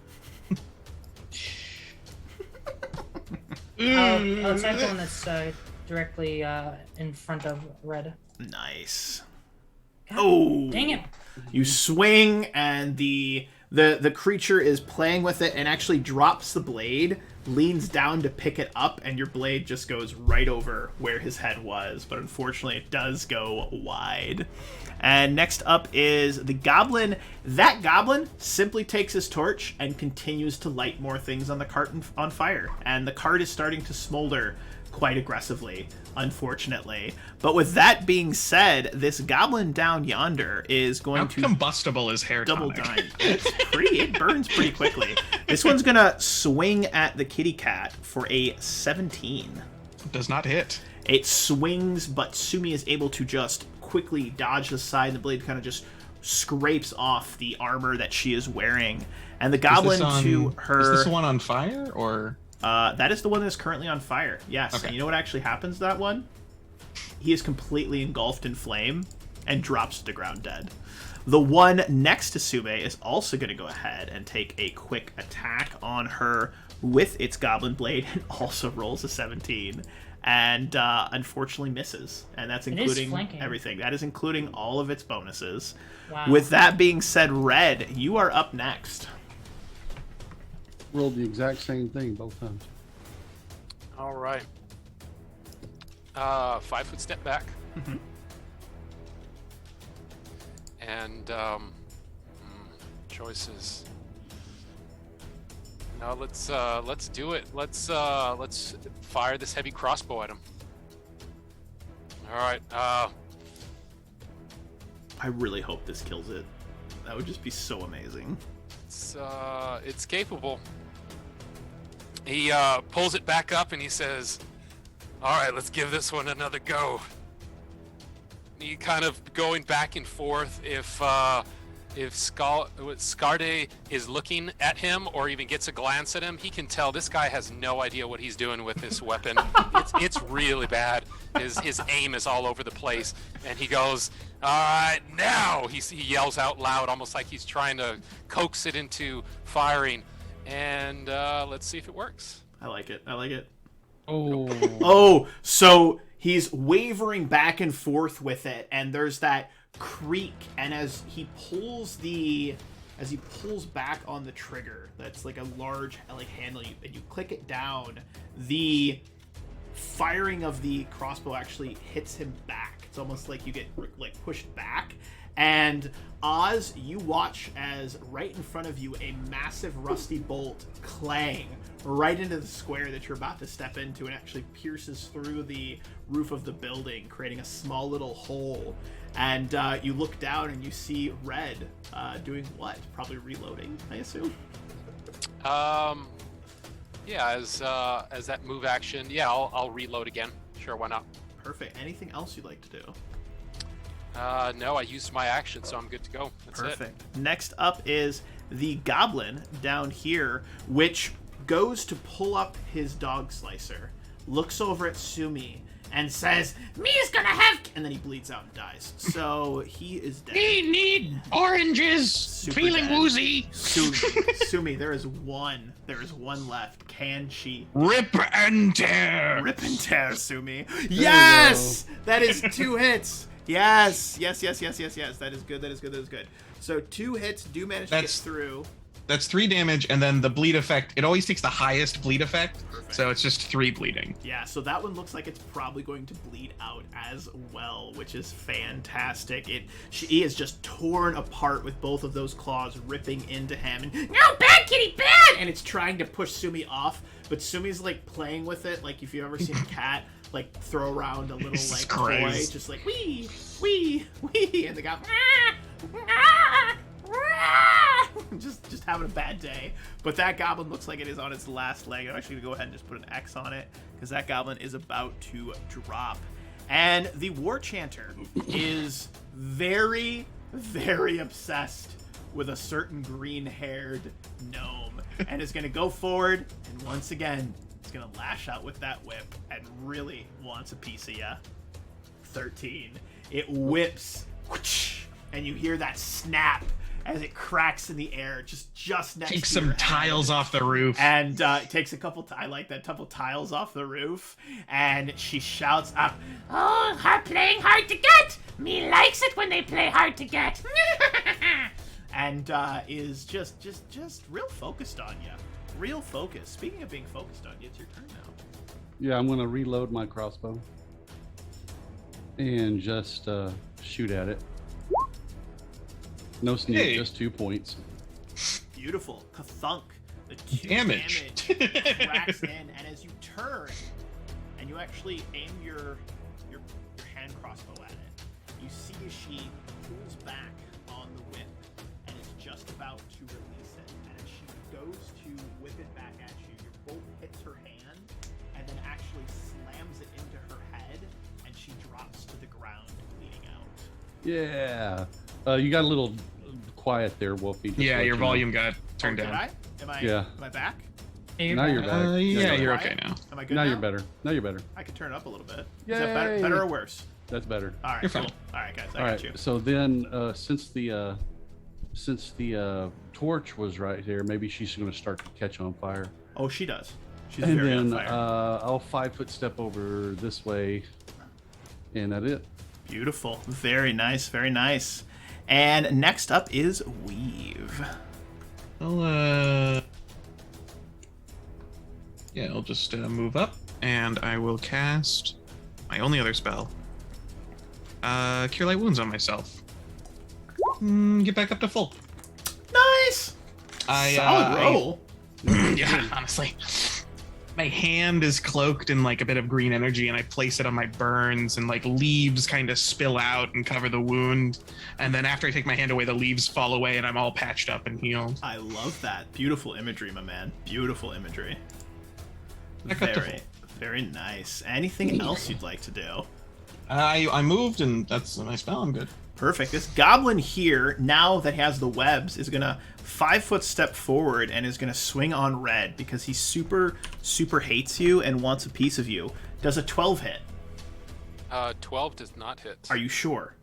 I'll attack the one that's directly in front of Red. Nice. God, dang it! You swing, and the creature is playing with it and actually drops the blade, leans down to pick it up, and your blade just goes right over where his head was. But unfortunately, it does go wide. And next up is the goblin. That goblin simply takes his torch and continues to light more things on the cart on fire. And the cart is starting to smolder quite aggressively, unfortunately. But with that being said, this goblin down yonder is going to combustible is hair double tonic. dime. It burns pretty quickly. This one's gonna swing at the kitty cat for a 17. Does not hit. It swings, but Sumi is able to just quickly dodge the side. The blade kind of just scrapes off the armor that she is wearing. And the goblin to her... Is this the one on fire, or...? That is the one that's currently on fire. Yes. Okay. And you know what actually happens to that one? He is completely engulfed in flame and drops to the ground dead. The one next to Sube is also going to go ahead and take a quick attack on her with its goblin blade and also rolls a 17. And unfortunately misses. And that's including everything. That is including all of its bonuses. Wow. With that being said, Red, you are up next. Rolled the exact same thing both times. All right. 5-foot step back. Mm-hmm. And choices. No, let's do it. Let's fire this heavy crossbow at him. All right. I really hope this kills it. That would just be so amazing. It's capable. He pulls it back up and he says, "All right, let's give this one another go." He kind of going back and forth if Scarde is looking at him or even gets a glance at him, he can tell this guy has no idea what he's doing with this weapon. It's really bad. His aim is all over the place, and he goes, "All right, now!" He yells out loud, almost like he's trying to coax it into firing. And let's see if it works. I like it. Oh. So he's wavering back and forth with it, and there's that creak, and as he pulls back on the trigger, that's like a large handle, and you click it down, the firing of the crossbow actually hits him back. It's almost like you get pushed back. And Oz, you watch as right in front of you a massive rusty bolt clang right into the square that you're about to step into, and actually pierces through the roof of the building, creating a small little hole. And you look down and you see Red doing what? Probably reloading, I assume. Yeah, as that move action, yeah, I'll reload again. Sure, why not? Perfect. Anything else you'd like to do? No, I used my action, so I'm good to go. That's Perfect. Next up is the Goblin down here, which goes to pull up his dog slicer, looks over at Sumi, and says, Me's gonna have. and then he bleeds out and dies. So he is dead. Need oranges. Super Feeling dead. woozy. Sumi, there is one left. Can she Rip and tear. rip and tear, Sumi? Yes! That is 2 hits. Yes. That is good. So 2 hits do manage to get through. That's 3 damage, and then the bleed effect. It always takes the highest bleed effect, Perfect. so it's just 3 bleeding. Yeah, so that one looks like it's probably going to bleed out as well, which is fantastic. He is just torn apart with both of those claws ripping into him. And, No, bad kitty, bad. and it's trying to push Sumi off, but Sumi's like playing with it, like if you've ever seen a cat like throw around a little Jesus like Christ. toy, just like wee, and the guy just having a bad day. But that goblin looks like it is on its last leg. I'm actually gonna go ahead and just put an X on it because that goblin is about to drop. And the war chanter is very, very obsessed with a certain green-haired gnome and is gonna go forward and once again is gonna lash out with that whip and really wants a piece of ya. 13. It whips, whoosh, and you hear that snap as it cracks in the air, just next Take to some your head. tiles off the roof. And takes a couple. I like that, couple tiles off the roof, and she shouts up, Oh, her playing hard to get. Me likes it when they play hard to get. and is just real focused on you. Real focused. Speaking of being focused on you, it's your turn now. Yeah, I'm gonna reload my crossbow and just shoot at it. No sneak, Hey. just 2 points. Beautiful. Kathunk. The 2 Damage. cracks in, and as you turn, and you actually aim your hand crossbow at it, you see as she pulls back on the whip, and is just about to release it. And as she goes to whip it back at you, your bolt hits her hand, and then actually slams it into her head, and she drops to the ground, bleeding out. Yeah. You got a little quiet there, Wolfie. just Yeah, let your you know. volume got turned Oh, did down. I? Am I? Yeah. Am I back? Now you're back. Yeah, Still you're quiet? okay now. Am I good Now now? you're better. Now you're better. I can turn it up a little bit. Is that better, Yay. better or worse? That's better. All right, You're cool. fine. All right, guys, I All got right. you. So then, since the torch was right here, maybe she's going to start to catch on fire. Oh, she does. She's And very then on fire. I'll 5-foot step over this way, and that's it. Beautiful. Very nice. Very nice. And next up is Weave. I'll I'll just move up, and I will cast my only other spell. Cure Light Wounds on myself. Get back up to full. Nice. Solid roll. Yeah, honestly. My hand is cloaked in like a bit of green energy, and I place it on my burns, and like leaves kind of spill out and cover the wound. And then after I take my hand away, the leaves fall away, and I'm all patched up and healed. I love that. Beautiful imagery, my man. Beautiful imagery. Back up to Very, very nice. Anything else you'd like to do? I moved, and that's my spell. I'm good. Perfect. This goblin here, now that has the webs, is going to 5-foot step forward and is going to swing on Red because he super hates you and wants a piece of you. Does a 12 hit? 12 does not hit. Are you sure?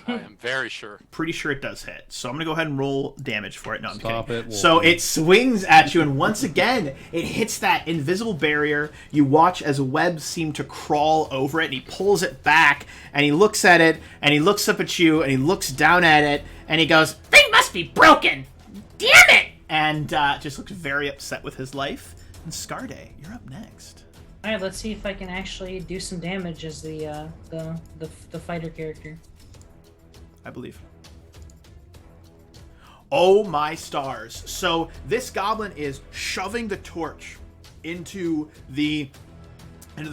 I am very sure. Pretty sure it does hit. So I'm going to go ahead and roll damage for it. No, I'm Stop kidding. it, So Wolfie. it swings at you, and once again, it hits that invisible barrier. You watch as webs seem to crawl over it, and he pulls it back, and he looks at it, and he looks up at you, and he looks down at it, and he goes, Thing must be broken. Damn it. and just looks very upset with his life. And Scarde, you're up next. All right, let's see if I can actually do some damage as the fighter character. I believe. Oh my stars. So this goblin is shoving the torch into the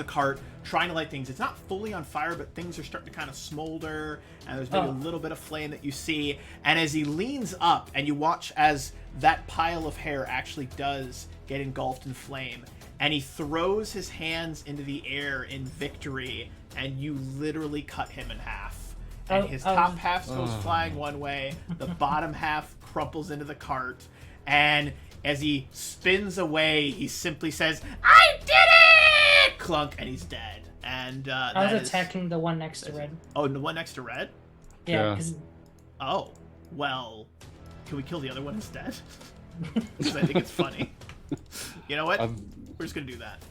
cart, trying to light things. It's not fully on fire, but things are starting to kind of smolder, and there's maybe a little bit of flame that you see. And as he leans up, and you watch as that pile of hair actually does get engulfed in flame, and he throws his hands into the air in victory, and you literally cut him in half. And his top half goes flying one way, the bottom half crumples into the cart, and as he spins away, he simply says, "I did it!" Clunk, and he's dead. And I was attacking the one next to Red. Oh, the one next to Red? Yeah. Oh, well, can we kill the other one instead? Because I think it's funny. You know what? We're just gonna do that.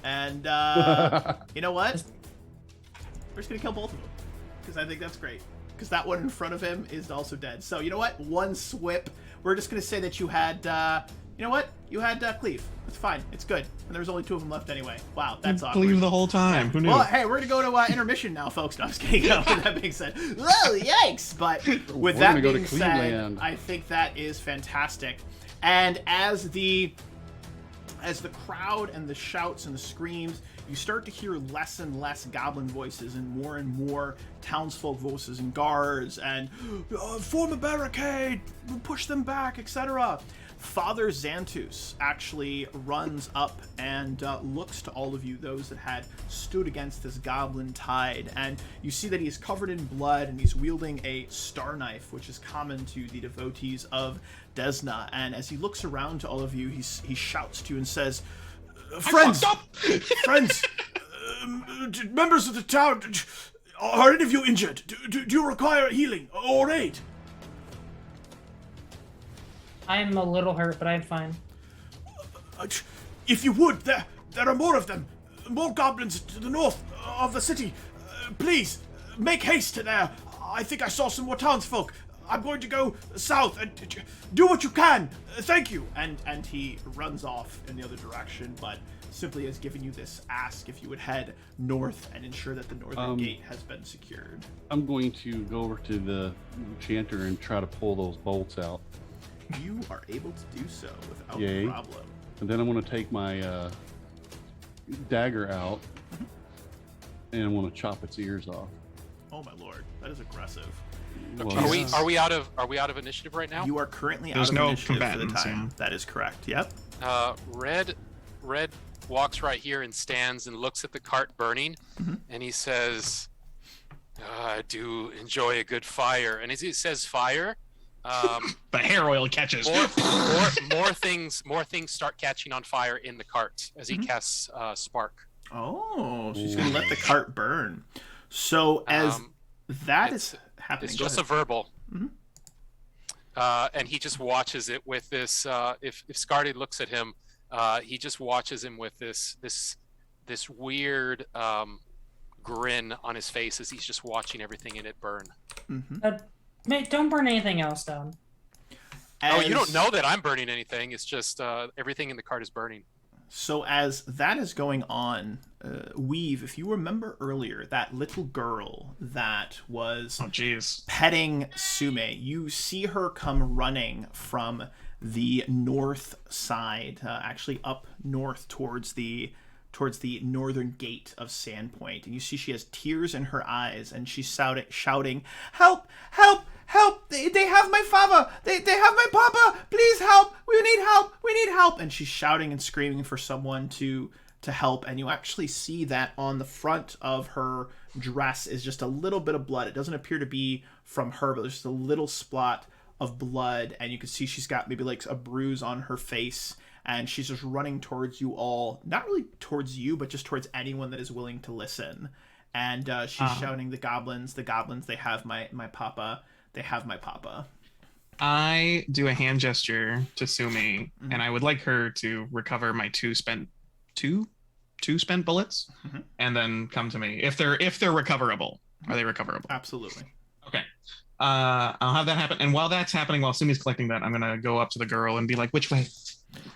And you know what? We're just gonna kill both of them. Because I think that's great. Because that one in front of him is also dead. So you know what? One swip. We're just gonna say that you had, you know what? You had Cleave. It's fine. It's good. And there was only 2 of them left anyway. Wow, that's awkward. Cleave the whole time. Who knew? Well, hey, we're gonna go to intermission now, folks. No, I'm just kidding. That being said, whoa, yikes! But with that being said, I think that is fantastic. And as the crowd and the shouts and the screams, you start to hear less and less goblin voices and more townsfolk voices and guards and form a barricade, push them back, etc. Father Xantus actually runs up and looks to all of you, those that had stood against this goblin tide, and you see that he's covered in blood and he's wielding a star knife, which is common to the devotees of Desna. And as he looks around to all of you, he shouts to you and says, "Friends, friends, members of the town, are any of you injured? Do you require healing or aid?" I'm a little hurt, but I'm fine. If you would, there are more of them. More goblins to the north of the city. Please, make haste to there. I think I saw some more townsfolk. I'm going to go south. Do what you can. Thank you. And he runs off in the other direction, but simply has given you this ask if you would head north and ensure that the northern gate has been secured. I'm going to go over to the chanter and try to pull those bolts out. You are able to do so without Yay. problem. And then I'm going to take my dagger out and I'm going to chop its ears off. Oh my lord, that is aggressive. Well, Are we out of initiative right now? You are currently There's out of no initiative for the combatants, time. yeah. That is correct. Yep. Red walks right here and stands and looks at the cart burning, and he says, "I do enjoy a good fire." And as he says fire, the hair oil catches. more things start catching on fire in the cart as he casts spark. Oh, she's gonna let the cart burn. So as that is happening, it's just a verbal. And he just watches it with this. If Scarde looks at him, he just watches him with this weird grin on his face as he's just watching everything in it burn. Mate, don't burn anything else down. Oh, you don't know that I'm burning anything. It's just everything in the cart is burning. So as that is going on, Weave, if you remember earlier, that little girl that was petting Sume, you see her come running from the north side, actually up north towards the northern gate of Sandpoint, and you see she has tears in her eyes, and she's shouting, "Help! Help! Help! They have my father! They have my papa! Please help! We need help! We need help!" And she's shouting and screaming for someone to help, and you actually see that on the front of her dress is just a little bit of blood. It doesn't appear to be from her, but there's just a little spot of blood, and you can see she's got maybe like a bruise on her face, and she's just running towards you all, not really towards you, but just towards anyone that is willing to listen. And she's shouting, the goblins, they have my papa, they have my papa. I do a hand gesture to Sumi, and I would like her to recover my two spent bullets, and then come to me if they're recoverable. Are they recoverable? Absolutely. Okay. I'll have that happen, and while that's happening, while Sumi's collecting that, I'm gonna go up to the girl and be like, "Which way?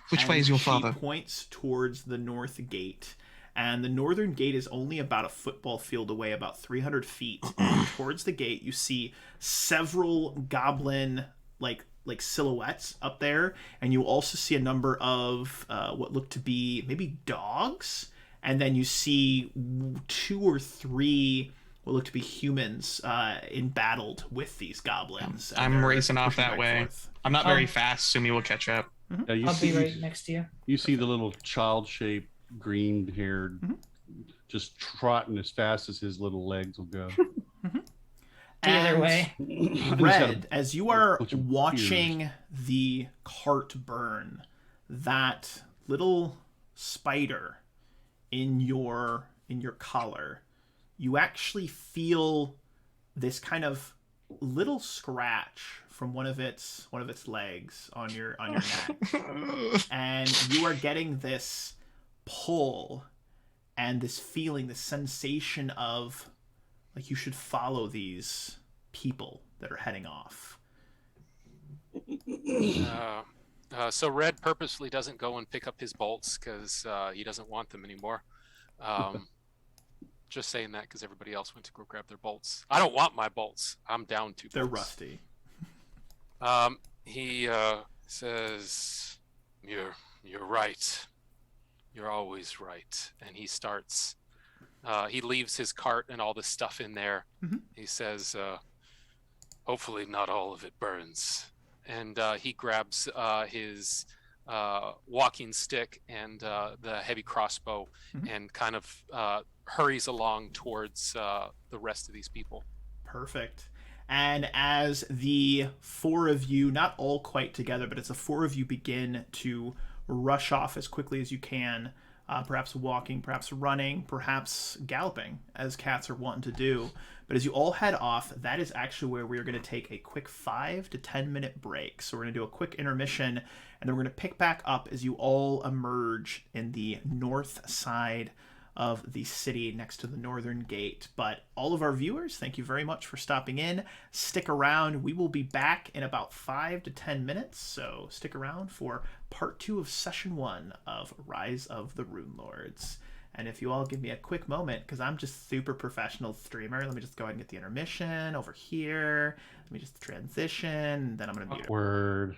Which way is your father?" She points towards the north gate, and the northern gate is only about a football field away, about 300 feet. Towards the gate, you see several goblin like silhouettes up there, and you also see a number of what look to be maybe dogs and then you see 2 or 3 what look to be humans embattled with these goblins. And I'm they're racing off pushing that back way. forth. I'm not very fast. Sumi will catch up. Yeah, you I'll see, be right next to you. You see the little child-shaped, green-haired, just trotting as fast as his little legs will go. Either And way. Red, as you are bunch of watching the cart burn, that little spider in your collar, you actually feel this kind of little scratch from one of its legs on your neck, and you are getting this pull and this feeling, this sensation of like you should follow these people that are heading off. So Red purposely doesn't go and pick up his bolts because he doesn't want them anymore. Just saying that because everybody else went to go grab their bolts. I don't want my bolts. I'm down 2 bolts. They're rusty. He says, "You're right. You're always right." And he starts. He leaves his cart and all this stuff in there. He says, "Hopefully not all of it burns." And he grabs his walking stick and the heavy crossbow and kind of hurries along towards the rest of these people. Perfect. And as the 4 of you, not all quite together, but as the 4 of you begin to rush off as quickly as you can, perhaps walking, perhaps running, perhaps galloping, as cats are wanting to do. But as you all head off, that is actually where we're going to take a quick 5 to 10 minute break. So we're going to do a quick intermission, and then we're going to pick back up as you all emerge in the north side of the city next to the northern gate. But all of our viewers, thank you very much for stopping in. Stick around. We will be back in about 5 to 10 minutes. So stick around for part 2 of session 1 of Rise of the Runelords. And if you all give me a quick moment, because I'm just super professional streamer, let me just go ahead and get the intermission over here. Let me just transition, and then I'm going to mute it. Awkward.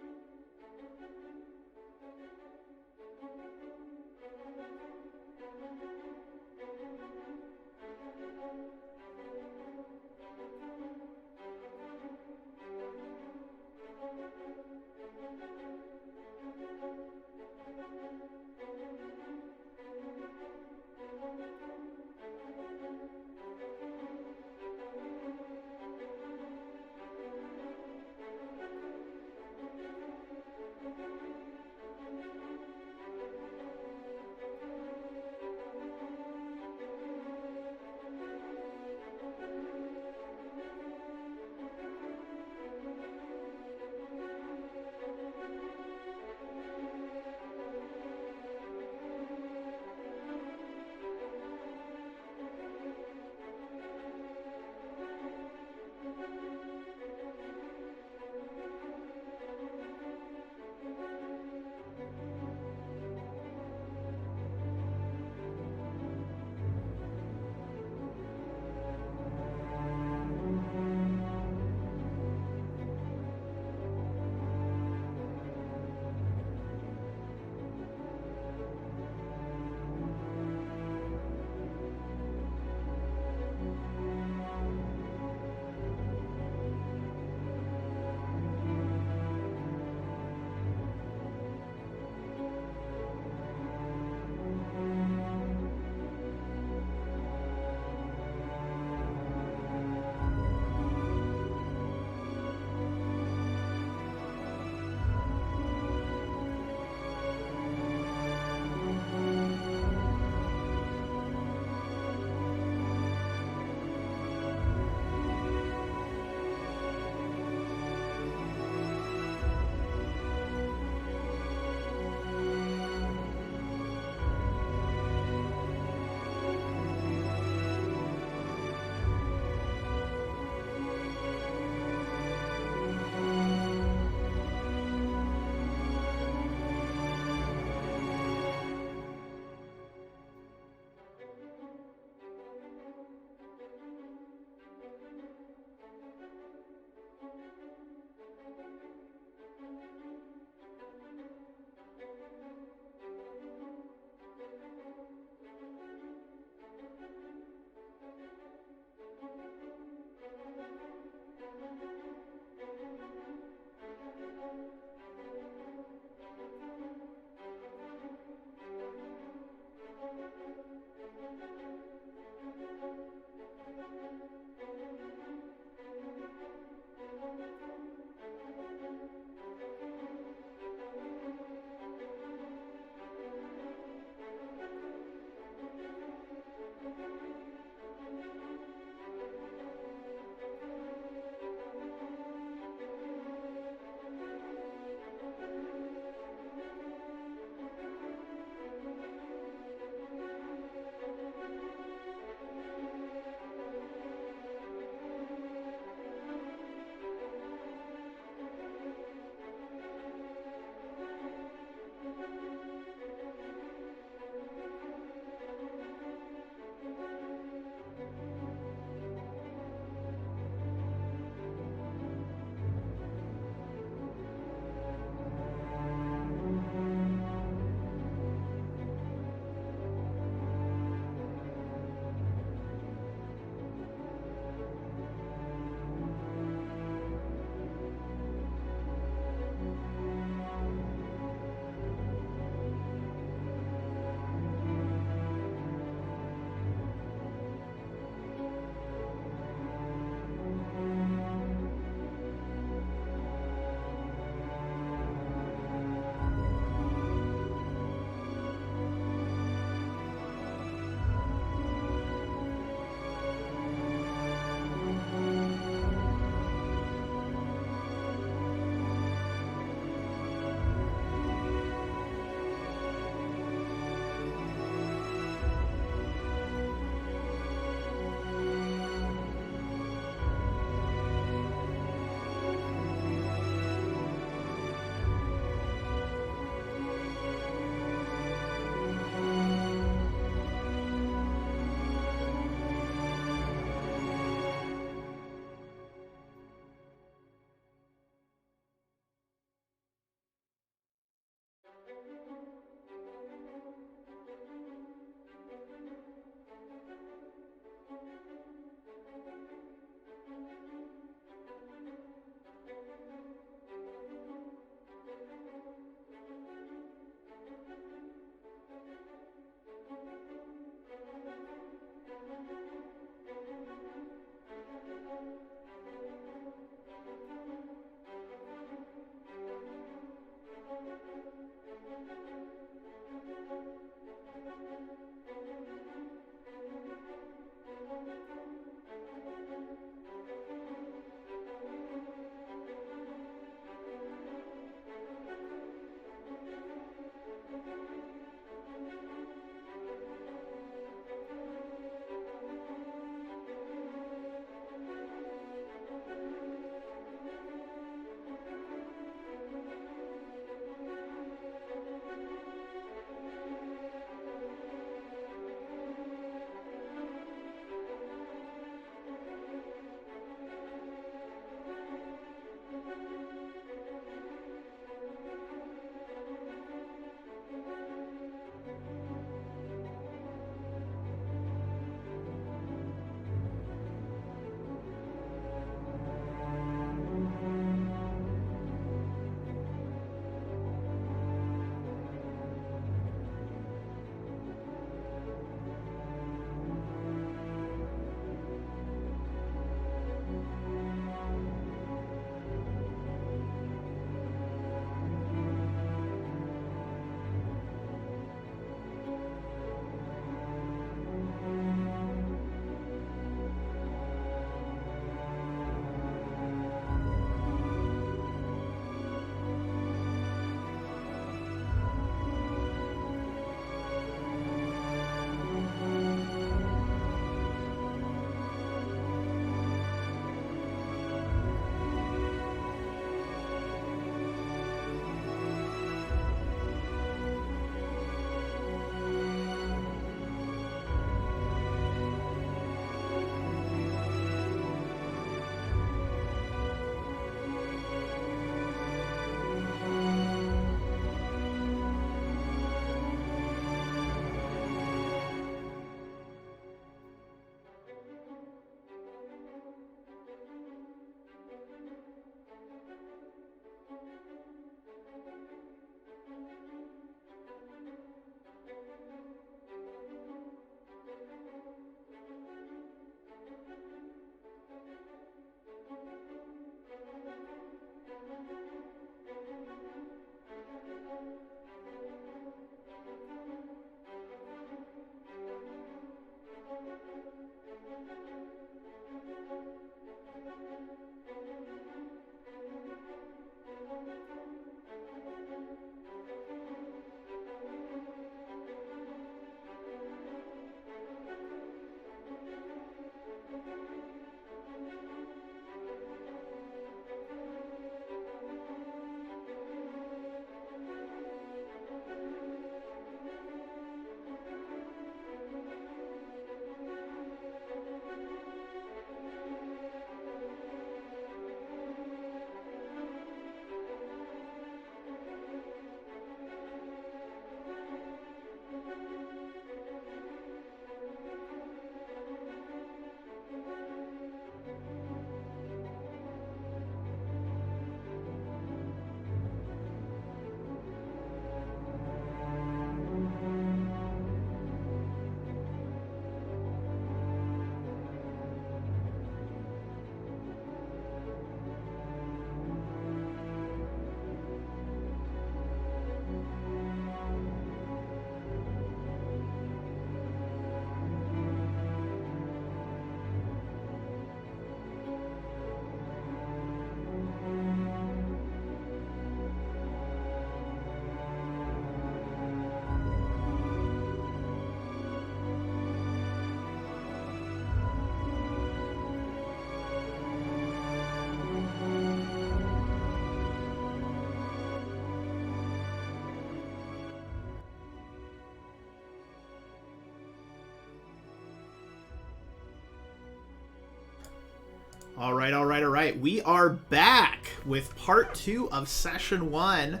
All right. We are back with part 2 of session 1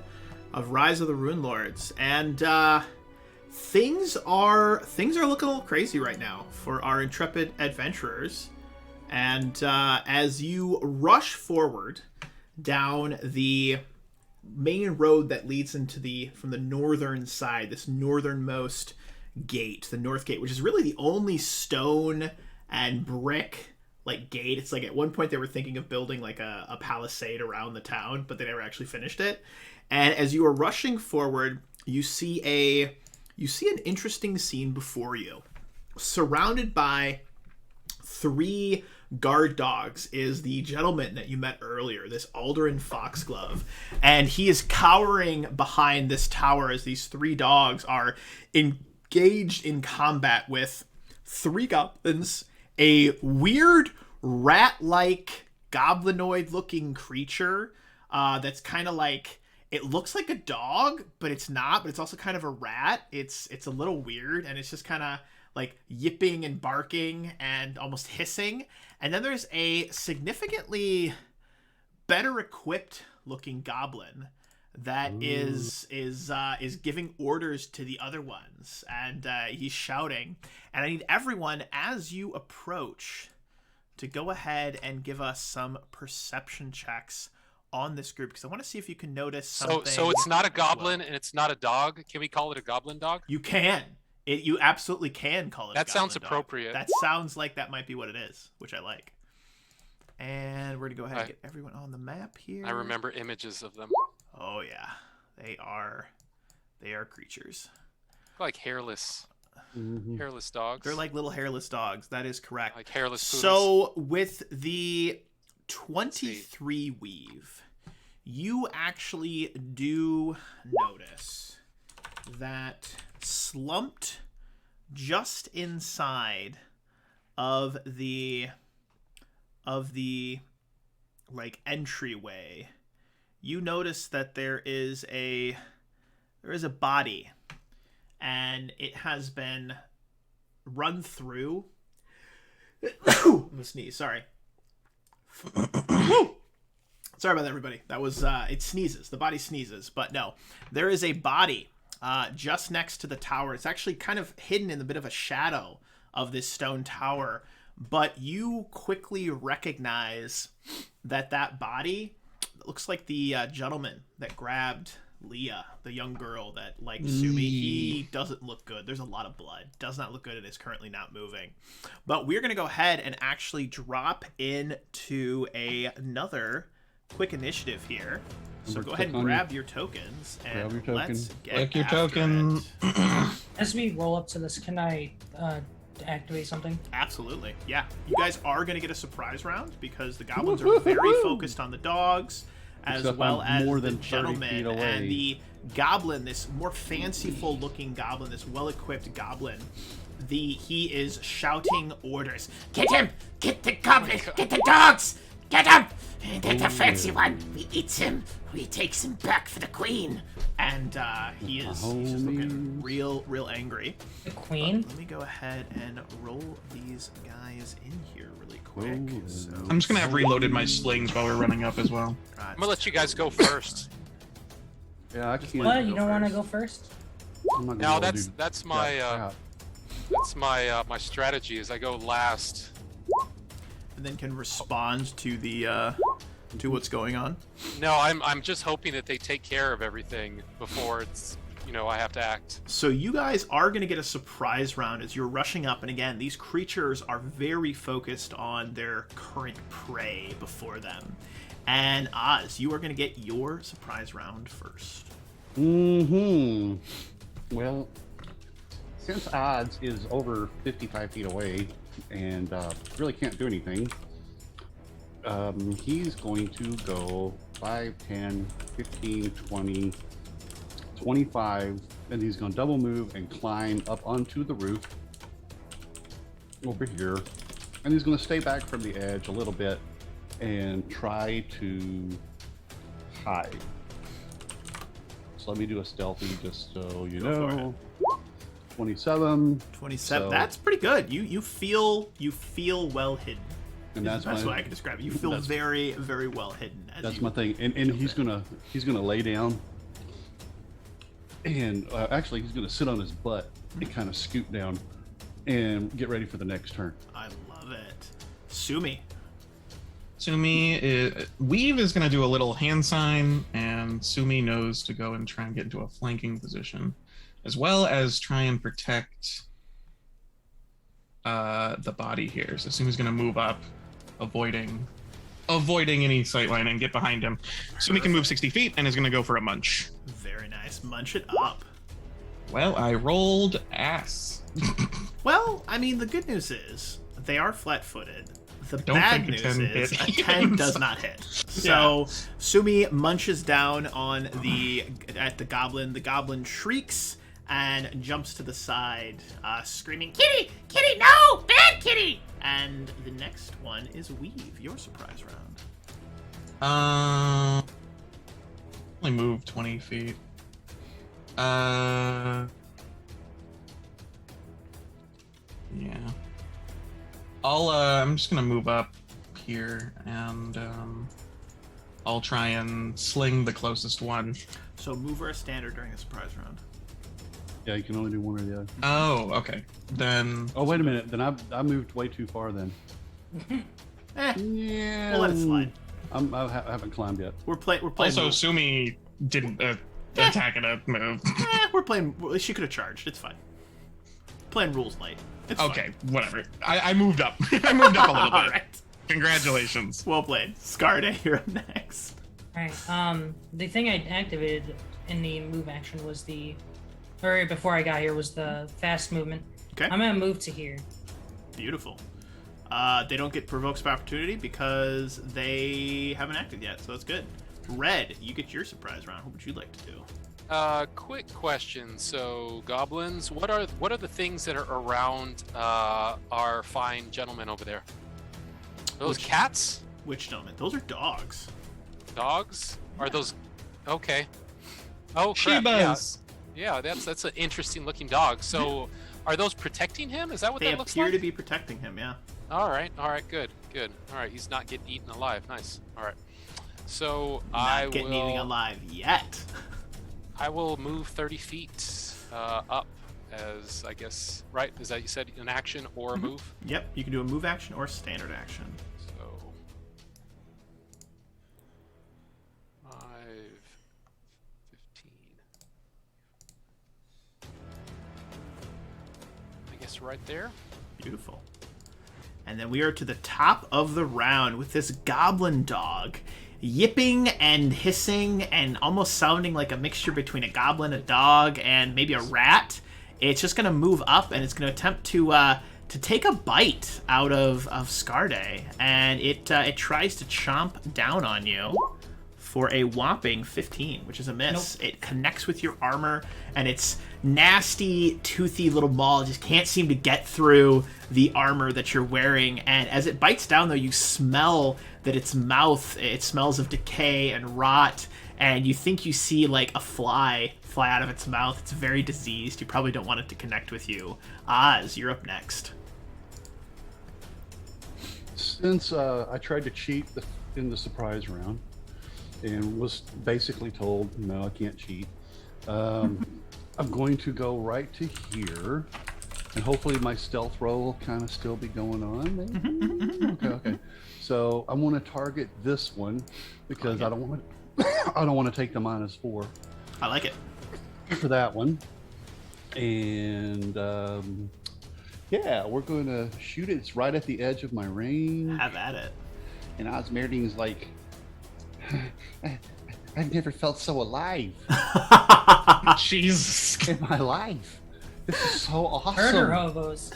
of Rise of the Runelords, and things are looking a little crazy right now for our intrepid adventurers. And as you rush forward down the main road that leads into from the northern side, this northernmost gate, the North Gate, which is really the only stone and brick gate. It's like at one point they were thinking of building like a palisade around the town, but they never actually finished it. And as you are rushing forward, you see an interesting scene before you. Surrounded by 3 guard dogs is the gentleman that you met earlier, this Alderin Foxglove, and he is cowering behind this tower as these 3 dogs are engaged in combat with 3 goblins, a weird rat-like goblinoid-looking creature that's kind of like, it looks like a dog, but it's not, but it's also kind of a rat. It's a little weird, and it's just kind of like yipping and barking and almost hissing. And then there's a significantly better equipped looking goblin that is giving orders to the other ones, and he's shouting. And I need everyone, as you approach, to go ahead and give us some perception checks on this group, because I want to see if you can notice something. So it's not a goblin and it's not a dog. Can we call it a goblin dog? You can. You absolutely can call it that a goblin sounds dog. Appropriate. That sounds like that might be what it is, which I like. And we're going to go ahead and get everyone on the map here. I remember images of them. Oh, yeah. They are creatures. Like hairless dogs. They're like little hairless dogs. That is correct. Like hairless poodles. So with the 23 weave, you actually do notice that slumped just inside of the like entryway, you notice that there is a body, and it has been run through. I'm gonna sneeze. Sorry. Sorry about that, everybody. That was it sneezes. The body sneezes, but no, there is a body just next to the tower. It's actually kind of hidden in the bit of a shadow of this stone tower, but you quickly recognize that body looks like the gentleman that grabbed Leah, the young girl that liked Sumi. He doesn't look good. There's a lot of blood. Does not look good and is currently not moving. But we're going to go ahead and actually drop into another quick initiative here. So go ahead and grab your tokens and let's get Click your after token. it. As we roll up to this, can I activate something? Absolutely. Yeah. You guys are going to get a surprise round because the goblins are very focused on the dogs, as Except well I'm as more the than 30 feet gentleman away. and the goblin, this more fanciful looking goblin, this well-equipped goblin. He is shouting orders. Get him! Get the goblin! Get the dogs! Get him! Get the fancy one. We eats him. We takes him back for the queen. And he's just looking real angry. The queen? Let me go ahead and roll these guys in here really quick. So, I'm just gonna have reloaded my slings while we're running up as well. I'm gonna let you guys go first. Yeah, I can't. What? You don't want to go first? I'm not No, gonna do that's jack my crap. that's my strategy. Is I go last. and then can respond to the to what's going on. No, I'm just hoping that they take care of everything before it's I have to act. So you guys are going to get a surprise round as you're rushing up, and again, these creatures are very focused on their current prey before them. And Oz, you are going to get your surprise round first. Well, since Odds is over 55 feet away and really can't do anything, he's going to go 5, 10, 15, 20, 25, and he's going to double move and climb up onto the roof over here. And he's going to stay back from the edge a little bit and try to hide. So let me do a stealthy just so you Go for know. 27. 27. So- That's pretty good. You feel well hidden. And That's the best way I can describe it. You feel very, very well hidden. That's my thing. And he's gonna lay down, and actually he's gonna sit on his butt and kind of scoot down, and get ready for the next turn. I love it. Sumi. Weave is going to do a little hand sign, and Sumi knows to go and try and get into a flanking position, as well as try and protect the body here. So Sumi's going to move up, avoiding any sightline, and get behind him. Sumi can move 60 feet and is going to go for a munch. Very nice. Munch it up. Well, I rolled ass. Well, I mean, the good news is they are flat-footed. The don't bad think news a 10 is hit. a 10 does not hit. So Sumi munches down at the goblin. The goblin shrieks and jumps to the side, screaming, "Kitty! Kitty, no! Bad kitty!" And the next one is Weave, your surprise round. Only move 20 feet. Yeah. I'm just gonna move up here, and I'll try and sling the closest one. So move or a standard during the surprise round. Yeah, you can only do one or the other. Oh, okay. Then. Oh, wait a minute. Then I moved way too far. Then. Yeah. We'll let it slide. I haven't climbed yet. We're playing. Also, Sumi didn't attack at a move. We're playing. She could have charged. It's fine. Playing rules light. It's Okay, fine. whatever. I moved up. I moved up a little bit. All right. Congratulations. Well played. Scarde, you're up next. Alright, the thing I activated in the move action was before I got here was the fast movement. Okay. I'm gonna move to here. Beautiful. They don't get provokes by opportunity because they haven't acted yet, so that's good. Red, you get your surprise round. What would you like to do? Quick question. So, goblins, what are the things that are around our fine gentlemen over there? Those cats? Which gentlemen? Those are dogs. Dogs? Are those? Okay. Oh, crap. Shibas. Yeah, that's an interesting looking dog. So, are those protecting him? Is that what They that looks appear like? to be protecting him, yeah. All right, good. All right, he's not getting eaten alive. Nice. All right. So Not getting anything alive yet. I will move 30 feet up as, I guess, right? Is that you said an action or a move? Yep, you can do a move action or a standard action. So 5, 15. I guess right there. Beautiful. And then we are to the top of the round with this goblin dog yipping and hissing and almost sounding like a mixture between a goblin, a dog, and maybe a rat. It's just going to move up and it's going to attempt to take a bite out of Scarde, and it tries to chomp down on you for a whopping 15, which is a miss. Nope. It connects with your armor, and its nasty, toothy little maw just can't seem to get through the armor that you're wearing. And as it bites down, though, you smell that its mouth, it smells of decay and rot, and you think you see like a fly out of its mouth. It's very diseased. You probably don't want it to connect with you. Oz, you're up next. Since I tried to cheat in the surprise round and was basically told, no, I can't cheat, I'm going to go right to here, and hopefully my stealth roll will kind of still be going on. Maybe? Okay. So I want to target this one because I don't want to take the -4. I like it. For that one. And yeah, we're going to shoot it. It's right at the edge of my range. Have at it. And Ozmerdin's like, I've never felt so alive Jesus. in my life. This is so awesome. Murder hobos.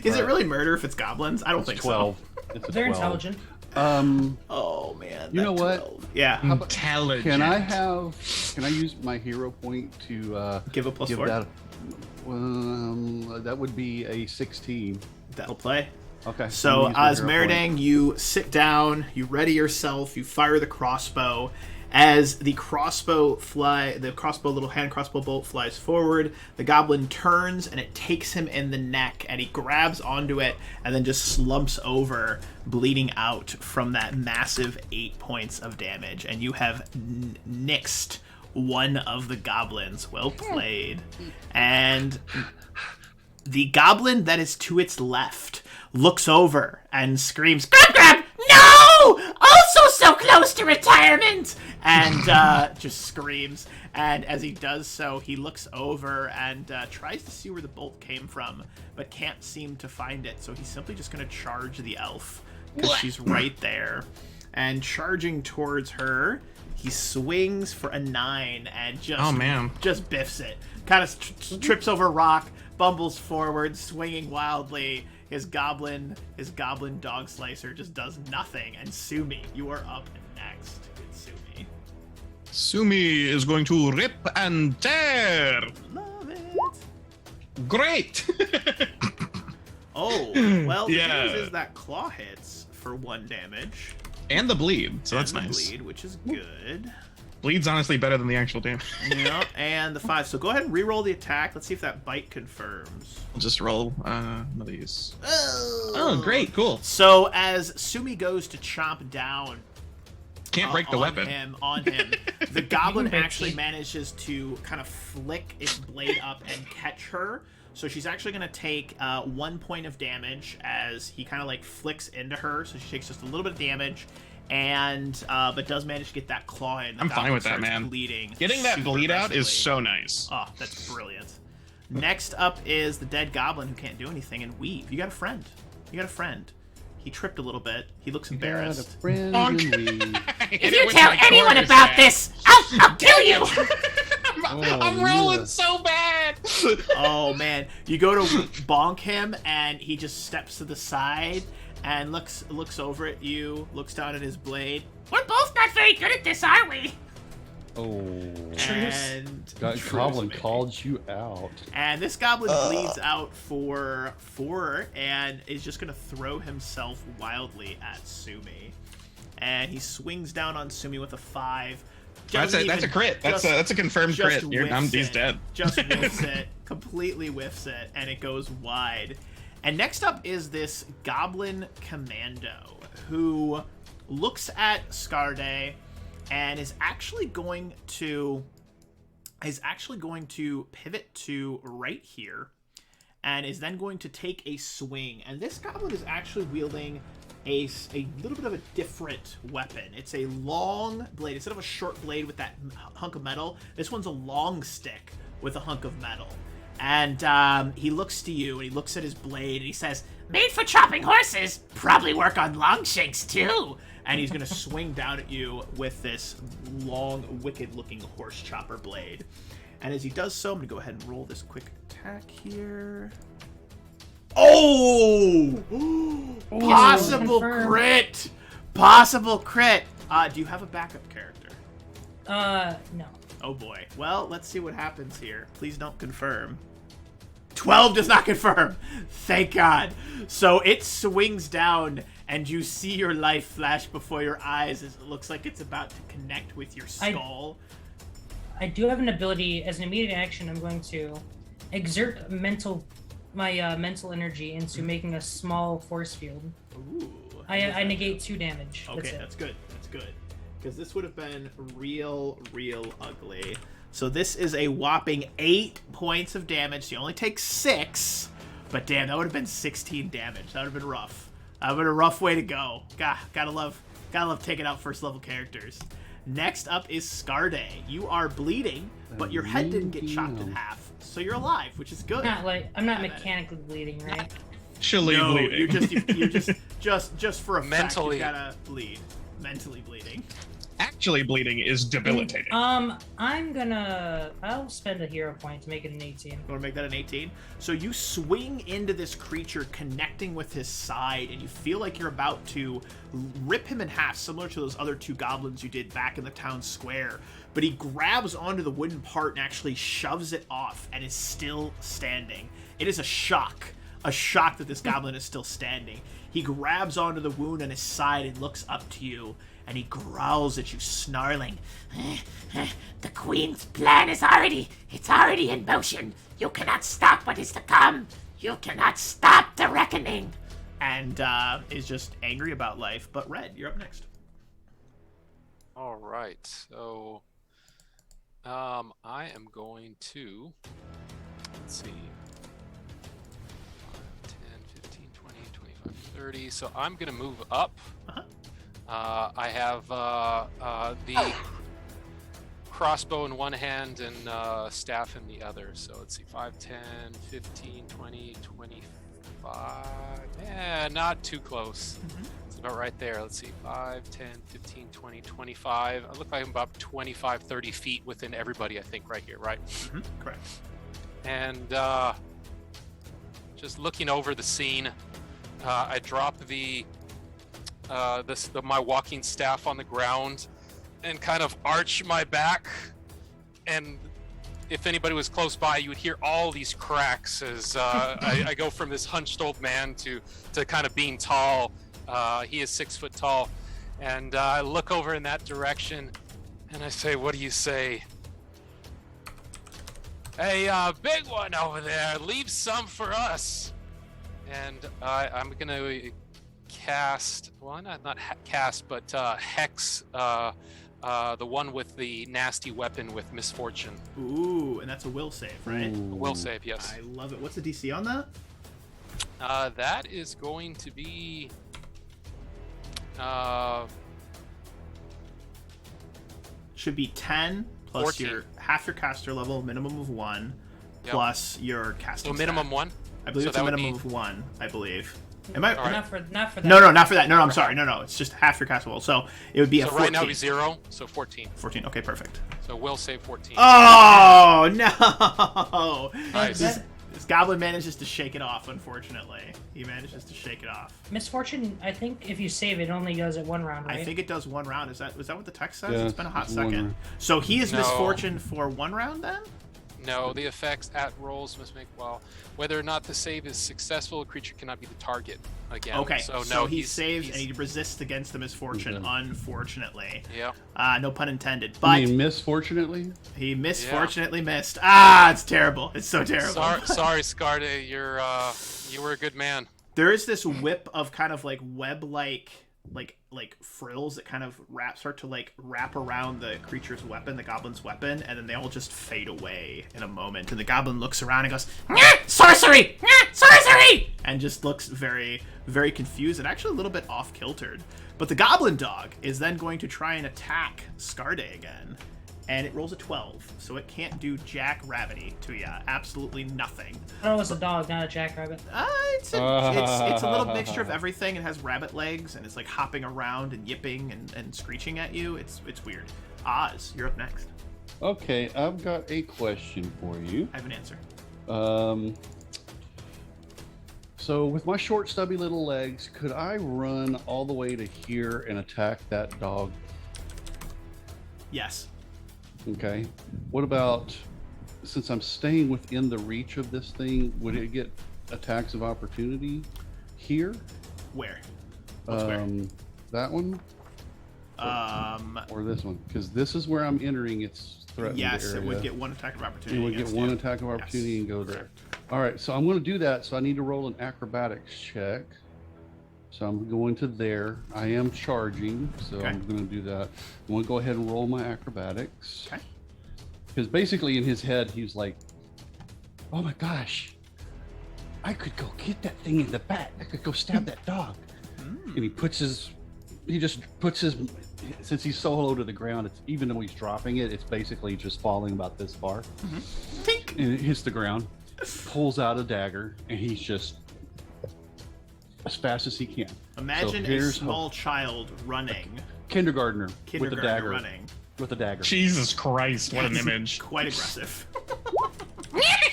Is it really murder if it's goblins? I don't think 12. so. It's a They're 12. intelligent. Oh man. You know that what? 12. Yeah. Intelligent. Can I use my hero point to Give a +4. that? That would be a 16. That'll play. Okay. So I'm gonna use my hero Ozmerdin, you sit down, you ready yourself, you fire the crossbow, As the little hand crossbow bolt flies forward, the goblin turns and it takes him in the neck, and he grabs onto it and then just slumps over, bleeding out from that massive 8 points of damage. And you have nixed one of the goblins. Well played. And the goblin that is to its left looks over and screams, "Grab, grab! No! Also so close to retirement!" And just screams. And as he does so, he looks over and tries to see where the bolt came from, but can't seem to find it. So he's simply just going to charge the elf, because she's right there. And charging towards her, he swings for a 9 and just biffs it. Kind of trips over a rock, bumbles forward, swinging wildly. His goblin dog slicer just does nothing. And Sumi, you are up next. It's Sumi. Sumi is going to rip and tear. Love it. Great. Oh, well, the news is that claw hits for 1 damage. And the bleed, so And that's the nice. bleed, which is good. Bleed's honestly better than the actual damage. Yep, and the 5. So go ahead and re-roll the attack. Let's see if that bite confirms. I'll just roll one of these. Oh, great, cool. So as Sumi goes to chomp down Can't break the weapon. on him, the goblin actually manages to kind of flick its blade up and catch her. So she's actually going to take 1 point of damage as he kind of like flicks into her. So she takes just a little bit of damage, and but does manage to get that claw in. The I'm fine with that, starts man. Bleeding Getting that super bleed out is aggressively. so nice. Oh, that's brilliant. Next up is the dead goblin who can't do anything, and Weave. You got a friend. He tripped a little bit. He looks embarrassed. If you tell anyone about this, I'll kill you! I'm rolling so bad. Oh man, you go to bonk him and he just steps to the side and looks over at you, looks down at his blade. We're both not very good at this, are we? Oh, And Goblin called you out. And this goblin bleeds out for 4 and is just gonna throw himself wildly at Sumi. And he swings down on Sumi with a 5. That's a crit. That's a confirmed crit. He's dead. Just whiffs it, completely whiffs it, and it goes wide. And next up is this goblin commando who looks at Scarde and is actually going to pivot to right here, and is then going to take a swing. And this goblin is actually wielding a little bit of a different weapon. It's a long blade. Instead of a short blade with that hunk of metal, this one's a long stick with a hunk of metal. And he looks to you, and he looks at his blade, and he says, Made for chopping horses. Probably work on longshanks, too. and he's going to swing down at you with this long, wicked-looking horse chopper blade. And as he does so, I'm going to go ahead and roll this quick attack here. Oh! Possible crit! Possible crit! Do you have a backup character? No. Oh boy. Well, let's see what happens here. Please don't confirm. 12 does not confirm. Thank God. So it swings down, and you see your life flash before your eyes as it looks like it's about to connect with your skull. I do have an ability. As an immediate action, I'm going to exert my mental energy into making a small force field. Ooh. I negate 2 damage. Okay, that's good. That's good. Because this would have been real ugly. So this is a whopping 8 points of damage. So you only take 6. But damn, that would have been 16 damage. That would have been rough. That would have been a rough way to go. Gotta love taking out first level characters. Next up is Scarde. You are bleeding, but your head didn't get chopped in half. So you're alive, which is good. I'm not mechanically bleeding, right? Actually bleeding. You're just for a Mentally. fact, you gotta bleed. Mentally bleeding. Actually bleeding is debilitating. I'll spend a hero point to make it an 18. You want to make that an 18? So you swing into this creature, connecting with his side, and you feel like you're about to rip him in half, similar to those other 2 goblins you did back in the town square. But he grabs onto the wooden part and actually shoves it off and is still standing. It is a shock. shock that this goblin is still standing. He grabs onto the wound on his side and looks up to you, and he growls at you, snarling. The Queen's plan is already in motion. You cannot stop what is to come. You cannot stop the reckoning. And is just angry about life. But Red, you're up next. All right, so I am going to, let's see, 5, 10, 15, 20, 25, 30. So I'm going to move up. I have the crossbow in one hand and staff in the other. So let's see, 5, 10, 15, 20, 25. Yeah, not too close. It's about right there. Let's see, 5, 10, 15, 20, 25. I look like I'm about 25, 30 feet within everybody, I think, right here, right? Correct. And just looking over the scene, I drop my walking staff on the ground and kind of arch my back, and if anybody was close by, you would hear all these cracks as I go from this hunched old man to kind of being tall. He is 6 foot tall, and I look over in that direction and I say, what do you say? Hey, big one over there, leave some for us. And I'm gonna cast, well, not cast, but hex the one with the nasty weapon with misfortune. Ooh, and that's a will save, right? A will save, yes. I love it. What's the DC on that? That is going to be should be 10 plus 14. your half your caster level, minimum of 1, Yep. plus your casting. So minimum stat. 1. I believe so it's a that would minimum be- of 1. I believe. Am I? All right. Not for that. No, not for that. No, I'm sorry. No, it's just half your caster level. So it would be a So 14. right now it'd be 0, so 14. 14. Okay, perfect. So will save 14. Oh no! Nice. This goblin manages to shake it off. Unfortunately, he manages to shake it off. Misfortune, I think if you save it, only goes at 1 round, right? I think it does 1 round. Was that what the text says? Yeah, It's been a hot it's 1 second. round. So he is No. misfortune for 1 round then? No, the effects at rolls must make, well, whether or not the save is successful, a creature cannot be the target again. Okay, so so no, he he's, saves he's, and he resists against the misfortune, Okay. unfortunately. Yeah. No pun intended. But I mean, misfortunately, he misfortunately missed. Ah, it's terrible. It's so terrible. Sorry, Scarde, you were a good man. There is this whip of kind of like web-like like frills that kind of start to like wrap around the creature's weapon, the goblin's weapon, and then they all just fade away in a moment. And the goblin looks around and goes, Nyah! Sorcery! Nyah! Sorcery! and just looks very, very confused and actually a little bit off-kiltered. But the goblin dog is then going to try and attack Scarde again. And it rolls a 12, so it can't do jack rabbity to you. Absolutely nothing. I thought it was a dog, not a jackrabbit. It's a little mixture of everything. It has rabbit legs, and it's like hopping around and yipping and screeching at you. It's weird. Oz, you're up next. okay, I've got a question for you. I have an answer. So with my short, stubby little legs, could I run all the way to here and attack that dog? Yes. Okay. What about, since I'm staying within the reach of this thing, would it get attacks of opportunity here? Where? What's where? That one or this one? Because this is where I'm entering its threatened Yes, area. it would get 1 attack of It opportunity. would get against 1 you. attack of opportunity Yes. and go there. Correct. All right, so I'm going to do that. So I need to roll an acrobatics check. So I'm going to there. I am charging, so Okay. I'm going to do that. I'm going to go ahead and roll my acrobatics. Okay. Because basically in his head, he's like, oh my gosh, I could go get that thing in the back. I could go stab that dog. And he just puts his, since he's so low to the ground, it's, even though he's dropping it, it's basically just falling about this far. Tink. And it hits the ground, pulls out a dagger, and he's just as fast as he can. Imagine So a here's small child running. Kindergartner with a Kindergartner dagger. running. With a dagger. Jesus Christ, what an Yes. image. Quite aggressive.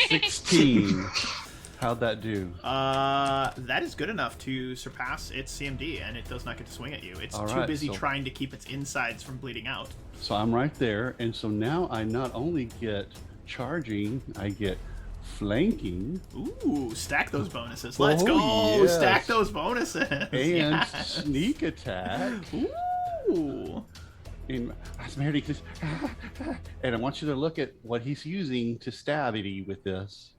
16. How'd that do? That is good enough to surpass its CMD, and it does not get to swing at you. It's All too right, busy so- trying to keep its insides from bleeding out. So I'm right there, and so now I not only get charging, I get flanking, Ooh, stack those bonuses. Let's go. yes. Stack those bonuses. and Yes. sneak attack. Ooh. And Ozmerdin just, and I want you to look at what he's using to stabity with this.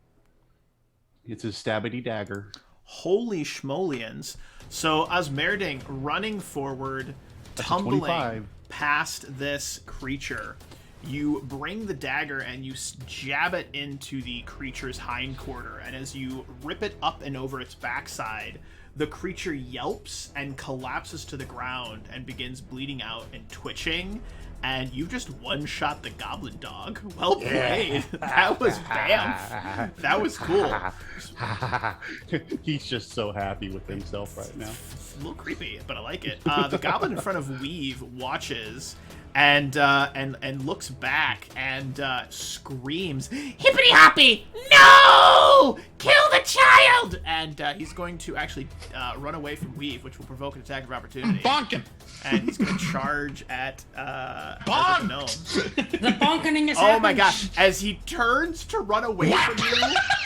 It's a stabity dagger. Holy schmolians. So Ozmerdin running forward, That's a tumbling 25. past this creature. You bring the dagger and you jab it into the creature's hindquarter, and as you rip it up and over its backside, the creature yelps and collapses to the ground and begins bleeding out and twitching, and you just one-shot the goblin dog. Well played. That was bam. That was cool. He's just so happy with himself right now. A little creepy, but I like it. The goblin in front of Weave watches and looks back and screams, Hippity hoppy! No! Kill the child! and he's going to actually run away from Weave, which will provoke an attack of opportunity. Bonking! And he's going to charge at the Bonk! gnome. The bonkening is Oh my happening. gosh! As he turns to run away from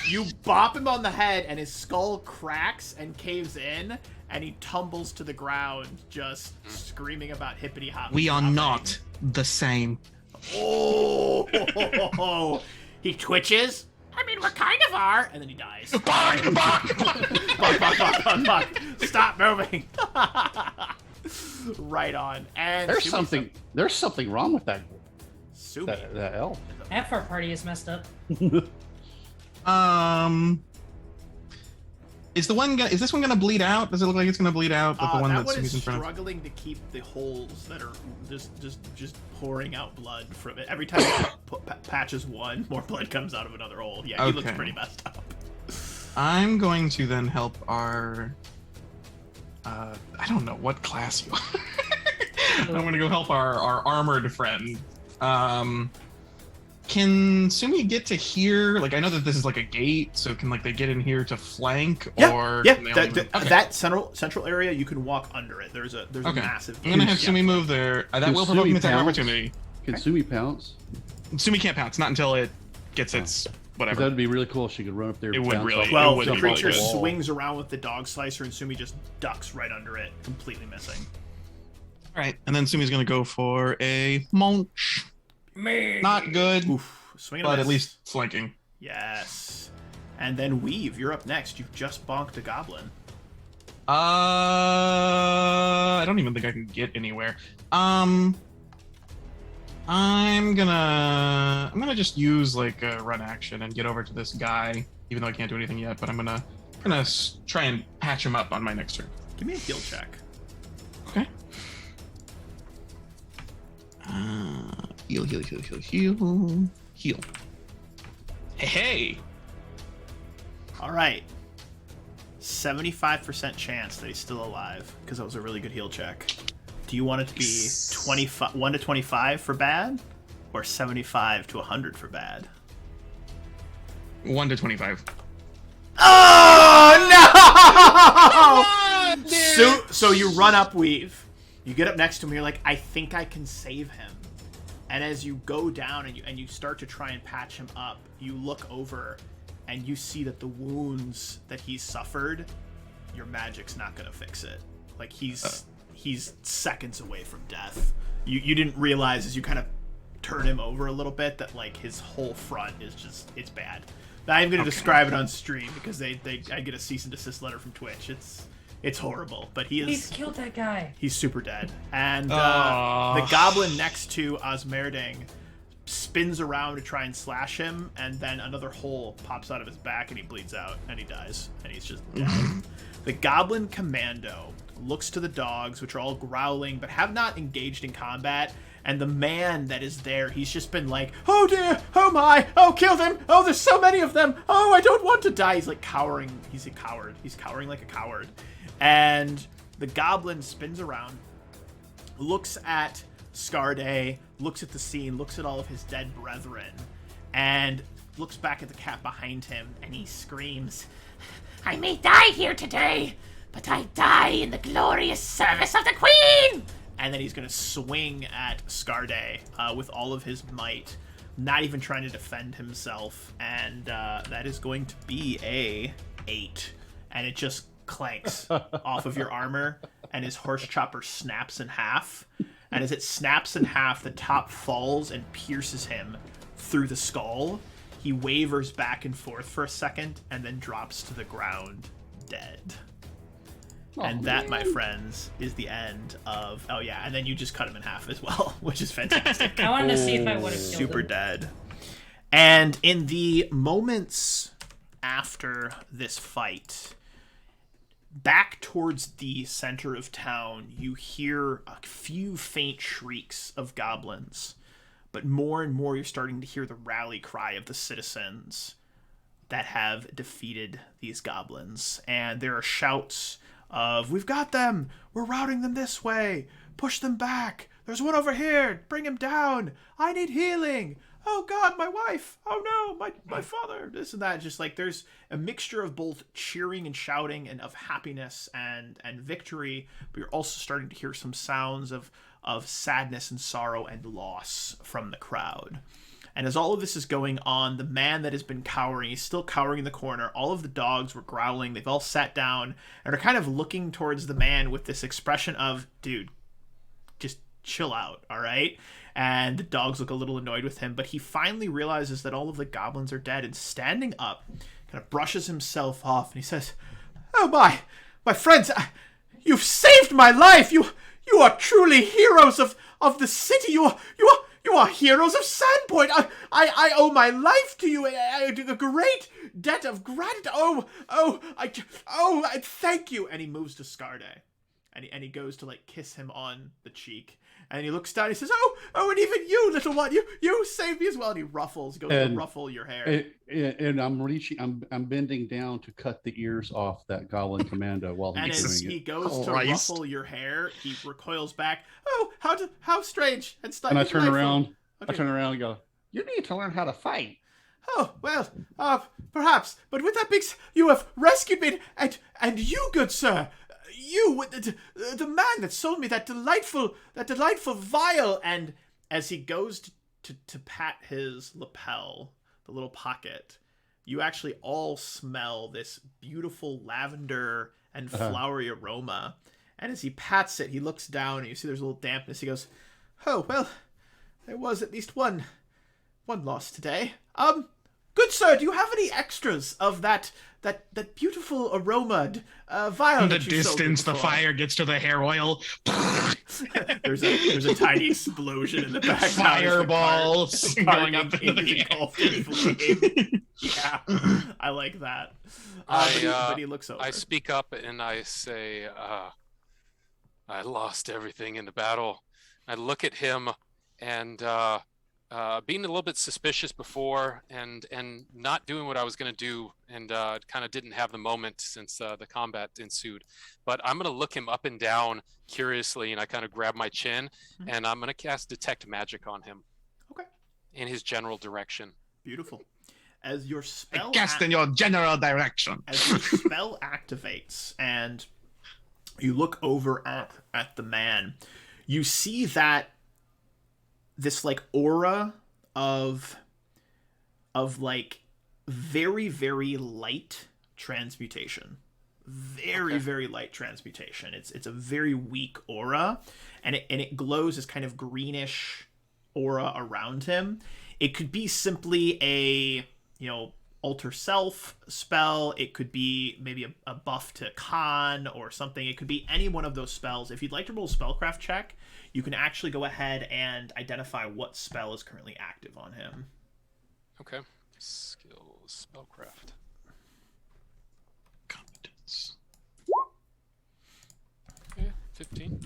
you bop him on the head, and his skull cracks and caves in, and he tumbles to the ground, just screaming about hippity hoppity. We are hopping. not the same. Oh! He twitches. I mean, we kind of are, and then he dies. Bonk! Bonk! Fuck. Stop moving. Right on. And There's Sumi's something wrong with that up. Sumi. that elf. Half our party is messed up. Is this one gonna bleed out? Does it look like it's gonna bleed out? But the one that that's one is in front of. struggling to keep the holes that are just pouring out blood from it. Every time it patches one, more blood comes out of another hole. Yeah, he looks Okay. pretty messed up. I'm going to then help our. I don't know what class you are. I'm gonna go help our armored friend. Can Sumi get to here? Like, I know that this is like a gate, so can like they get in here to flank, or Yeah. can they only- Okay. That central area, you can walk under it. There's a Okay. massive. I'm gonna have Yeah. Sumi move there. That Can will provoke an Sumi attack of pounce? opportunity. Can Sumi pounce? Sumi can't pounce, not until it gets its whatever. That'd be really cool if she could run up there. It would bounce really- off Well, would the be creature really good. swings around with the dog slicer, and Sumi just ducks right under it, completely missing. All right, and then Sumi's gonna go for a munch. Not good, Oof. Swing and a but miss. at least flanking. Yes. And then Weave, you're up next. You've just bonked a goblin. I don't even think I can get anywhere. I'm gonna just use like a run action and get over to this guy, even though I can't do anything yet. But I'm gonna try and patch him up on my next turn. Give me a heal check. Okay. Heal. Heal. Hey. All right. 75% chance that he's still alive, because that was a really good heal check. Do you want it to be 1 to 25 for bad, or 75 to 100 for bad? 1 to 25. Oh no! So you run up, Weave. You get up next to him. You're like, I think I can save him. And as you go down and you start to try and patch him up, you look over and you see that the wounds that he's suffered, your magic's not gonna fix it. Like he's seconds away from death. You didn't realize as you kind of turn him over a little bit that like his whole front is just, it's bad. I'm gonna describe it on stream because I get a cease and desist letter from Twitch. It's horrible, but He's killed that guy. he's super dead. And Aw. the goblin next to Ozmerdin spins around to try and slash him, and then another hole pops out of his back, and he bleeds out, and he dies, and he's just dead. The goblin commando looks to the dogs, which are all growling, but have not engaged in combat, and the man that is there, he's just been like, oh dear, oh my, oh kill them, oh there's so many of them, oh I don't want to die. He's like cowering, he's a coward, he's cowering like a coward. And the goblin spins around, looks at Scarde, looks at the scene, looks at all of his dead brethren, and looks back at the cat behind him, and he screams, I may die here today, but I die in the glorious service of the Queen! and then he's going to swing at Scarde with all of his might. not even trying to defend himself, and that is going to be a 8, and it just clanks off of your armor, and his horse chopper snaps in half, and as it snaps in half, the top falls and pierces him through the skull. He wavers back and forth for a second, and then drops to the ground, dead. And that, my friends, is the end of... Oh, yeah, and then you just cut him in half as well, which is fantastic. I wanted to see if I would have killed Super him. dead. And in the moments after this fight, back towards the center of town, you hear a few faint shrieks of goblins. But more and more, you're starting to hear the rally cry of the citizens that have defeated these goblins. And there are shouts of, "We've got them! We're routing them this way! Push them back! There's one over here! Bring him down! I need healing! Oh God, my wife! Oh no, my father!" This and that. Just like there's a mixture of both cheering and shouting and of happiness and victory, but you're also starting to hear some sounds of sadness and sorrow and loss from the crowd. And as all of this is going on, the man that has been cowering, he's still cowering in the corner. All of the dogs were growling. They've all sat down and are kind of looking towards the man with this expression of, dude, just chill out, all right? And the dogs look a little annoyed with him, but he finally realizes that all of the goblins are dead, and standing up, kind of brushes himself off, and he says, "Oh my friends, you've saved my life! You are truly heroes of the city! You are heroes of Sandpoint! I owe my life to you! A great debt of gratitude! Thank you!" And he moves to Scarde. And he goes to, like, kiss him on the cheek. And he looks down, he says, oh, and even you, little one, you saved me as well. And he goes to ruffle your hair. And I'm bending down to cut the ears off that Goblin Commando while he's and as doing he it. goes to ruffle your hair, he recoils back. "Oh, how strange and And I turn around. Okay. I turn around and go, "You need to learn how to fight." "Oh, well, perhaps. But with that big... You have rescued me, and you, good sir... You, the man that sold me that delightful vial." And as he goes to pat his lapel, the little pocket, you actually all smell this beautiful lavender and flowery aroma. And as he pats it, he looks down and you see there's a little dampness. He goes, "Oh, well, there was at least one loss today. Good sir, do you have any extras of that beautiful aromaed vial?" In the that you sold me distance, the before? fire gets to the hair oil. There's a tiny explosion in the background. Fireballs going up into into the golf table game. Yeah, I like that. But he looks over. I speak up and I say, "I lost everything in the battle." I look at him and being a little bit suspicious before and not doing what I was going to do, and kind of didn't have the moment since the combat ensued. But I'm going to look him up and down curiously, and I kind of grab my chin, and I'm going to cast Detect Magic on him. Okay. In his general direction. Beautiful. As your spell Cast in your general direction. As your spell activates and you look over at the man, you see that this like aura of like very, very light transmutation. Very light transmutation. It's a very weak aura, and it glows as kind of greenish aura around him. It could be simply a, alter self spell. It could be maybe a buff to con or something. It could be any one of those spells. If you'd like to roll a spellcraft check, you can actually go ahead and identify what spell is currently active on him. Okay. Skills, spellcraft. Competence. Okay, 15.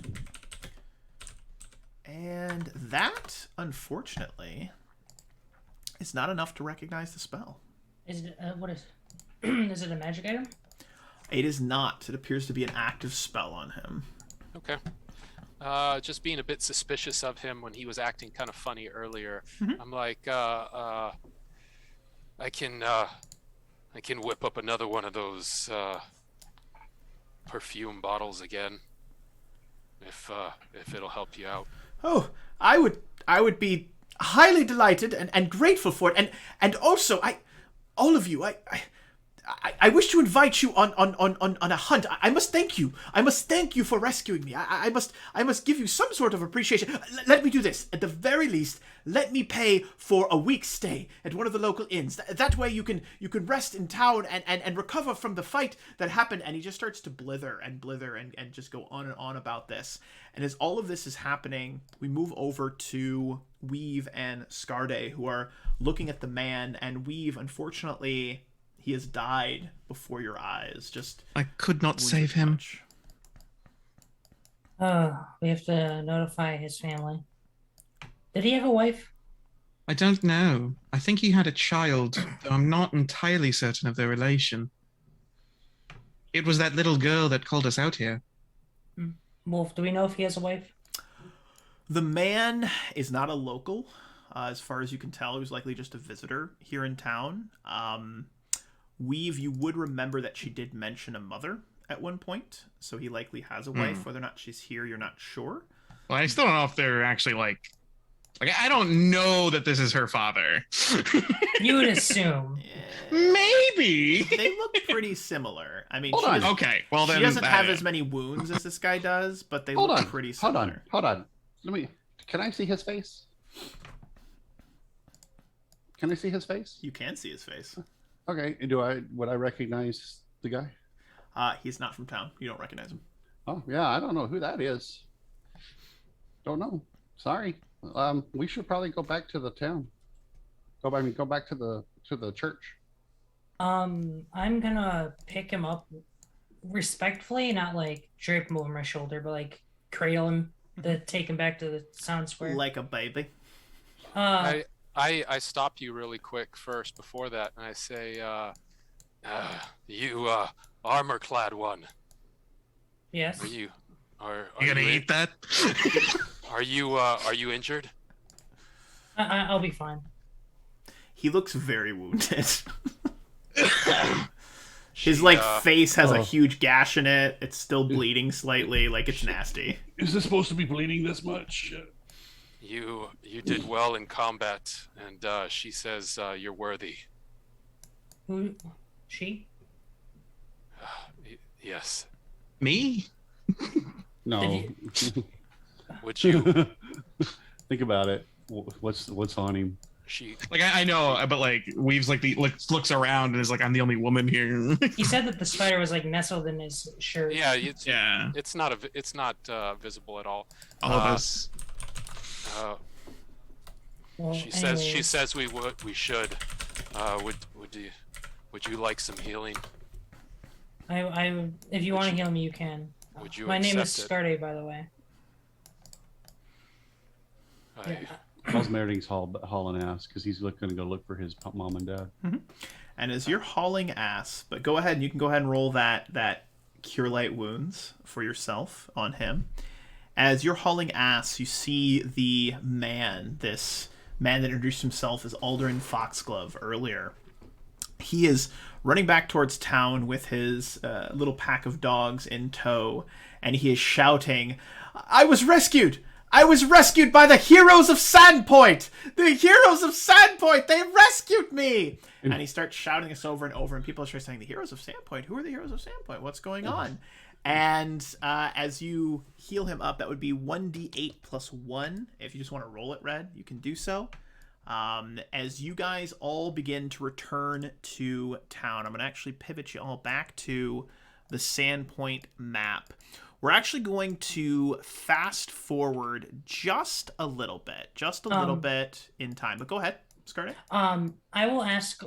And that, unfortunately, is not enough to recognize the spell. Is it what is? Is it a magic item? It is not. It appears to be an active spell on him. Okay. Just being a bit suspicious of him when he was acting kind of funny earlier. Mm-hmm. I'm like, I can whip up another one of those perfume bottles again, if it'll help you out. Oh, I would be highly delighted and grateful for it. And also, all of you, I wish to invite you on a hunt. I must thank you. I must thank you for rescuing me. I must give you some sort of appreciation. Let me do this. At the very least, let me pay for a week's stay at one of the local inns. That way you can rest in town and recover from the fight that happened. And he just starts to blither and just go on and on about this. And as all of this is happening, we move over to Weave and Scarde, who are looking at the man. And Weave, unfortunately, he has died before your eyes. Just I could not save him. We have to notify his family. Did he have a wife? I don't know. I think he had a child, though I'm not entirely certain of their relation. It was that little girl that called us out here. Wolf, do we know if he has a wife? The man is not a local, as far as you can tell. He was likely just a visitor here in town. Weave, you would remember that she did mention a mother at one point, so he likely has a wife. Whether or not she's here, you're not sure. Well, I still don't know if they're actually like I don't know that this is her father. You would assume. Maybe. They look pretty similar. I mean, Okay, well then she doesn't have as many wounds as this guy does, but they look pretty similar. Hold on. Can I see his face? Can I see his face? You can see his face. Okay, would I recognize the guy? He's not from town. You don't recognize him. Oh yeah, I don't know who that is. Don't know. Sorry. We should probably go back to the town. Go back to the church. I'm gonna pick him up respectfully, not like drape him over my shoulder, but like cradle him to take him back to the town square. Like a baby. I stop you really quick first before that, and I say, you armor-clad one. Yes. Are you gonna eat that? Are you injured? I'll be fine. He looks very wounded. His face has a huge gash in it. It's still bleeding slightly, like it's nasty. Is this supposed to be bleeding this much? You did well in combat, and she says you're worthy. Who? She? Yes. Me? No. Would you? Think about it. What's on him? She. I know, but Weaves looks around and is like, I'm the only woman here. He said that the spider was nestled in his shirt. Yeah. It's not visible at all. All of us. Well, she says we should. Would you like some healing? I if you want to heal me, you can. Would you? My name is accept Scarde, by the way. Ozmerdin's hauling ass because he's going to go look for his mom and dad. Mm-hmm. And as you're hauling ass, but go ahead and you can go ahead and roll that cure light wounds for yourself on him. As you're hauling ass, you see the man, this man that introduced himself as Alderin Foxglove earlier. He is running back towards town with his little pack of dogs in tow, and he is shouting, "I was rescued! I was rescued by the heroes of Sandpoint! The heroes of Sandpoint! They rescued me!" And he starts shouting this over and over, and people are saying, "The heroes of Sandpoint? Who are the heroes of Sandpoint? What's going on?" And as you heal him up, that would be 1d8 plus 1. If you just want to roll it, Red, you can do so. As you guys all begin to return to town, I'm going to actually pivot you all back to the Sandpoint map. We're actually going to fast forward just a little bit in time. But go ahead, Scarde. I will ask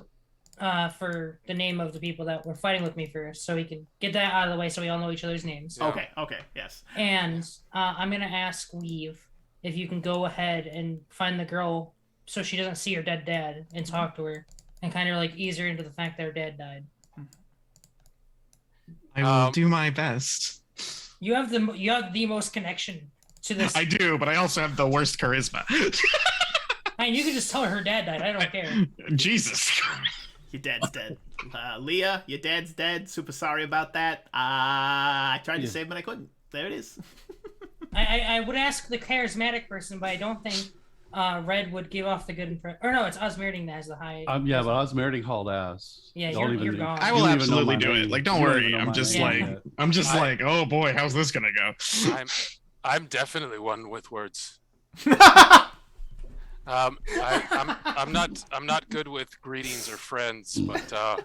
for the name of the people that were fighting with me first, so we can get that out of the way, so we all know each other's names. Yeah. Okay, yes. And I'm gonna ask Weave if you can go ahead and find the girl so she doesn't see her dead dad and talk to her and kind of ease her into the fact that her dad died. I will do my best. You have the most connection to this. I do, but I also have the worst charisma. I mean, you can just tell her dad died. I don't care. Jesus. Your dad's dead. Leah, your dad's dead. Super sorry about that. I tried to save him, but I couldn't. There it is. I would ask the charismatic person, but I don't think Red would give off the good impression. Or no, it's Ozmerdin that has the high. Yeah, but Ozmerdin hauled ass. Yeah, Don't you're gone. I you will don't even know absolutely my do it. name. Like, don't You worry. even know I'm my just name like, yet. I'm just I- like, oh boy, how's this gonna go? I'm definitely one with words. I'm not good with greetings or friends, but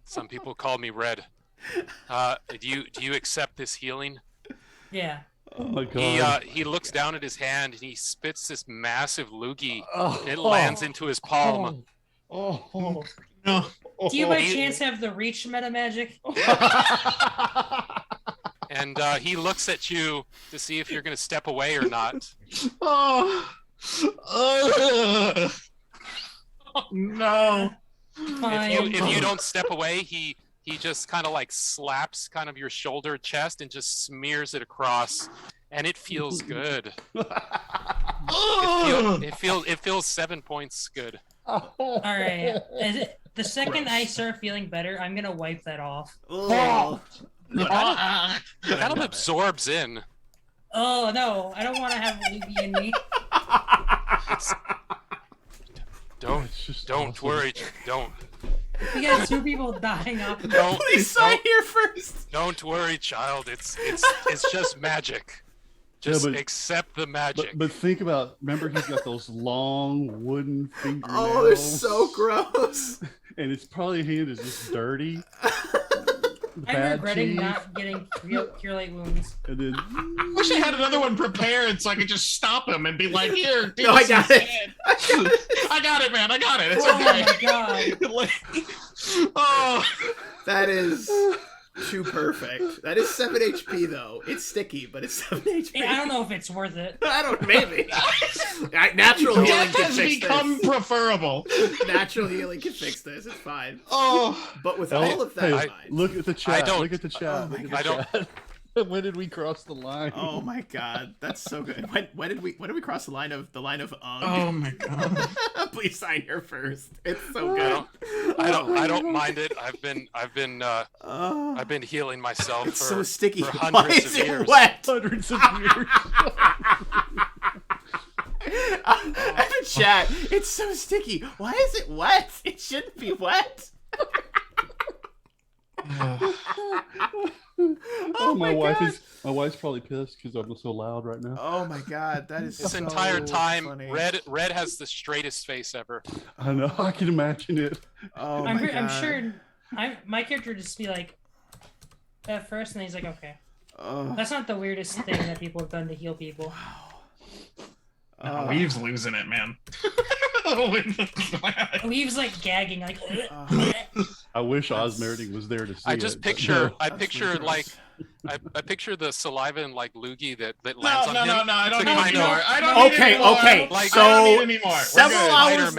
some people call me Red. Do you accept this healing? Yeah. Oh my god. He looks down at his hand and he spits this massive loogie. Oh, It lands into his palm. Oh. No. Do you by chance have the reach meta magic? And he looks at you to see if you're going to step away or not. Oh. No. Fine. If you don't step away, he just kind of like slaps kind of your shoulder, chest, and just smears it across, and it feels good. It feels 7 points good. All right. The second I start feeling better, I'm gonna wipe that off. Oh. It kind of absorbs in. Oh no, I don't want to have Levy in me. Don't worry. Don't. We got 2 people dying off. Please sign here first. Don't worry, child. It's just magic. Just accept the magic. But think about, remember he's got those long wooden fingernails. Oh, they're so gross. And it's probably hand is just dirty. I'm Bad regretting teeth. not getting Cure Light Wounds. And then I wish I had another one prepared so I could just stop him and be like, here, do No, I this got it. instead." I got it, man. I got it. It's Oh okay. my god. Like, oh. That is too perfect. That is 7 HP though. It's sticky, but it's 7 HP. Yeah, I don't know if it's worth it. I don't. Maybe. Natural healing Death can has fix become this. preferable. Natural healing can fix this. It's fine. Oh. But with all of that in mind, look at the chat. don't- Look at the chat. my Look God. at the chat. When did we cross the line? oh my god, that's so good. When did we cross the line of Oh my god. Please sign here first. It's so good. I don't mind it. I've been healing myself It's for, so sticky. for Why hundreds is of it years. wet? Hundreds of years. And the chat, it's so sticky. Why is it wet? It shouldn't be wet. Oh, my God. wife's probably pissed because I'm so loud right now. Oh my god, that is This so entire time, funny. Red has the straightest face ever. I know. I can imagine it. Oh my I'm god. sure my character would just be like at first, and he's like, okay. Oh, That's not the weirdest thing that people have done to heal people. No, Weave's losing it, man. Weave's like gagging, like. I wish Ozmerdin was there to see I just it, but picture, no. I That's picture really like, gross. I picture the saliva and like loogie that No, lands on him. I don't to need kind of- anymore. I don't need Okay, anymore. okay. Like, I don't need So anymore. We're several good. hours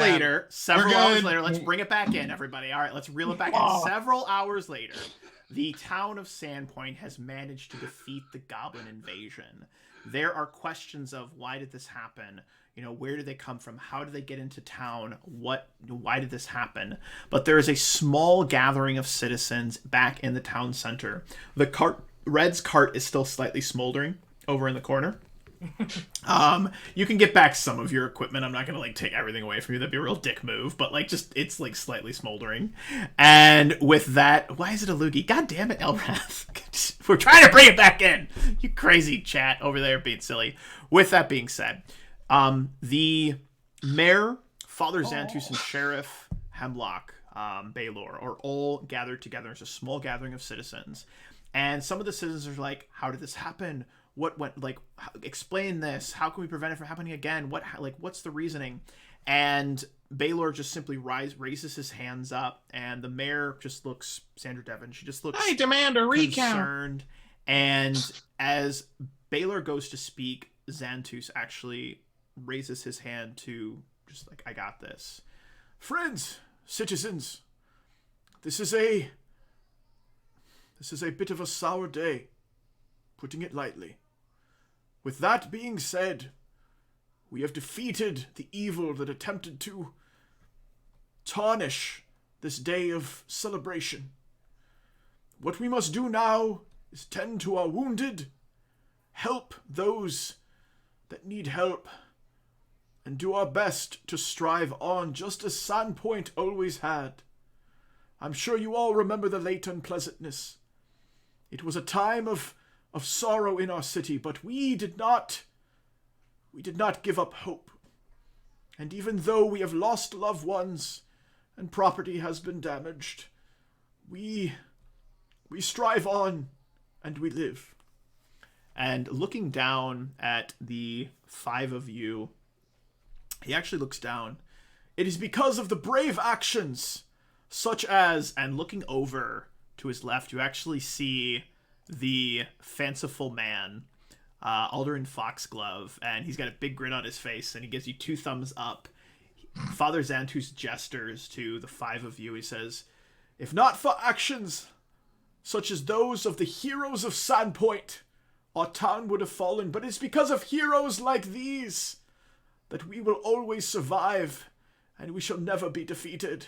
Spider-Man. later, let's bring it back in, everybody. All right, let's reel it back in. Several hours later, the town of Sandpoint has managed to defeat the Goblin invasion. There are questions of why did this happen? You know, where did they come from? How did they get into town? Why did this happen? But there is a small gathering of citizens back in the town center. Red's cart is still slightly smoldering over in the corner. You can get back some of your equipment. I'm not gonna like take everything away from you. That'd be a real dick move. But like, just it's like slightly smoldering. And with that, why is it a loogie? God damn it, Elrath! We're trying to bring it back in. You crazy chat over there being silly. With that being said, the mayor, Father Xantus, and Sheriff Hemlock, Baylor, are all gathered together as a small gathering of citizens. And some of the citizens are like, "How did this happen? What went like? Explain this. How can we prevent it from happening again? What's the reasoning?" And Baylor just simply raises his hands up, and the mayor just looks, Sandra Devon, she just looks I demand a recount. concerned. And as Baylor goes to speak, Xantus actually raises his hand to just like, "I got this. Friends, citizens, this is a bit of a sour day, putting it lightly. With that being said, we have defeated the evil that attempted to tarnish this day of celebration. What we must do now is tend to our wounded, help those that need help, and do our best to strive on just as Sandpoint always had. I'm sure you all remember the late unpleasantness. It was a time of sorrow in our city, but we did not give up hope. And even though we have lost loved ones and property has been damaged, we strive on and we live. And looking down at the 5 of you, he actually looks down. It is because of the brave actions, such as, and looking over to his left, you actually see the fanciful man, Alderin Foxglove, and he's got a big grin on his face, and he gives you 2 thumbs up. Father Xantus gestures to the 5 of you. He says, if not for actions such as those of the heroes of Sandpoint, our town would have fallen, but it's because of heroes like these that we will always survive, and we shall never be defeated.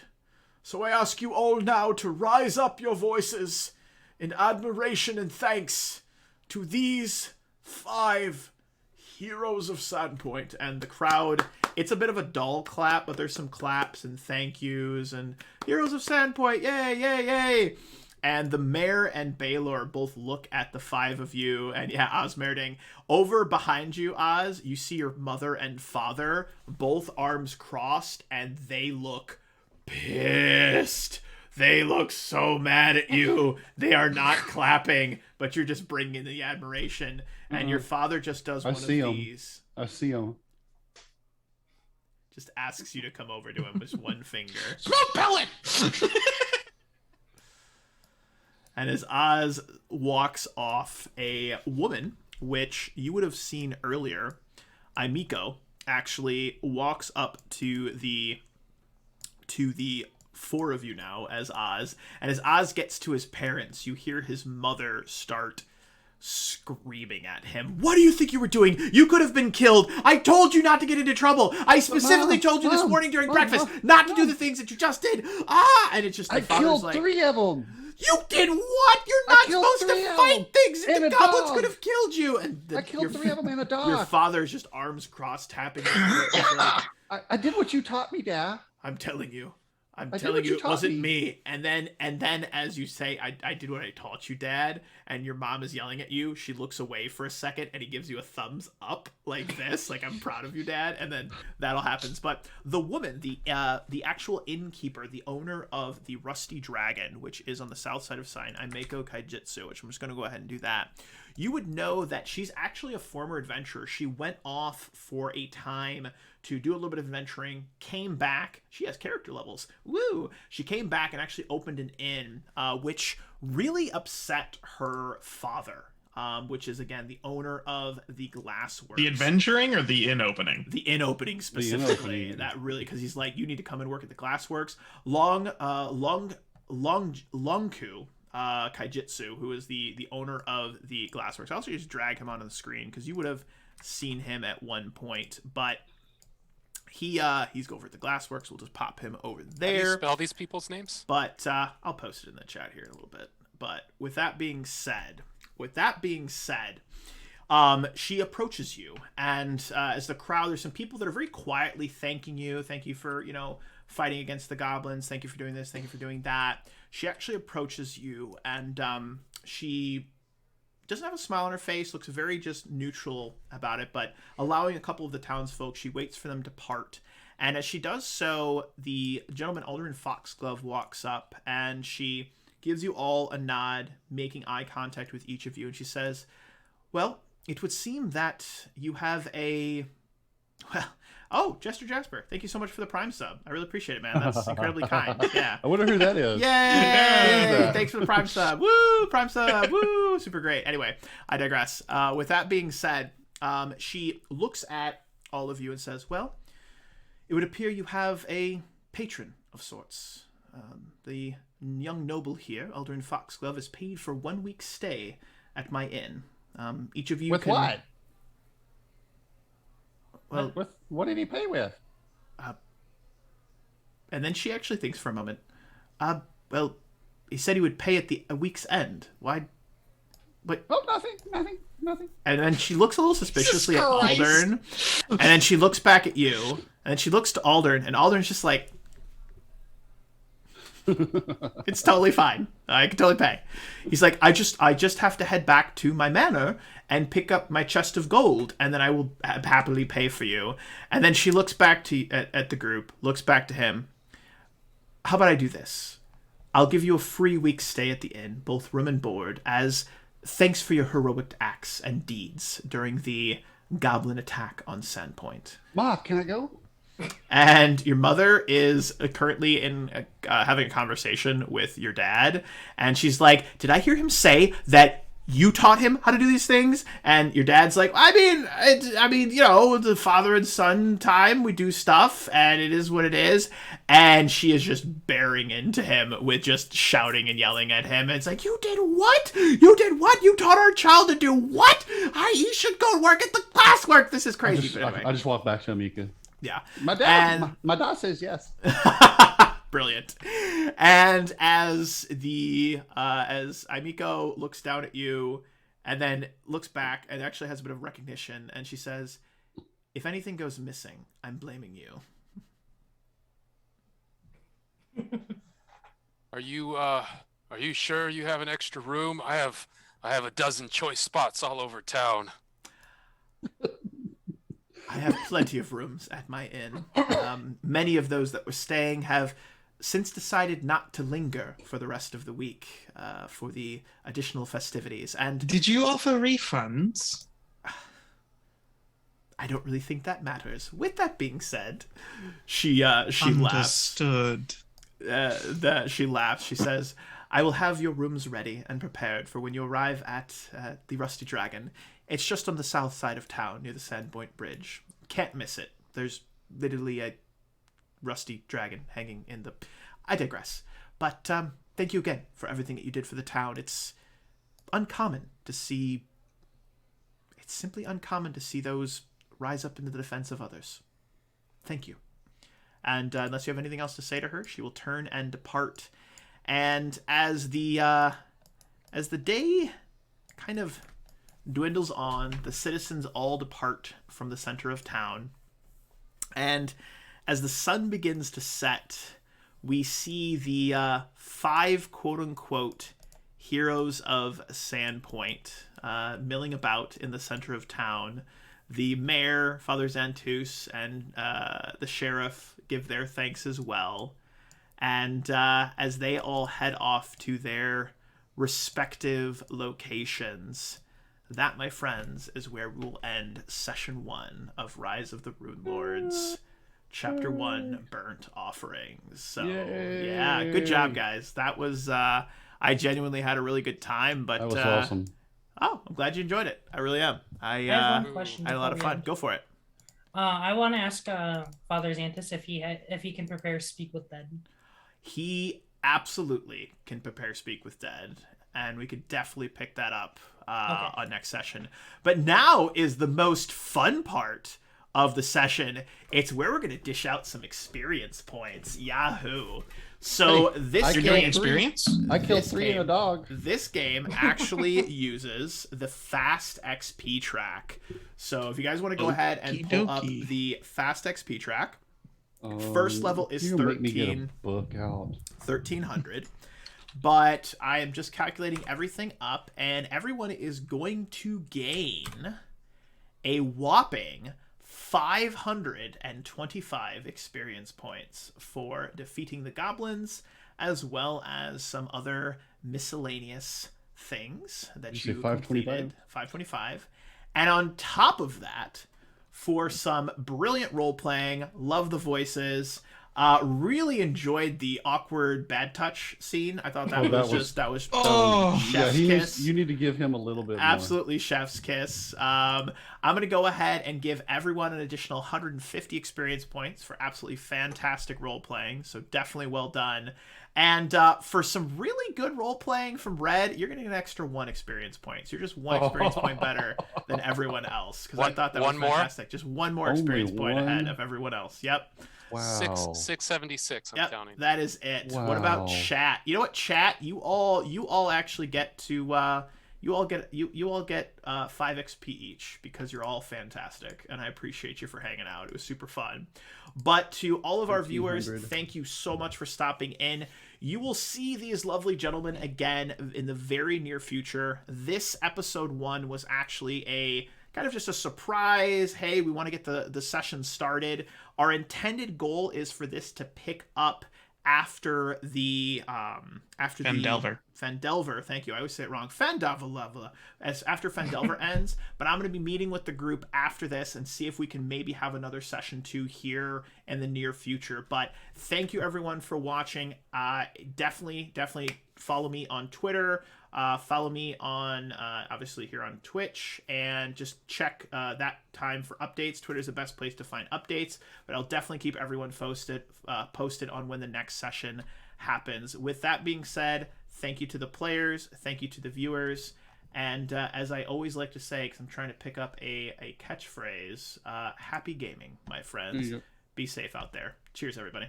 So I ask you all now to rise up your voices in admiration and thanks to these 5 heroes of Sandpoint. And the crowd, it's a bit of a dull clap, but there's some claps and thank yous and heroes of Sandpoint, yay, yay, yay. And the mayor and Baylor both look at the 5 of you, and yeah, Ozmerdin. Over behind you, Oz, you see your mother and father, both arms crossed, and they look pissed. They look so mad at you. They are not clapping, but you're just bringing the admiration. And your father just does one of these. I see him. Just asks you to come over to him with one finger. Smoke pellet! And as Oz walks off, a woman, which you would have seen earlier, Aimiko, actually walks up to the 4 of you now as Oz. And as Oz gets to his parents, you hear his mother start screaming at him. What do you think you were doing? You could have been killed. I told you not to get into trouble. I specifically told you this morning during breakfast not to do the things that you just did. And it's just the I father's killed 3 of them. You did what? You're not supposed to fight things. And The a goblins dog. could have killed you. And I killed 3 of them and a dog. Your father's just arms crossed, tapping his foot. Like, I did what you taught me, Dad. I'm telling you. I'm did telling what you, you it taught wasn't me. me. And then as you say, I did what I taught you, Dad, and your mom is yelling at you, she looks away for a second and he gives you a thumbs up like this, like I'm proud of you, Dad, and then that all happens. But the woman, the actual innkeeper, the owner of the Rusty Dragon, which is on the south side of Sign, Aimeko Kaijitsu, which I'm just gonna go ahead and do that. You would know that she's actually a former adventurer. She went off for a time to do a little bit of adventuring, came back. She has character levels. Woo! She came back and actually opened an inn, which really upset her father, which is, again, the owner of the Glassworks. The adventuring or the inn opening? The inn opening specifically. opening. That really, because he's like, you need to come and work at the Glassworks. Longku Kaijitsu, who is the owner of the Glassworks. I'll also just drag him onto the screen because you would have seen him at one point, but he's over at the Glassworks. We'll just pop him over How do there. you spell these people's names? But I'll post it in the chat here in a little bit. But with that being said, she approaches you, and as the crowd, there's some people that are very quietly thanking you. Thank you for, fighting against the goblins. Thank you for doing this. Thank you for doing that. She actually approaches you, and she doesn't have a smile on her face, looks very just neutral about it, but allowing a couple of the townsfolk, she waits for them to part. And as she does so, the gentleman Alderin Foxglove walks up, and she gives you all a nod, making eye contact with each of you, and she says, well, it would seem that you have Jester Jasper, thank you so much for the Prime sub. I really appreciate it, man. That's incredibly kind. Yeah. I wonder who that is. Yay! Thanks for the Prime sub. Woo! Prime sub. Woo! Super great. Anyway, I digress. With that being said, she looks at all of you and says, well, it would appear you have a patron of sorts. The young noble here, Alderin Foxglove, is paid for 1 week's stay at my inn. Each of you With can... what? Well, What did he pay with? and then she actually thinks for a moment. Well, he said he would pay at a week's end. Why but Oh, nothing. and then she looks a little suspiciously at Christ. Aldern, and then she looks back at you, and then she looks to Aldern, and Aldern's just like, it's totally fine. I can totally pay. He's like, I just have to head back to my manor and pick up my chest of gold, and then I will happily pay for you. And then she looks back to at the group, looks back to him. How about I do this? I'll give you a free week's stay at the inn, both room and board, as thanks for your heroic acts and deeds during the goblin attack on Sandpoint. Ma, can I go? And your mother is currently in having a conversation with your dad, and she's like, "Did I hear him say that you taught him how to do these things?" And your dad's like, "I mean, you know, the father and son time, we do stuff, and it is what it is." And she is just bearing into him with just shouting and yelling at him. And it's like, "You did what? You did what? You taught our child to do what? He should go work at the classwork." This is crazy. But anyway. I just walk back to Amika. Yeah. My dad. My dad says yes. Brilliant. And as Aimiko looks down at you and then looks back and actually has a bit of recognition, and she says, "If anything goes missing, I'm blaming you." Are you sure you have an extra room? I have a dozen choice spots all over town. I have plenty of rooms at my inn. Many of those that were staying have since decided not to linger for the rest of the week for the additional festivities. And Did you offer refunds? I don't really think that matters. With that being said, she laughs. Understood. She laughs. She says, "I will have your rooms ready and prepared for when you arrive at the Rusty Dragon. It's just on the south side of town near the Sandpoint Bridge. Can't miss it. There's literally a rusty dragon hanging in the..." I digress. But thank you again for everything that you did for the town. It's uncommon to see... It's simply uncommon to see those rise up into the defense of others. Thank you. And unless you have anything else to say to her, she will turn and depart. And as the day kind of dwindles on, the citizens all depart from the center of town. And as the sun begins to set, we see the 5 quote-unquote heroes of Sandpoint milling about in the center of town. The mayor, Father Xantus, and the sheriff give their thanks as well. And as they all head off to their respective locations, that, my friends, is where we'll end Session 1 of Rise of the Runelords, Chapter 1, Burnt Offerings. So, Yay. yeah, good job, guys. That was, I genuinely had a really good time. But That was awesome. Oh, I'm glad you enjoyed it. I really am. I have one question had a lot of before we fun. end. Go for it. I want to ask Father Xanthus if he can prepare Speak with Dead. He absolutely can prepare Speak with Dead, and we could definitely pick that up on next session. But now is the most fun part of the session. It's where we're going to dish out some experience points. Yahoo! So Hey, this I You're killed doing three. experience? I killed This 3 and a game- dog. This game actually uses the Fast XP track. So if you guys want to go ahead and pull up Okey-dokey. the Fast XP track, First level is you're gonna make me get a 13. book out. 1300. But I am just calculating everything up, and everyone is going to gain a whopping 525 experience points for defeating the goblins, as well as some other miscellaneous things that Did you you say 525? completed. 525. And on top of that, for some brilliant role playing, love the voices, really enjoyed the awkward bad touch scene. I thought that that was Oh. chef's kiss. You need to give him a little bit Absolutely chef's kiss. I'm going to go ahead and give everyone an additional 150 experience points for absolutely fantastic role playing. So definitely well done. And for some really good role playing from Red, you're getting an extra 1 experience point. So you're just 1 experience point better than everyone else. Because I thought that was one more? fantastic. Just 1 more Only experience point ahead one? of everyone else. Yep. Wow. 676. I'm Yep, counting. that is it. What about Wow. chat? You know what, chat? You all actually get to you all get 5 XP each because you're all fantastic, and I appreciate you for hanging out. It was super fun. But to all of our viewers, thank you so much for stopping in. You will see these lovely gentlemen again in the very near future. This episode 1 was actually a kind of just a surprise. Hey, we want to get the session started. Our intended goal is for this to pick up after Fendelver. Fendelver, thank you. I always say it wrong. Fendelver, as after Fendelver ends. But I'm going to be meeting with the group after this and see if we can maybe have another session 2 here in the near future. But thank you everyone for watching. Definitely follow me on Twitter. Follow me on obviously here on Twitch, and just check that time for updates. Twitter is the best place to find updates, but I'll definitely keep everyone posted on when the next session happens. With that being said, thank you to the players, thank you to the viewers, and as I always like to say, because I'm trying to pick up a catchphrase, happy gaming, my friends. Be safe out there. Cheers, everybody.